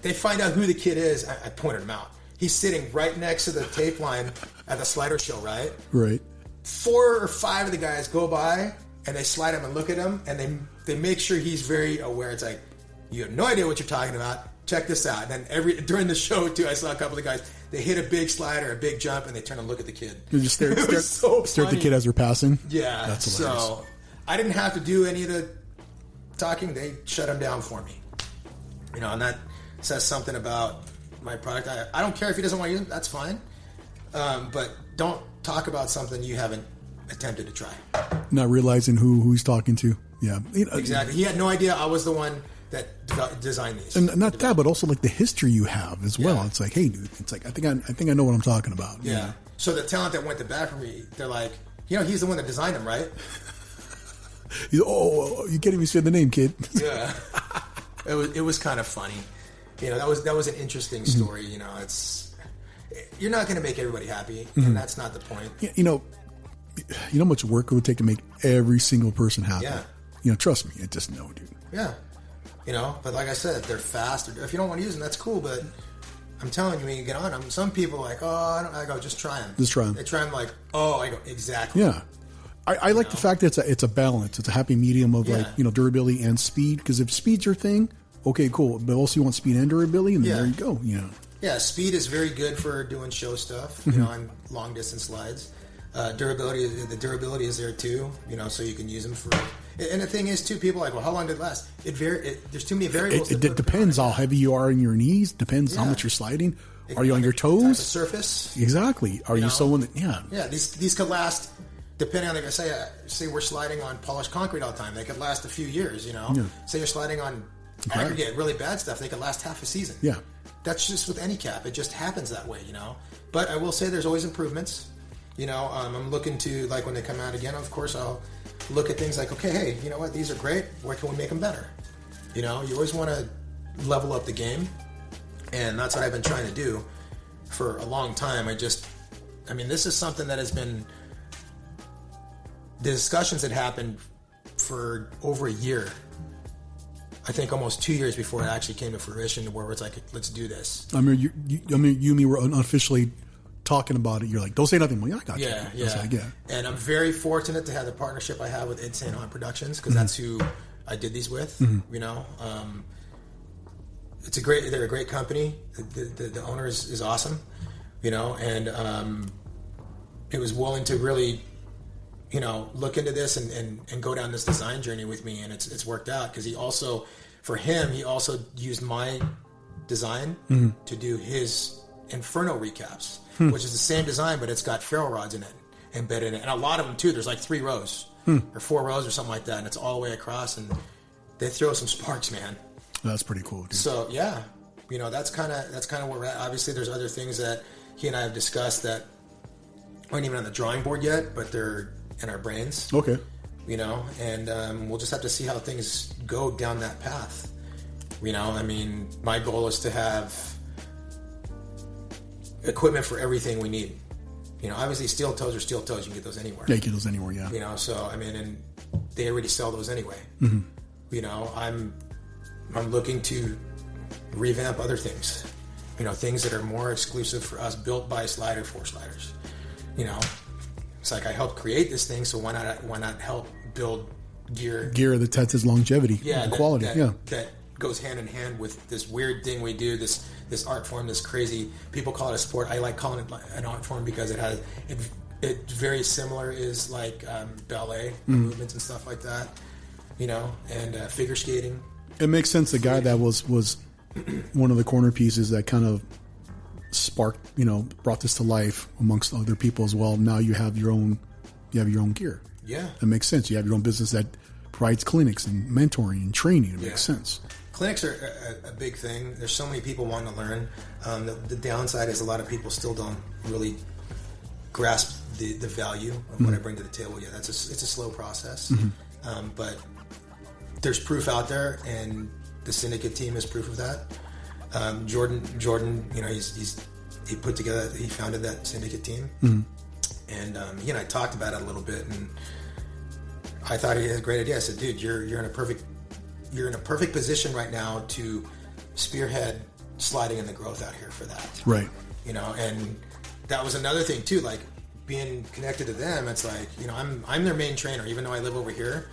they find out who the kid is. I pointed him out. He's sitting right next to the tape line at the Slider show, right? Right. 4 or 5 of the guys go by and they slide him and look at him, and they make sure he's very aware. It's like, you have no idea what you're talking about. Check this out. And then during the show too, I saw a couple of guys. They hit a big slider, a big jump, and they turn and look at the kid. You just stare It at was so the funny. kid as they're passing. Yeah, That's hilarious. so I didn't have to do any of the talking. They shut him down for me. You know, and that says something about my product. I don't care if he doesn't want to use it. That's fine. But don't talk about something you haven't attempted to try. Not realizing who he's talking to. Yeah. Exactly. He had no idea I was the one that designed these. And not that, but also like the history you have as well. Yeah. It's like, hey, dude, it's like I think I know what I'm talking about. Yeah. You know? So the talent that went to bat for me, they're like, you know, he's the one that designed them, right? Oh, you can't even say the name, kid. Yeah. It was kind of funny. You know, that was an interesting story. You know, you're not going to make everybody happy, and that's not the point. You know how much work it would take to make every single person happy. Yeah. You know, trust me, it just no, dude. Yeah. You know, but like I said, they're fast. If you don't want to use them, that's cool. But I'm telling you, when you get on them, some people are like, oh, I go, just try them. Just try them. They try them like, oh, I go, exactly. Yeah. I like the fact that it's a balance. It's a happy medium of like, you know, durability and speed. Because if speed's your thing, okay, cool. But also you want speed and durability, and then there you go. You know. Yeah, speed is very good for doing show stuff, you know, on long distance slides. The durability is there too, you know, so you can use them for. And the thing is too, people are like, well, how long did it last? There's too many variables. It depends how heavy you are in your knees. Depends how much you're sliding. Are you on your Type of toes? surface. Exactly. Are you someone that? Yeah. Yeah, these could last, depending on, like I say we're sliding on polished concrete all the time. They could last a few years, you know. Yeah. Say you're sliding on aggregate, really bad stuff. They could last half a season. Yeah. That's just with any cap. It just happens that way, you know. But I will say there's always improvements. You know, I'm looking to, like, when they come out again, of course, I'll look at things like, okay, hey, you know what? These are great. Where can we make them better? You know, you always want to level up the game. And that's what I've been trying to do for a long time. I mean, this is something that has been, the discussions had happened for over a year. I think almost 2 years before it actually came to fruition, where it's like, let's do this. I mean, you and me were unofficially talking about it. You're like, don't say nothing. Well, yeah, I got you. Yeah, I was like, yeah. And I'm very fortunate to have the partnership I have with Insane On Productions, because that's who I did these with. You know, they're a great company. The owner is awesome. You know, and it was willing to really, you know, look into this and go down this design journey with me, and it's worked out, because he also used my design to do his Inferno recaps, which is the same design, but it's got ferro rods in it, embedded in it, and a lot of them too. There's like 3 rows or 4 rows or something like that, and it's all the way across, and they throw some sparks, man. That's pretty cool, dude. So yeah, you know, that's kind of where we're at. Obviously, there's other things that he and I have discussed that aren't even on the drawing board yet, but they're in our brains. Okay. You know, and we'll just have to see how things go down that path. You know, I mean, my goal is to have equipment for everything we need. You know, obviously steel toes are steel toes. You can get those anywhere. Yeah, you can get those anywhere, yeah. You know, so, I mean, and they already sell those anyway. You know, I'm I'm looking to revamp other things. Things that are more exclusive for us, built by Slider for Sliders. It's like I helped create this thing, so why not help build gear that has its longevity and quality. That goes hand in hand with this weird thing we do, this art form, this crazy. People call it a sport. I like calling it an art form because it very similar is like ballet movements and stuff like that. And figure skating. It makes sense. The guy that was one of the corner pieces that kind of sparked, brought this to life amongst other people as well. Now you have your own gear. Yeah, it makes sense. You have your own business that provides clinics and mentoring and training. It makes sense. Clinics are a big thing. There's so many people wanting to learn. The downside is a lot of people still don't really grasp the value of what I bring to the table. Yeah, it's a slow process, but there's proof out there, and the syndicate team is proof of that. Jordan, he founded that syndicate team, and he and I talked about it a little bit, and I thought he had a great idea. I said, dude, you're in a perfect position right now to spearhead sliding and the growth out here for that. Right. And that was another thing too, like being connected to them. It's like, I'm their main trainer, even though I live over here.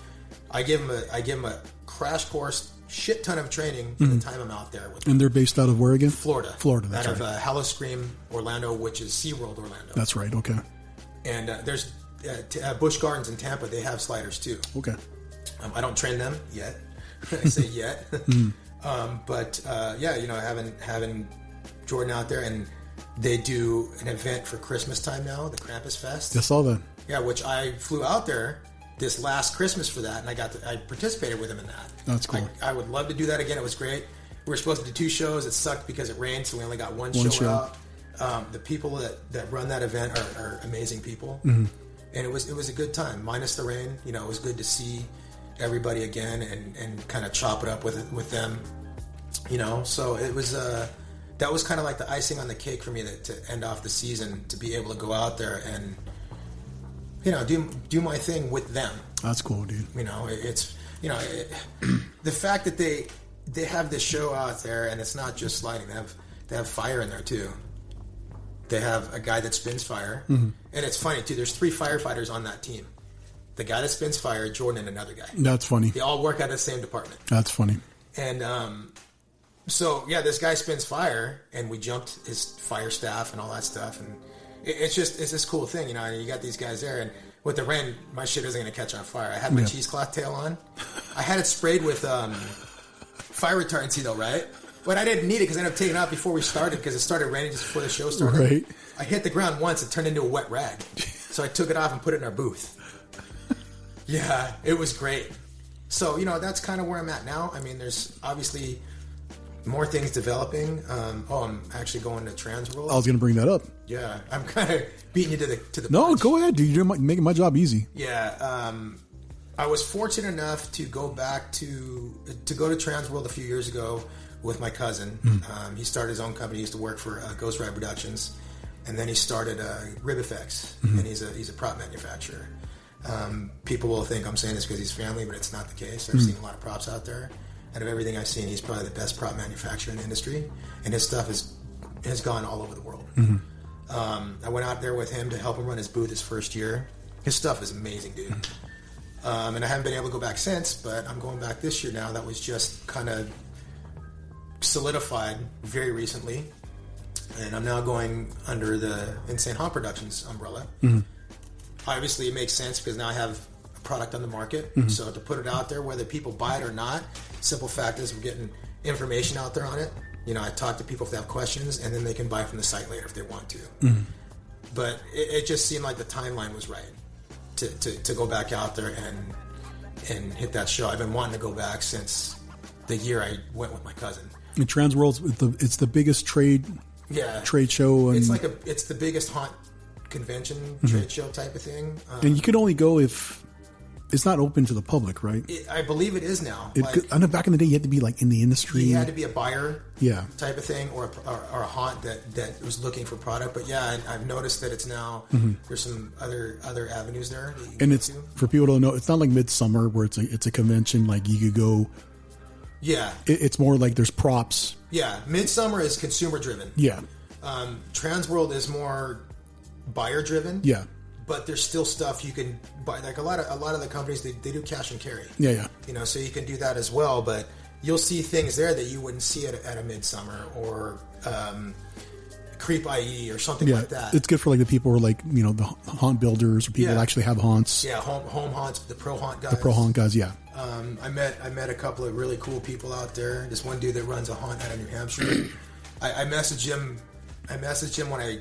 I give them a crash course, shit ton of training for the time I'm out there with them. And they're based out of where again? Florida. That's out right. of Howl-O-Scream, Orlando, which is SeaWorld Orlando. That's right. Okay. And there's Busch Gardens in Tampa. They have sliders too. Okay. I don't train them yet. I say yet. But having Jordan out there, and they do an event for Christmas time now, the Krampus Fest. I saw that. Yeah, which I flew out there this last Christmas for that, and I participated with him in that. That's cool. I would love to do that again. It was great. We were supposed to do 2 shows. It sucked because it rained, so we only got one show out. The people that run that event are amazing people, and it was a good time, minus the rain. It was good to see everybody again and kind of chop it up with them. So it was that was kind of like the icing on the cake for me to end off the season, to be able to go out there and do my thing with them. That's cool, dude. It's the fact that they have this show out there, and it's not just sliding. They have fire in there too. They have a guy that spins fire, and it's funny too. There's 3 firefighters on that team. The guy that spins fire, Jordan, and another guy. That's funny. They all work out of the same department. That's funny. And so this guy spins fire, and we jumped his fire staff and all that stuff, and it's this cool thing, and you got these guys there, and with the rain, my shit isn't going to catch on fire. I had my cheesecloth tail on. I had it sprayed with fire retardancy though, right? But I didn't need it because I ended up taking it out before we started, because it started raining just before the show started. Right. I hit the ground once, it turned into a wet rag. So I took it off and put it in our booth. Yeah, it was great. So, that's kind of where I'm at now. I mean, there's obviously more things developing. I'm actually going to Transworld. I was going to bring that up. Yeah, I'm kind of beating you to the No, punch. go ahead, dude. You're making my job easy. Yeah, I was fortunate enough to go back to go to Transworld a few years ago with my cousin. He started his own company. He used to work for Ghost Ride Productions, and then he started Rib Effects, and he's a prop manufacturer. People will think I'm saying this because he's family, but it's not the case. I've seen a lot of props out there. Out of everything I've seen, he's probably the best prop manufacturer in the industry, and his stuff has gone all over the world. I went out there with him to help him run his booth his first year. His stuff is amazing, dude. And I haven't been able to go back since, but I'm going back this year now. That was just kind of solidified very recently, and I'm now going under the Insane Haunt Productions umbrella. Obviously, it makes sense because now I have a product on the market. So to put it out there, whether people buy it or not, simple fact is we're getting information out there on it. I talk to people if they have questions, and then they can buy from the site later if they want to. But it just seemed like the timeline was right to go back out there and hit that show. I've been wanting to go back since the year I went with my cousin. And Transworld's it's the biggest trade show. And It's the biggest haunt convention trade show type of thing. And you could only go if it's not open to the public, right? I believe it is now. I know back in the day you had to be like in the industry. You had to be a buyer, yeah, type of thing, or a haunt that was looking for product. But yeah, I've noticed that it's now there's some other avenues there. That you can and it's for people to know, it's not like Midsummer where it's a convention like you could go, Yeah. It's more like there's props. Yeah. Midsummer is consumer driven. Yeah. Transworld is more buyer driven. Yeah. But there's still stuff you can buy. Like a lot of the companies, they do cash and carry. Yeah. So you can do that as well. But you'll see things there that you wouldn't see at a Midsummer or Creep.ee or something like that. It's good for like the people who are like, the haunt builders or people that actually have haunts. Yeah, home haunts, the pro haunt guys. The pro haunt guys, yeah. I met a couple of really cool people out there. This one dude that runs a haunt out of New Hampshire. I messaged him when I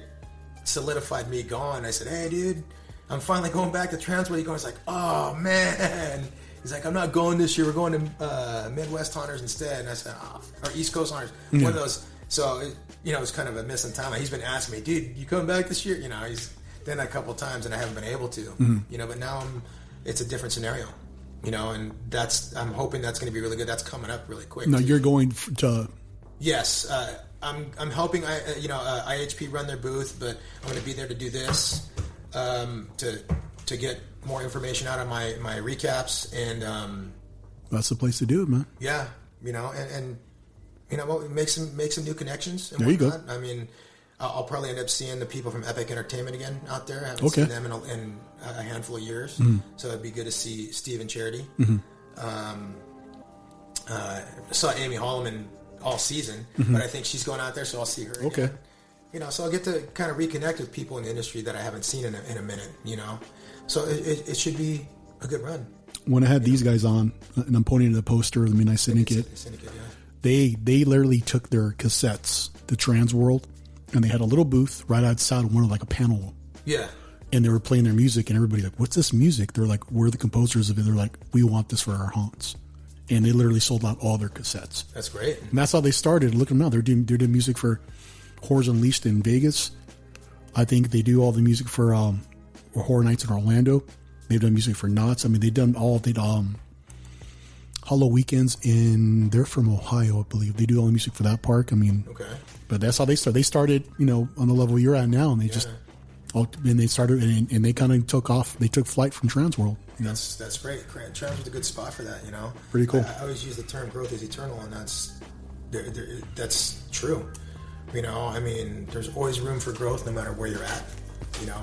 solidified me gone. I said, "Hey, dude, I'm finally going back to Transworld." He goes like, "Oh man." He's like, "I'm not going this year. We're going to Midwest Haunters instead." And I said, or East Coast Haunters. One of those. So, it was kind of a missing time. He's been asking me, "Dude, you coming back this year?" He's done that a couple of times and I haven't been able to. But now it's a different scenario. And I'm hoping that's going to be really good. That's coming up really quick. No, you're going to... Yes. I'm helping IHP run their booth, but I'm going to be there to do this, to get more information out of my recaps. And that's the place to do it, man. Yeah. And make some new connections. And there you go. I mean, I'll probably end up seeing the people from Epic Entertainment again out there. I haven't seen them in a handful of years. So it'd be good to see Steve and Charity. Saw Amy Holloman all season, but I think she's going out there, so I'll see her again. So I'll get to kind of reconnect with people in the industry that I haven't seen in a minute, So it should be a good run. When I had these guys on, and I'm pointing to the poster of the Midnight Syndicate, they literally took their cassettes to Transworld, and they had a little booth right outside of one of like a panel. Yeah. And they were playing their music, and everybody's like, "What's this music?" They're like, "We're the composers of it." They're like, "We want this for our haunts." And they literally sold out all their cassettes. That's great. And that's how they started. Look at them now. They're doing music for Horrors Unleashed in Vegas. I think they do all the music for Horror Nights in Orlando. They've done music for Knott. I mean, they've done all Hollow Weekends they're from Ohio, I believe. They do all the music for that park. I mean, okay. But that's how they started. They started, on the level you're at now, and they they started, and they kind of took off. They took flight from Transworld. That's great. Transworld's a good spot for that. Pretty cool. I always use the term "growth is eternal," and that's true. I mean, there's always room for growth, no matter where you're at.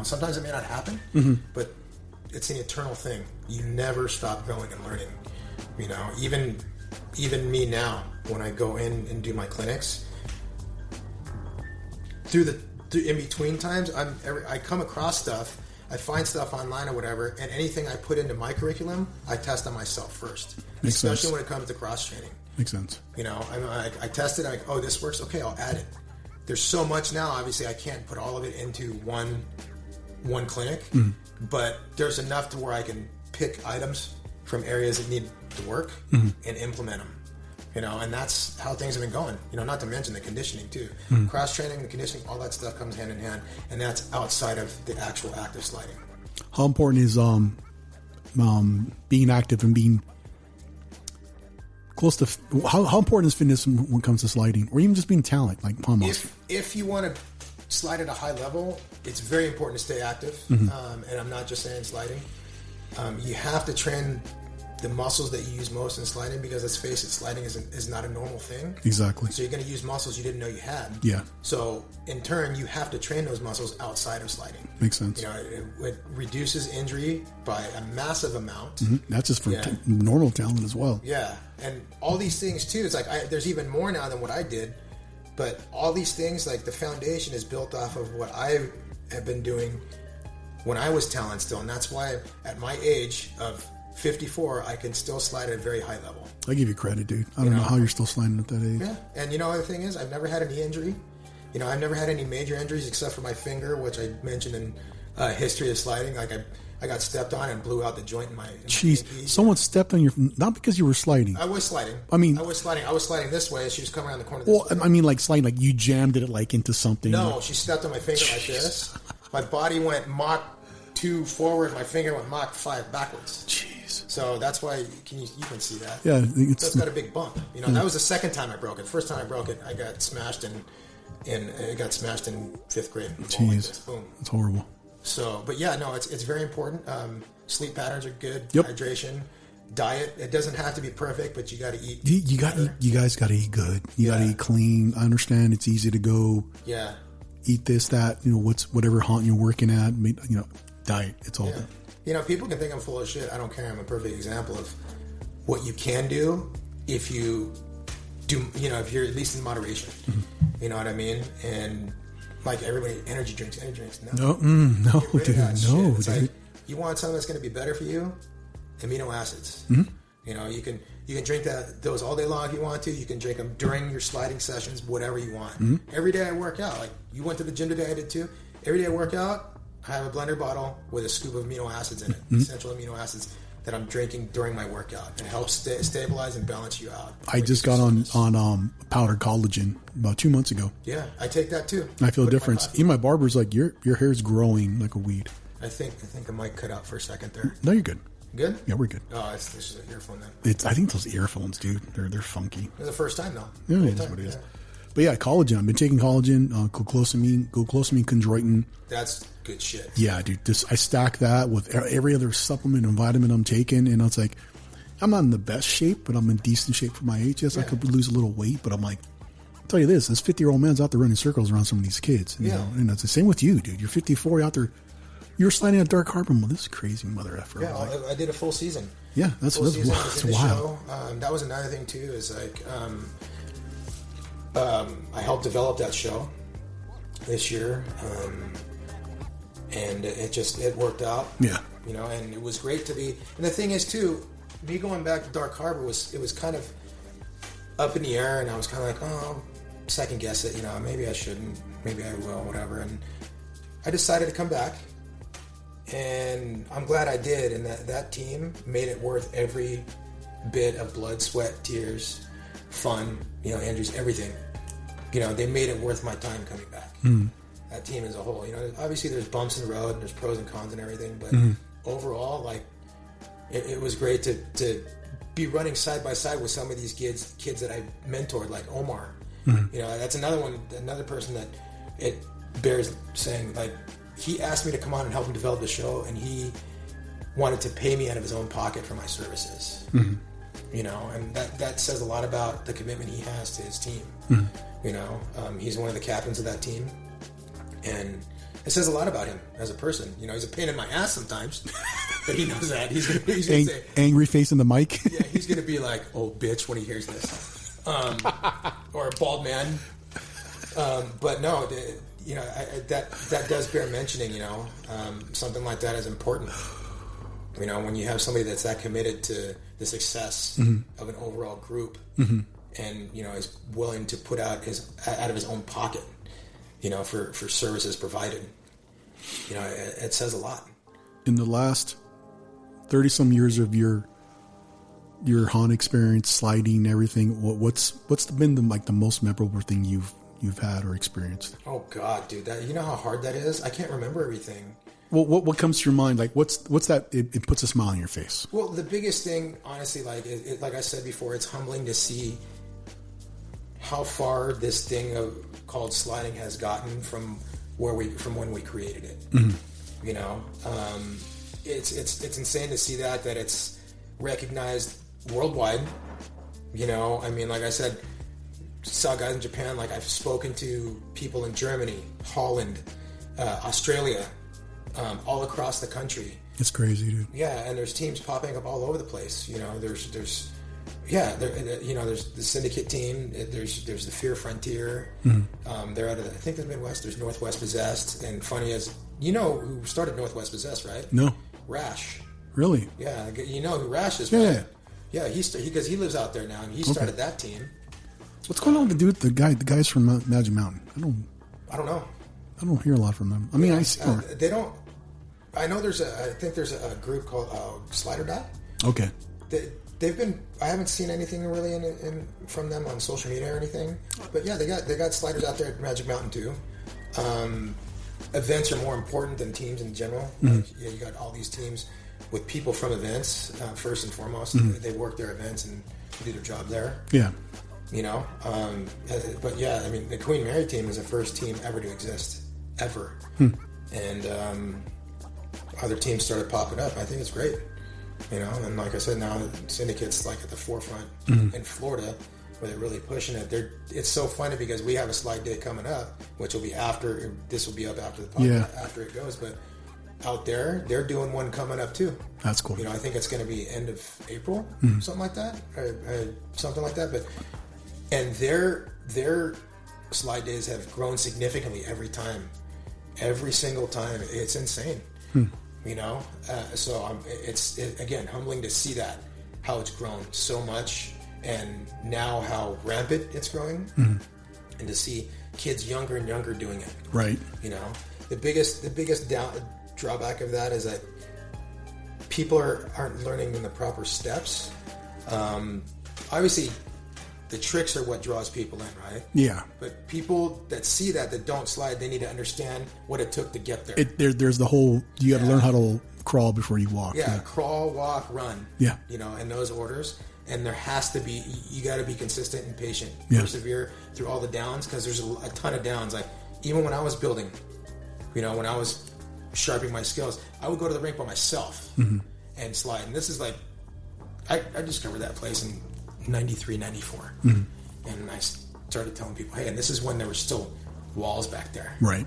Sometimes it may not happen, but it's an eternal thing. You never stop growing and learning. Even me now, when I go in and do my clinics, through in between times, I come across stuff, I find stuff online or whatever, and anything I put into my curriculum, I test on myself first. Makes especially sense. When it comes to cross training. Makes sense. I test it. I'm like, oh, this works. Okay, I'll add it. There's so much now. Obviously, I can't put all of it into one clinic, but there's enough to where I can pick items from areas that need to work and implement them. And that's how things have been going. Not to mention the conditioning too. Cross training, the conditioning, all that stuff comes hand in hand, and that's outside of the actual active sliding. How important is being active and being close to? How important is fitness when it comes to sliding, or even just being talent, like palm muscle? If you want to slide at a high level, it's very important to stay active. And I'm not just saying sliding. You have to train the muscles that you use most in sliding, because let's face it, sliding is not a normal thing. Exactly. So you're going to use muscles you didn't know you had. Yeah. So in turn, you have to train those muscles outside of sliding. Makes sense. It reduces injury by a massive amount. That's just for normal talent as well. Yeah. And all these things too, it's like there's even more now than what I did, but all these things, like the foundation is built off of what I have been doing when I was talent still. And that's why at my age of 54, I can still slide at a very high level. I give you credit, dude. I don't know how you're still sliding at that age. Yeah, and the thing is, I've never had a knee injury. I've never had any major injuries except for my finger, which I mentioned in history of sliding. Like I got stepped on and blew out the joint in my. Jeez, someone stepped on your, not because you were sliding. I was sliding. I was sliding this way. She was coming around the corner. Well, I mean, like sliding, like you jammed it like into something. No, she stepped on my finger like this. My body went Mach 2 forward. My finger went Mach 5 backwards. Jeez. So that's why you can see that. Yeah, it's got a big bump. That was the second time I broke it. First time I broke it, I got smashed in 5th grade. Jeez, boom. That's horrible. So, but yeah, no, it's very important. Sleep patterns are good. Yep. Hydration. diet. It doesn't have to be perfect, but you got to eat. You guys got to eat good. You got to eat clean. I understand it's easy to go. Yeah. Eat this, that. Whatever haunt you're working at. Diet. It's all that. People can think I'm full of shit. I don't care. I'm a perfect example of what you can do if you do. If you're at least in moderation. Mm-hmm. You know what I mean? And like everybody, energy drinks. No, no, dude. No, it's dude. like, you want something that's going to be better for you? Amino acids. Mm-hmm. You can drink those all day long if you want to. You can drink them during your sliding sessions, whatever you want. Mm-hmm. Every day I work out. Like you went to the gym today, I did too. Every day I work out, I have a blender bottle with a scoop of amino acids in it, essential amino acids that I'm drinking during my workout. It helps stabilize and balance you out. I just got on powdered collagen about 2 months ago. Yeah, I take that too. I feel a difference. Even my barber's like, your hair's growing like a weed. I think I might cut out for a second there. No, you're good. Good? Yeah, we're good. Oh, this is an earphone then. I think those earphones, dude, they're funky. It was the first time though. Yeah, it is what it is. But yeah, collagen. I've been taking collagen, glucosamine, chondroitin. That's good shit. Yeah, dude. I stack that with every other supplement and vitamin I'm taking, and it's like, I'm not in the best shape, but I'm in decent shape for my age. Yes, I could lose a little weight, but I'm like, I'll tell you this 50-year-old man's out there running circles around some of these kids. You know? And it's the same with you, dude. You're 54, you're out there. You're sliding at Dark Harbor. Well, this is crazy mother effer. Yeah, I did a full season. Yeah, that's wild. That was another thing too. Is like I helped develop that show this year, and it worked out. Yeah, and it was great to be. And the thing is too, me going back to Dark Harbor was kind of up in the air, and I was kind of like, oh, second guess it. Maybe I shouldn't. Maybe I will. Whatever. And I decided to come back. And I'm glad I did, and that team made it worth every bit of blood, sweat, tears, fun, Andrews, everything. They made it worth my time coming back. That team as a whole. Obviously there's bumps in the road and there's pros and cons and everything, but overall, like, it was great to be running side by side with some of these kids that I mentored, like Omar. That's another person that it bears saying, like, he asked me to come on and help him develop the show, and he wanted to pay me out of his own pocket for my services. And that says a lot about the commitment he has to his team. He's one of the captains of that team, and it says a lot about him as a person. He's a pain in my ass sometimes, but he knows that. He's gonna say, angry face in the mic. Yeah, he's gonna be like, "Oh, bitch," when he hears this, or a bald man. But no. That does bear mentioning. Something like that is important. When you have somebody that's that committed to the success of an overall group, and is willing to put out of his own pocket, for services provided. It says a lot. In the last 30-some years of your haunt experience, sliding, everything, what's been the most memorable thing you've had or experienced? Oh God, dude, you know how hard that is? I can't remember everything. Well, what comes to your mind? Like, what's that? It puts a smile on your face. Well, the biggest thing, honestly, like I said before, it's humbling to see how far this thing called sliding has gotten from when we created it. It's insane to see that it's recognized worldwide. Like I said, saw guys in Japan. Like, I've spoken to people in Germany, Holland, Australia, all across the country. It's crazy, dude. Yeah, and there's teams popping up all over the place. There's the Syndicate team. There's the Fear Frontier. They're out of I think the Midwest. There's Northwest Possessed. And funny as who started Northwest Possessed, right? No. Rash. Really? Yeah, you know who Rash is, right? Yeah. Yeah, because he lives out there now, and he started that team. What's going on with the guys from Magic Mountain? I don't know. I don't hear a lot from them. I mean, I see. They don't. I know I think there's a group called Slider Dynamix. Okay. They've been. I haven't seen anything really from them on social media or anything. But yeah, they got sliders out there at Magic Mountain too. Events are more important than teams in general. Like, you got all these teams with people from events. First and foremost, they work their events and do their job there. Yeah. But yeah, I mean, the Queen Mary team is the first team ever to exist, ever. And other teams started popping up. I think it's great. You know, and like I said, now Syndicate's like at the forefront in Florida, where they're really pushing it. It's so funny because we have a slide day coming up, which will be after this will be up after the podcast, after it goes. But out there, they're doing one coming up too. That's cool. You know, I think it's going to be end of April, something like that, or something like that. And their slide days have grown significantly every single time. It's insane. You know, so it's again humbling to see that, how it's grown so much, and now how rampant it's growing, and to see kids younger and younger doing it. Right. You know, the biggest drawback of that is that people aren't learning in the proper steps. Obviously, the tricks are what draws people in, right? Yeah. But people that see that don't slide, they need to understand what it took to get there. There's the whole, you got to learn how to crawl before you walk. Yeah, crawl, walk, run. Yeah. You know, in those orders. And there has to be, you got to be consistent and patient. Yeah. Persevere through all the downs, because there's a ton of downs. Like, even when I was building, you know, when I was sharpening my skills, I would go to the rink by myself and slide. And this is like, I discovered that place in 93, 94. And I started telling people, hey, and this is when there were still walls back there. Right.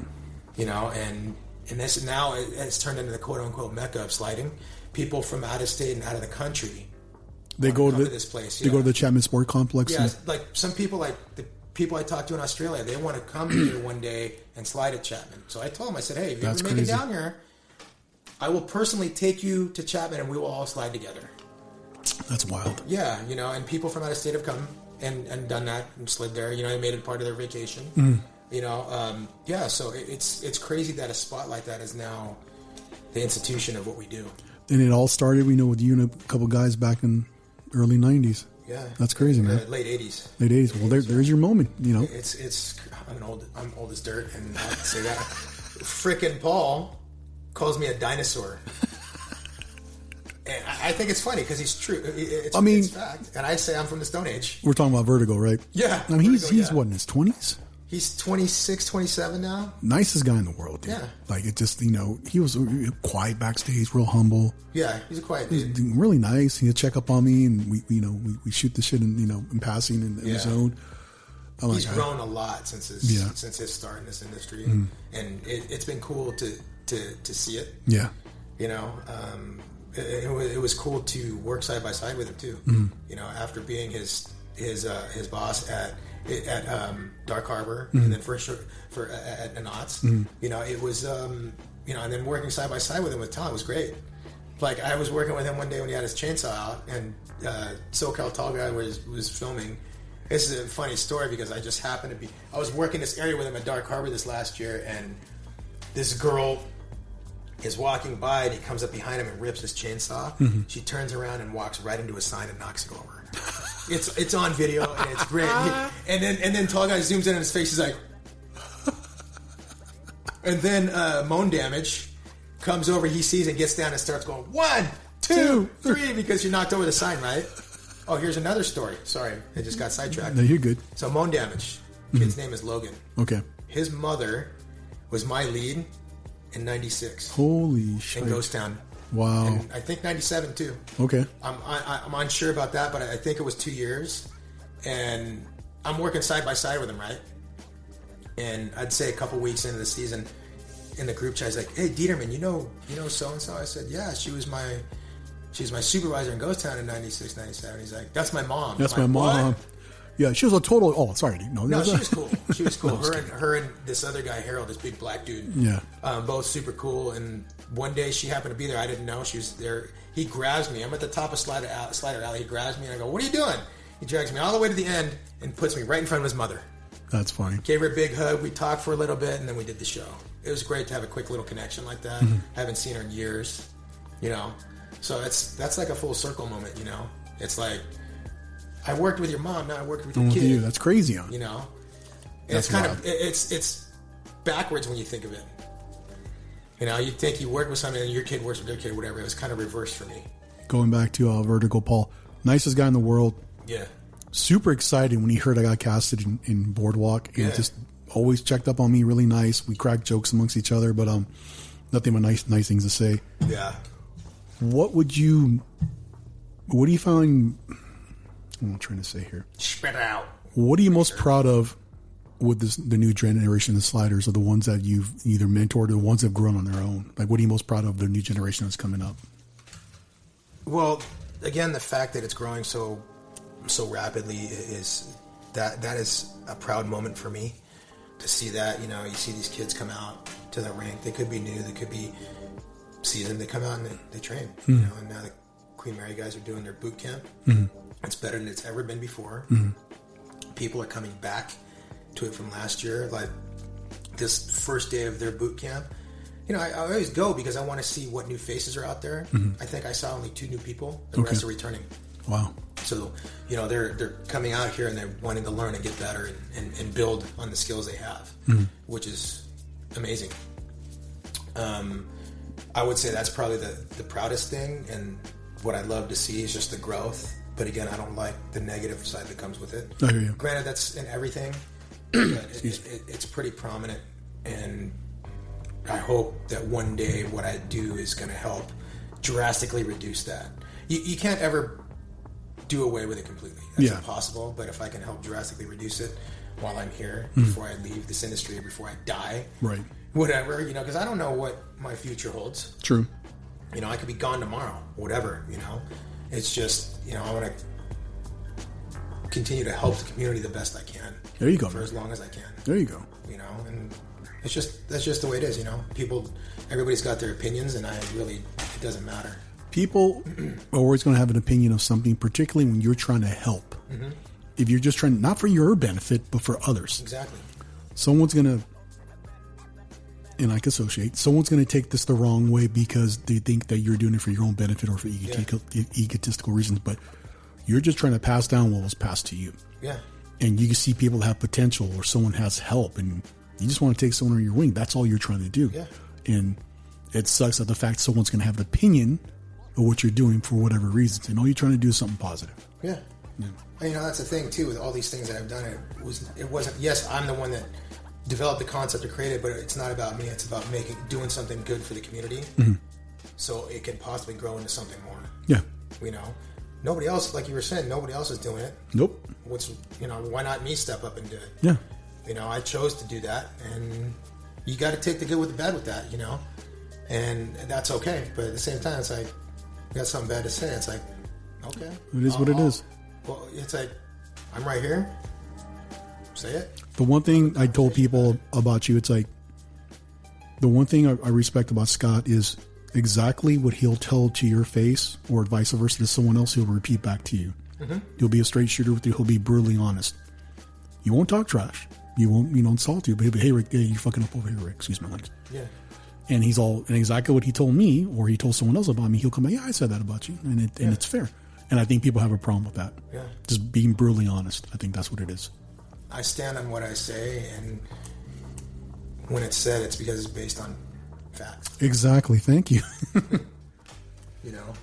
You know, and this now it's turned into the quote-unquote mecca of sliding. People from out of state and out of the country, they go to this place. They go to the Chapman Sport Complex. Yeah, like some people, like the people I talked to in Australia, they want to come here one day and slide at Chapman. So I told them, I said, hey, if you ever make it down here, I will personally take you to Chapman and we will all slide together. That's wild. Yeah, you know, and people from out of state have come and done that and slid there. You know, they made it part of their vacation. You know, yeah. So it's crazy that a spot like that is now the institution of what we do. And it all started, we know, with you and a couple guys back in early '90s. Yeah, that's crazy, man. Late '80s. Late '80s. Well, there's your moment. You know, it's. I'm old as dirt, and I have to say that. Frickin' Paul calls me a dinosaur. And I think it's funny because he's true. It's fact. And I say I'm from the Stone Age. We're talking about Vertigo, right? Yeah. I mean, he's what, in his 20s? He's 26, 27 now. Nicest guy in the world, dude. Yeah. Like, it just, you know, he was quiet backstage, real humble. Yeah, he's a quiet dude. He's really nice. He'd check up on me, and we shoot the shit in passing in the zone. He's grown a lot since his start in this industry, and it's been cool to see it. Yeah. You know, it was cool to work side by side with him too. You know, after being his boss at Dark Harbor, and then at Knott's. You know, it was you know, and then working side by side with him with talent was great. Like, I was working with him one day when he had his chainsaw out, and SoCal Tall Guy was filming. This is a funny story because I just happened to be, I was working this area with him at Dark Harbor this last year, and this girl is walking by, and he comes up behind him and rips his chainsaw. She turns around and walks right into a sign and knocks it over. It's on video, and it's great. And then Tall Guy zooms in on his face. He's like, and then Moan Damage comes over. He sees and gets down and starts going 1, 2, 3 because you knocked over the sign, right? Oh, here's another story. Sorry, I just got sidetracked. No, you're good. So Moan Damage, kid's name is Logan. Okay. His mother was my lead in '96. Holy shit! In Ghost Town. Wow. And I think '97 too. Okay. I'm unsure about that, but I think it was 2 years. And I'm working side by side with him, right? And I'd say a couple weeks into the season, in the group chat, he's like, "Hey, Dieterman, you know so and so?" I said, "Yeah, she's my supervisor in Ghost Town in '96, '97." He's like, "That's my mom." That's my mom. What? Yeah, she was a total. Oh, sorry, no, she was cool. She was cool. Her and this other guy, Harold, this big black dude. Yeah, both super cool. And one day she happened to be there. I didn't know she was there. He grabs me. I'm at the top of Slider Alley. He grabs me and I go, "What are you doing?" He drags me all the way to the end and puts me right in front of his mother. That's funny. Gave her a big hug. We talked for a little bit and then we did the show. It was great to have a quick little connection like that. Haven't seen her in years, you know. So that's like a full circle moment, you know. It's like, I worked with your mom, now I worked with your kid. You. That's crazy, huh? You know, and it's kind of it's backwards when you think of it. You know, you think you work with somebody and your kid works with their kid, whatever. It was kind of reversed for me. Going back to Vertigo, Paul, nicest guy in the world. Yeah. Super excited when he heard I got casted in Boardwalk, and just always checked up on me. Really nice. We cracked jokes amongst each other, but nothing but nice things to say. Yeah. What do you find? I'm trying to say here. Spread out. What are you most proud of with the new generation of sliders, or the ones that you've either mentored or the ones that have grown on their own? Like, what are you most proud of the new generation that's coming up? Well, again, the fact that it's growing so rapidly is that is a proud moment for me to see that. You know, you see these kids come out to the rink. They could be new. They could be seasoned. They come out and they train. You know, and now the Queen Mary guys are doing their boot camp. It's better than it's ever been before. People are coming back to it from last year. Like this first day of their boot camp, you know, I always go because I want to see what new faces are out there. I think I saw only 2 new people. The rest are returning. Wow. So, you know, they're coming out here and they're wanting to learn and get better and build on the skills they have, which is amazing. I would say that's probably the proudest thing, and what I'd love to see is just the growth. But again, I don't like the negative side that comes with it. I hear you. Granted, that's in everything, but it's pretty prominent, and I hope that one day what I do is going to help drastically reduce that. You can't ever do away with it completely. That's impossible, but if I can help drastically reduce it while I'm here, before I leave this industry, or before I die, right? Whatever, you know, because I don't know what my future holds. True. You know, I could be gone tomorrow, whatever, you know. It's just, you know, I want to continue to help the community the best I can. There you go. For as long as I can. There you go. You know, and that's just the way it is, you know. Everybody's got their opinions, and it doesn't matter. People are always going to have an opinion of something, particularly when you're trying to help. If you're just trying, not for your benefit, but for others. Exactly. Someone's going to, and I can associate, someone's going to take this the wrong way because they think that you're doing it for your own benefit or for egotistical reasons, but you're just trying to pass down what was passed to you. Yeah. And you can see people that have potential, or someone has help, and you just want to take someone under your wing. That's all you're trying to do. Yeah. And it sucks that the fact someone's going to have an opinion of what you're doing for whatever reasons, and all you're trying to do is something positive. Yeah. And, you know, that's the thing too with all these things that I've done. It wasn't. Yes, I'm the one that developed the concept or created it, but it's not about me. It's about doing something good for the community, so it can possibly grow into something more. Yeah. You know, nobody else, like you were saying, nobody else is doing it. Nope. Why not me step up and do it? Yeah. You know, I chose to do that, and you got to take the good with the bad with that, you know, and that's okay. But at the same time, it's like, you got something bad to say. It's like, okay. It is what it is. Well, it's like, I'm right here. Say it. The one thing I told people about you, it's like, the one thing I respect about Scott is exactly what he'll tell to your face, or vice versa to someone else, he'll repeat back to you. He'll be a straight shooter with you. He'll be brutally honest. You won't talk trash. You won't, insult you, but he'll be, hey, Rick, you fucking up over here, Rick. Excuse my language. Yeah. And and exactly what he told me, or he told someone else about me, he'll come back, yeah, I said that about you. And it's fair. And I think people have a problem with that. Yeah. Just being brutally honest. I think that's what it is. I stand on what I say, and when it's said, it's because it's based on facts. Exactly. Thank you. You know?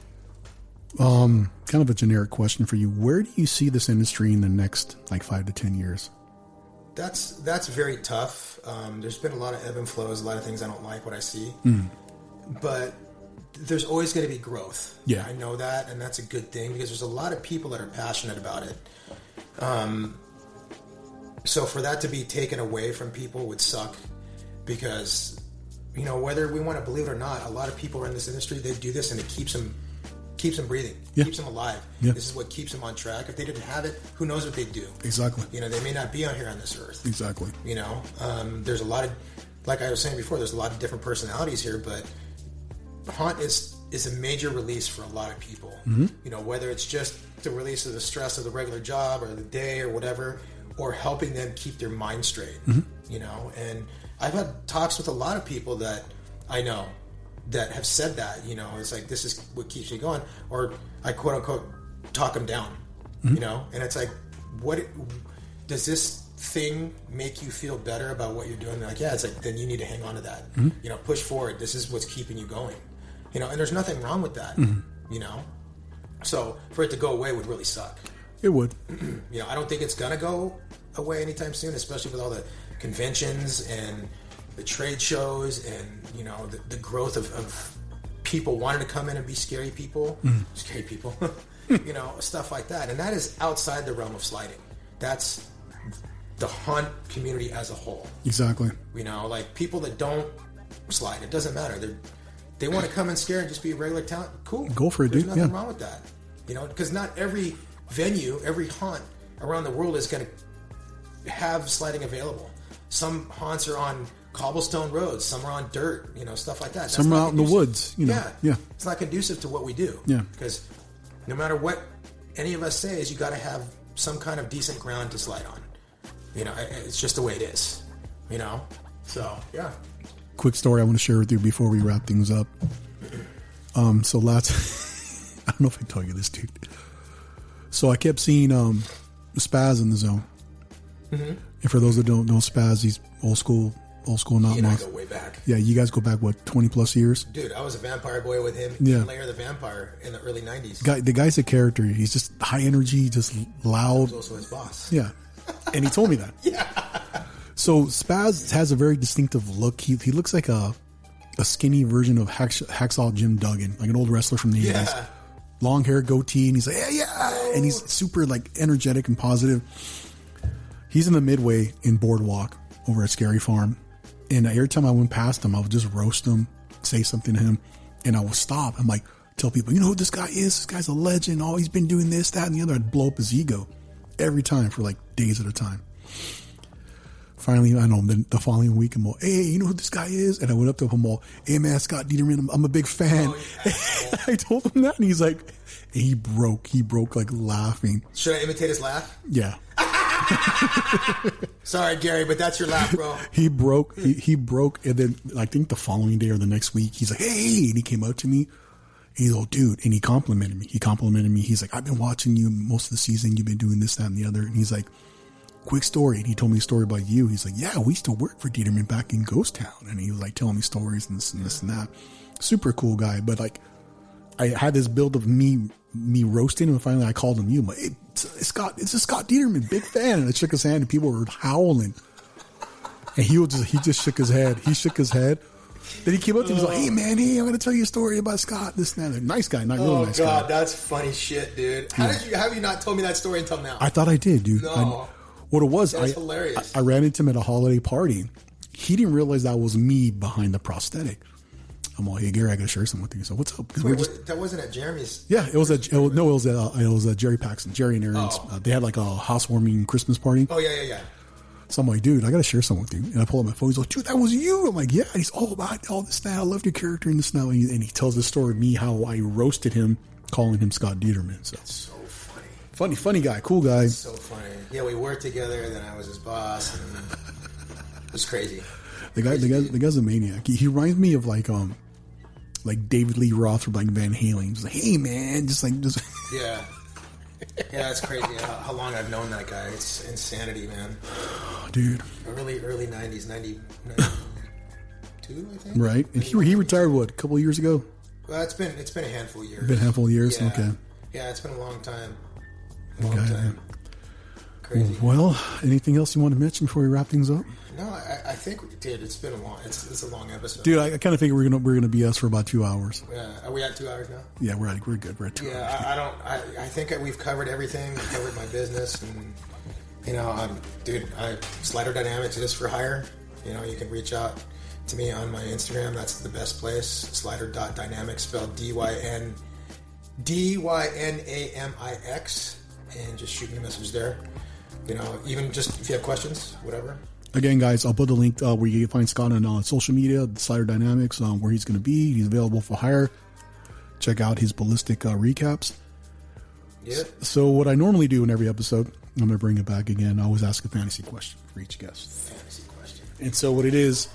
Kind of a generic question for you. Where do you see this industry in the next 5 to 10 years? That's very tough. There's been a lot of ebb and flows, a lot of things I don't like what I see. But there's always going to be growth. Yeah. I know that, and that's a good thing because there's a lot of people that are passionate about it. So for that to be taken away from people would suck because, you know, whether we want to believe it or not, a lot of people are in this industry, they do this and it keeps them breathing, keeps them alive. Yeah. This is what keeps them on track. If they didn't have it, who knows what they'd do? Exactly. You know, they may not be on here on this earth. Exactly. You know, there's a lot of, like I was saying before, there's a lot of different personalities here, but Haunt is a major release for a lot of people. You know, whether it's just the release of the stress of the regular job or the day or whatever, or helping them keep their mind straight, you know. And I've had talks with a lot of people that I know that have said that, you know, it's like, this is what keeps me going, or I quote unquote talk them down, you know. And it's like, what does this thing make you feel better about what you're doing? They're like, yeah. It's like, then you need to hang on to that, you know, push forward. This is what's keeping you going, you know. And there's nothing wrong with that, you know. So for it to go away would really suck. It would. You know, I don't think it's gonna go away anytime soon, especially with all the conventions and the trade shows and, you know, the growth of people wanted to come in and be scary people, you know, stuff like that. And that is outside the realm of sliding. That's the haunt community as a whole. Exactly. You know, like people that don't slide, it doesn't matter. They want to come and scare and just be a regular talent. Cool. Go for it, There's dude. nothing wrong with that. You know, because not every venue, every haunt around the world is going to have sliding available. Some haunts are on cobblestone roads, some are on dirt, you know, stuff like that. That's some are out in the conducive. woods, you know. Yeah. It's not conducive to what we do. Yeah. Because no matter what any of us say, is you got to have some kind of decent ground to slide on. You know, it's just the way it is. You know? So, yeah. Quick story I want to share with you before we wrap things up. So last, I don't know if I told you this, dude. So I kept seeing Spaz in the zone. Mm-hmm. And for those that don't know Spaz, he's old school Knott. You and I go way back. Yeah, you guys go back, what, 20 plus years? Dude, I was a vampire boy with him in Lair the Vampire in the early 90s. The guy's a character. He's just high energy, just loud. I was also his boss. Yeah. And he told me that. Yeah. So Spaz has a very distinctive look. He looks like a skinny version of Hacksaw Jim Duggan, like an old wrestler from the 80s. Long hair, goatee, and he's like, yeah. And he's super like energetic and positive. He's in the midway in Boardwalk over at Scary Farm. And every time I went past him, I would just roast him, say something to him, and I would stop. I'm like, tell people, you know who this guy is? This guy's a legend. Oh, he's been doing this, that, and the other. I'd blow up his ego every time for like days at a time. Finally, I know, then the following week, I'm all, hey, you know who this guy is? And I went up to him all, hey man, Scott Dieterman, I'm a big fan. Oh, I told him that, and he's like, and he broke like laughing. Should I imitate his laugh? Yeah. Sorry, Gary, but that's your laugh, bro. He broke, and then I think the following day or the next week, he's like, hey, and he came up to me. He's like, dude, and he complimented me. He's like, I've been watching you most of the season. You've been doing this, that, and the other. And he's like, quick story. And he told me a story about you. He's like, yeah, we used to work for Dieterman back in Ghost Town. And he was like telling me stories and this and that. Super cool guy. But like, I had this build of me roasting him, and finally I called him you. I'm like, hey, it's Scott Dieterman, big fan. And I shook his hand, and people were howling. And he just shook his head. He shook his head. Then he came up to me, he's like, hey man, I'm going to tell you a story about Scott, this and that. Nice guy, not really nice guy. Oh God, that's funny shit, dude. How have you not told me that story until now? I thought I did, dude. No. What it was, that's hilarious. I ran into him at a holiday party. He didn't realize that was me behind the prosthetic. I'm all, hey Gary, I got to share something with you. So what's up? That wasn't at Jeremy's. Yeah, it was at Jerry Paxton, Jerry and Aaron's. They had like a housewarming Christmas party. Oh yeah. So I'm like, dude, I got to share something with you. And I pull up my phone. He's like, dude, that was you. I'm like, yeah. He's all about all this now. I loved your character in this now. And he tells the story of me, how I roasted him, calling him Scott Dieterman. So that's so funny. Funny guy, cool guy. That's so funny. Yeah, we worked together, and then I was his boss. And it was crazy. The guy's a maniac. He reminds me of like David Lee Roth from like Van Halen. Just like, hey man, just. Yeah. Yeah, it's crazy how long I've known that guy. It's insanity, man. Dude. Early 90s, 92, I think. Right. And he retired, what, a couple of years ago? Well, it's been a handful of years. Been a handful of years? Yeah. Okay. Yeah, it's been a long time. Man. Crazy. Well, anything else you want to mention before we wrap things up? No, I think, dude, it's been a long. It's a long episode. Dude, I kind of think we're gonna be us for about 2 hours. Yeah, are we at 2 hours now? Yeah, we're good. We're at 2 hours. Yeah, I think we've covered everything. We've covered my business, and you know, Slider Dynamix is for hire. You know, you can reach out to me on my Instagram. That's the best place. Slider.dynamix, spelled DYNAMIX, and just shoot me a message there. You know, even just if you have questions, whatever. Again, guys, I'll put the link where you can find Scott on social media, Slider Dynamix, where he's going to be. He's available for hire. Check out his ballistic recaps. Yeah. So what I normally do in every episode, I'm going to bring it back again. I always ask a fantasy question for each guest. Fantasy question. And so what it is,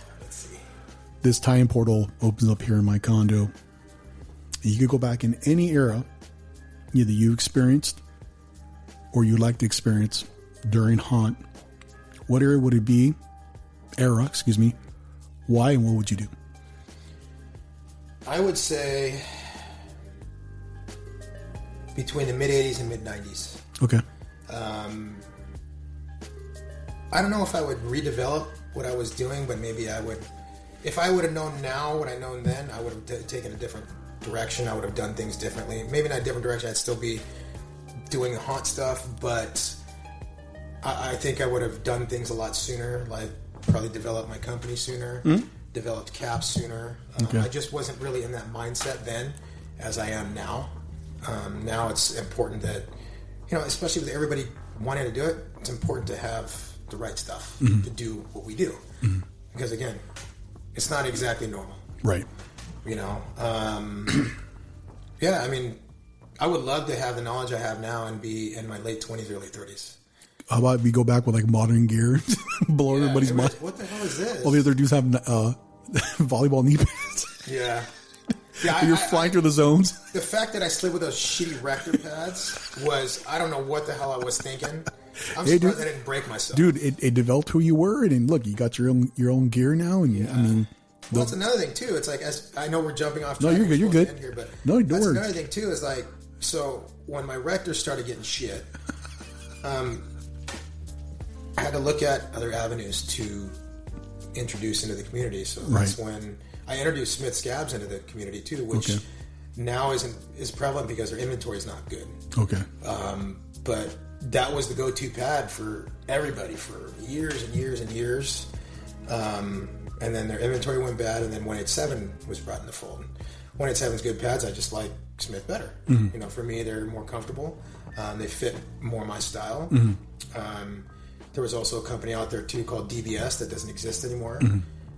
this time portal opens up here in my condo. You could go back in any era either you experienced or you'd like to experience during haunt. What era would it be? Why, and what would you do? I would say between the mid-'80s and mid-'90s. Okay. I don't know if I would redevelop what I was doing, but maybe I would if I would have known now what I known then, I would have taken a different direction. I would have done things differently. Maybe not a different direction. I'd still be doing haunt stuff, but I think I would have done things a lot sooner. Like probably developed my company sooner, developed caps sooner. I just wasn't really in that mindset then, as I am now. Now it's important that, you know, especially with everybody wanting to do it, it's important to have the right stuff to do what we do. Because again, it's not exactly normal. Right. You know? Yeah, I mean, I would love to have the knowledge I have now and be in my late 20s, early 30s. How about we go back with like modern gear, blow everybody's mind? What the hell is this? All the other dudes have volleyball knee pads. Yeah. You're flying through the zones. The fact that I slid with those shitty Rector pads was, I don't know what the hell I was thinking. I'm surprised I didn't break myself. Dude, it developed who you were, and look, you got your own gear now, and I mean... Well, that's another thing, too. It's like, I know we're jumping off track. No, you're good. Here, but no, don't that's worry. Another thing, too, is like, so when my Rector started getting shit, I had to look at other avenues to introduce into the community. So that's when I introduced Smith Scabs into the community, too, which now is prevalent because their inventory is not good. Okay. But that was the go-to pad for everybody for years and years and years. And then their inventory went bad, and then 187 was brought in the fold. 187's good pads. I just like Smith better. You know, for me, they're more comfortable. They fit more my style. There was also a company out there too called DBS that doesn't exist anymore.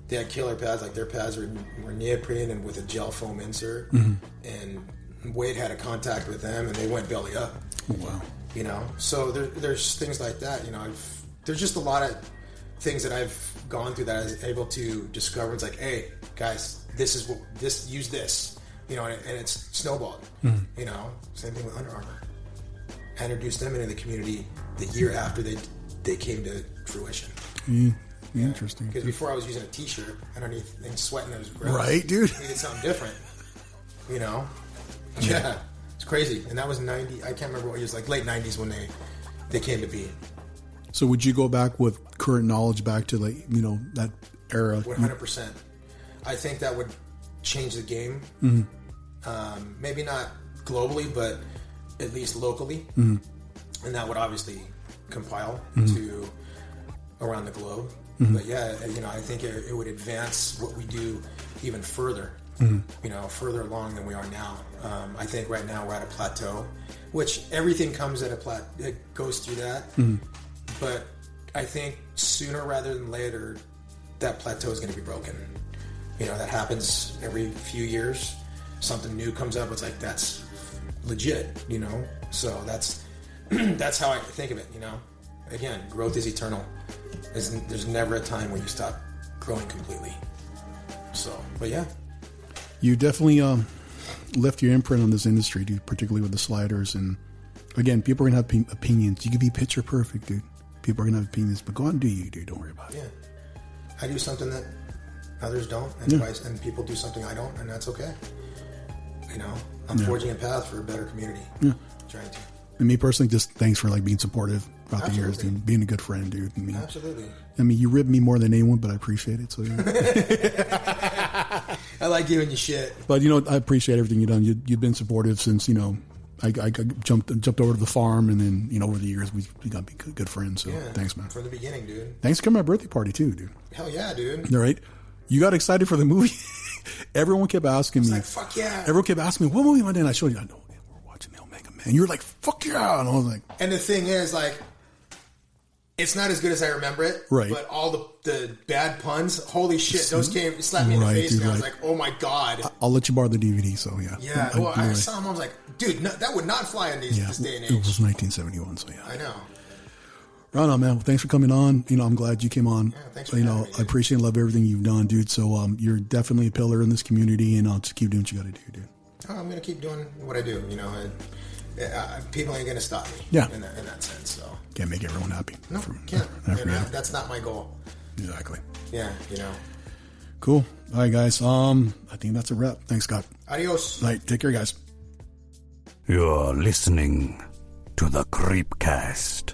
They had killer pads. Like their pads were neoprene and with a gel foam insert. And Wade had a contact with them, and they went belly up. Oh, wow. You know, so there's things like that. You know, there's just a lot of things that I've gone through that I was able to discover. It's like, hey, guys, use this, you know, and it's snowballed. You know, same thing with Under Armour. I introduced them into the community the year after they came to fruition. Interesting. Because before I was using a T-shirt underneath and sweating, it was gross. Right, dude. I needed something different. You know? Yeah. It's crazy. And that was 90. I can't remember what it was, like late 90s when they came to be. So would you go back with current knowledge back to, like, you know, that era? 100%. I think that would change the game. Maybe not globally, but at least locally. And that would obviously compile to around the globe. But yeah, you know, I think it would advance what we do even further. You know, further along than we are now. I think right now we're at a plateau, which everything comes at it goes through that. But I think sooner rather than later, that plateau is going to be broken. You know, that happens every few years. Something new comes up. It's like, that's legit, you know? So that's how I think of it, you know? Again, growth is eternal. There's never a time when you stop growing completely. So, but yeah. You definitely left your imprint on this industry, dude, particularly with the sliders. And again, people are going to have opinions. You can be picture perfect, dude. People are going to have opinions, but go out and do you, dude. Don't worry about it. Yeah. I do something that others don't, and people do something I don't, and that's okay. You know, I'm forging a path for a better community. Yeah. Trying to. And me personally, just thanks for like being supportive throughout the years, dude. Being a good friend, dude. I mean, absolutely. I mean, you ribbed me more than anyone, but I appreciate it. So I like giving you shit. But you know, I appreciate everything you've done. You've been supportive since, you know, I jumped over to the farm, and then, you know, over the years we got to be good friends. So thanks, man. From the beginning, dude. Thanks for coming to my birthday party too, dude. Hell yeah, dude. All right. You got excited for the movie. Everyone kept asking me. Like, fuck yeah. Everyone kept asking me, what movie am I doing? I showed you. I know. We're watching the Omega Man. You were like, fuck yeah. And I was like. And the thing is, like, it's not as good as I remember it. Right. But all the bad puns, holy shit, those slapped me in the face. Dude, and I was like, oh my God. I'll let you borrow the DVD, so yeah. Yeah. Well, I saw him. I was like, dude, no, that would not fly in this day and age. It was 1971, so yeah. I know. Right on, man. Well, thanks for coming on. You know, I'm glad you came on. Yeah, thanks for having me, I appreciate and love everything you've done, dude. So you're definitely a pillar in this community, and I'll just keep doing what you got to do, dude. Oh, I'm going to keep doing what I do, you know. People ain't going to stop me in that sense, so. Can't make everyone happy. No, can't. That's not my goal. Exactly. Yeah, you know. Cool. All right, guys. I think that's a wrap. Thanks, Scott. Adios. All right, take care, guys. You're listening to the CreepCast.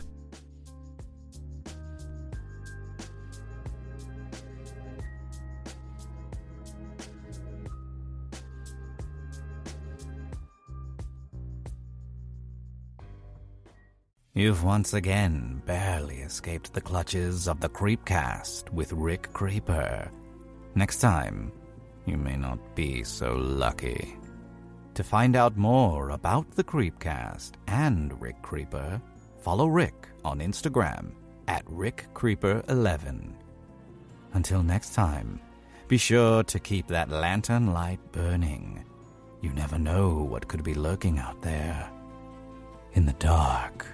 You've once again barely escaped the clutches of the CreepCast with Rick Creeper. Next time, you may not be so lucky. To find out more about the CreepCast and Rick Creeper, follow Rick on Instagram at RickCreeper11. Until next time, be sure to keep that lantern light burning. You never know what could be lurking out there in the dark.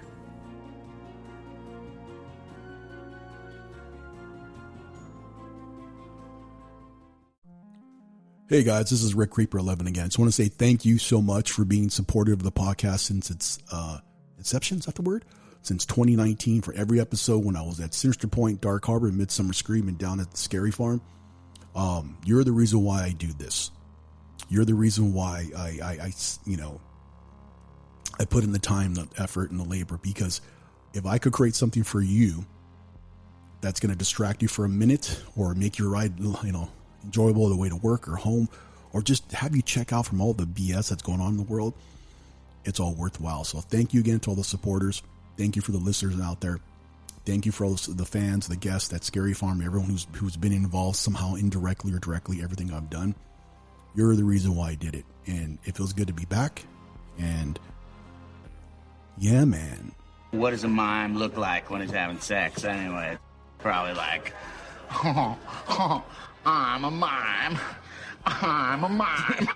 Hey guys, this is Rick Creeper 11 again. Just want to say thank you so much for being supportive of the podcast since its inception. Is that the word? Since 2019, for every episode when I was at Sinister Point, Dark Harbor, Midsummer Scream, and down at the Scary Farm. You're the reason why I do this. You're the reason why I put in the time, the effort, and the labor. Because if I could create something for you that's going to distract you for a minute or make your ride, enjoyable on the way to work or home, or just have you check out from all the BS that's going on in the world, it's all worthwhile. So thank you again to all the supporters. Thank you for the listeners out there. Thank you for all the fans, the guests at Scary Farm, everyone who's been involved somehow, indirectly or directly, everything I've done. You're the reason why I did it. And it feels good to be back. And yeah, man. What does a mime look like when he's having sex anyway? Probably like, I'm a mime. I'm a mime.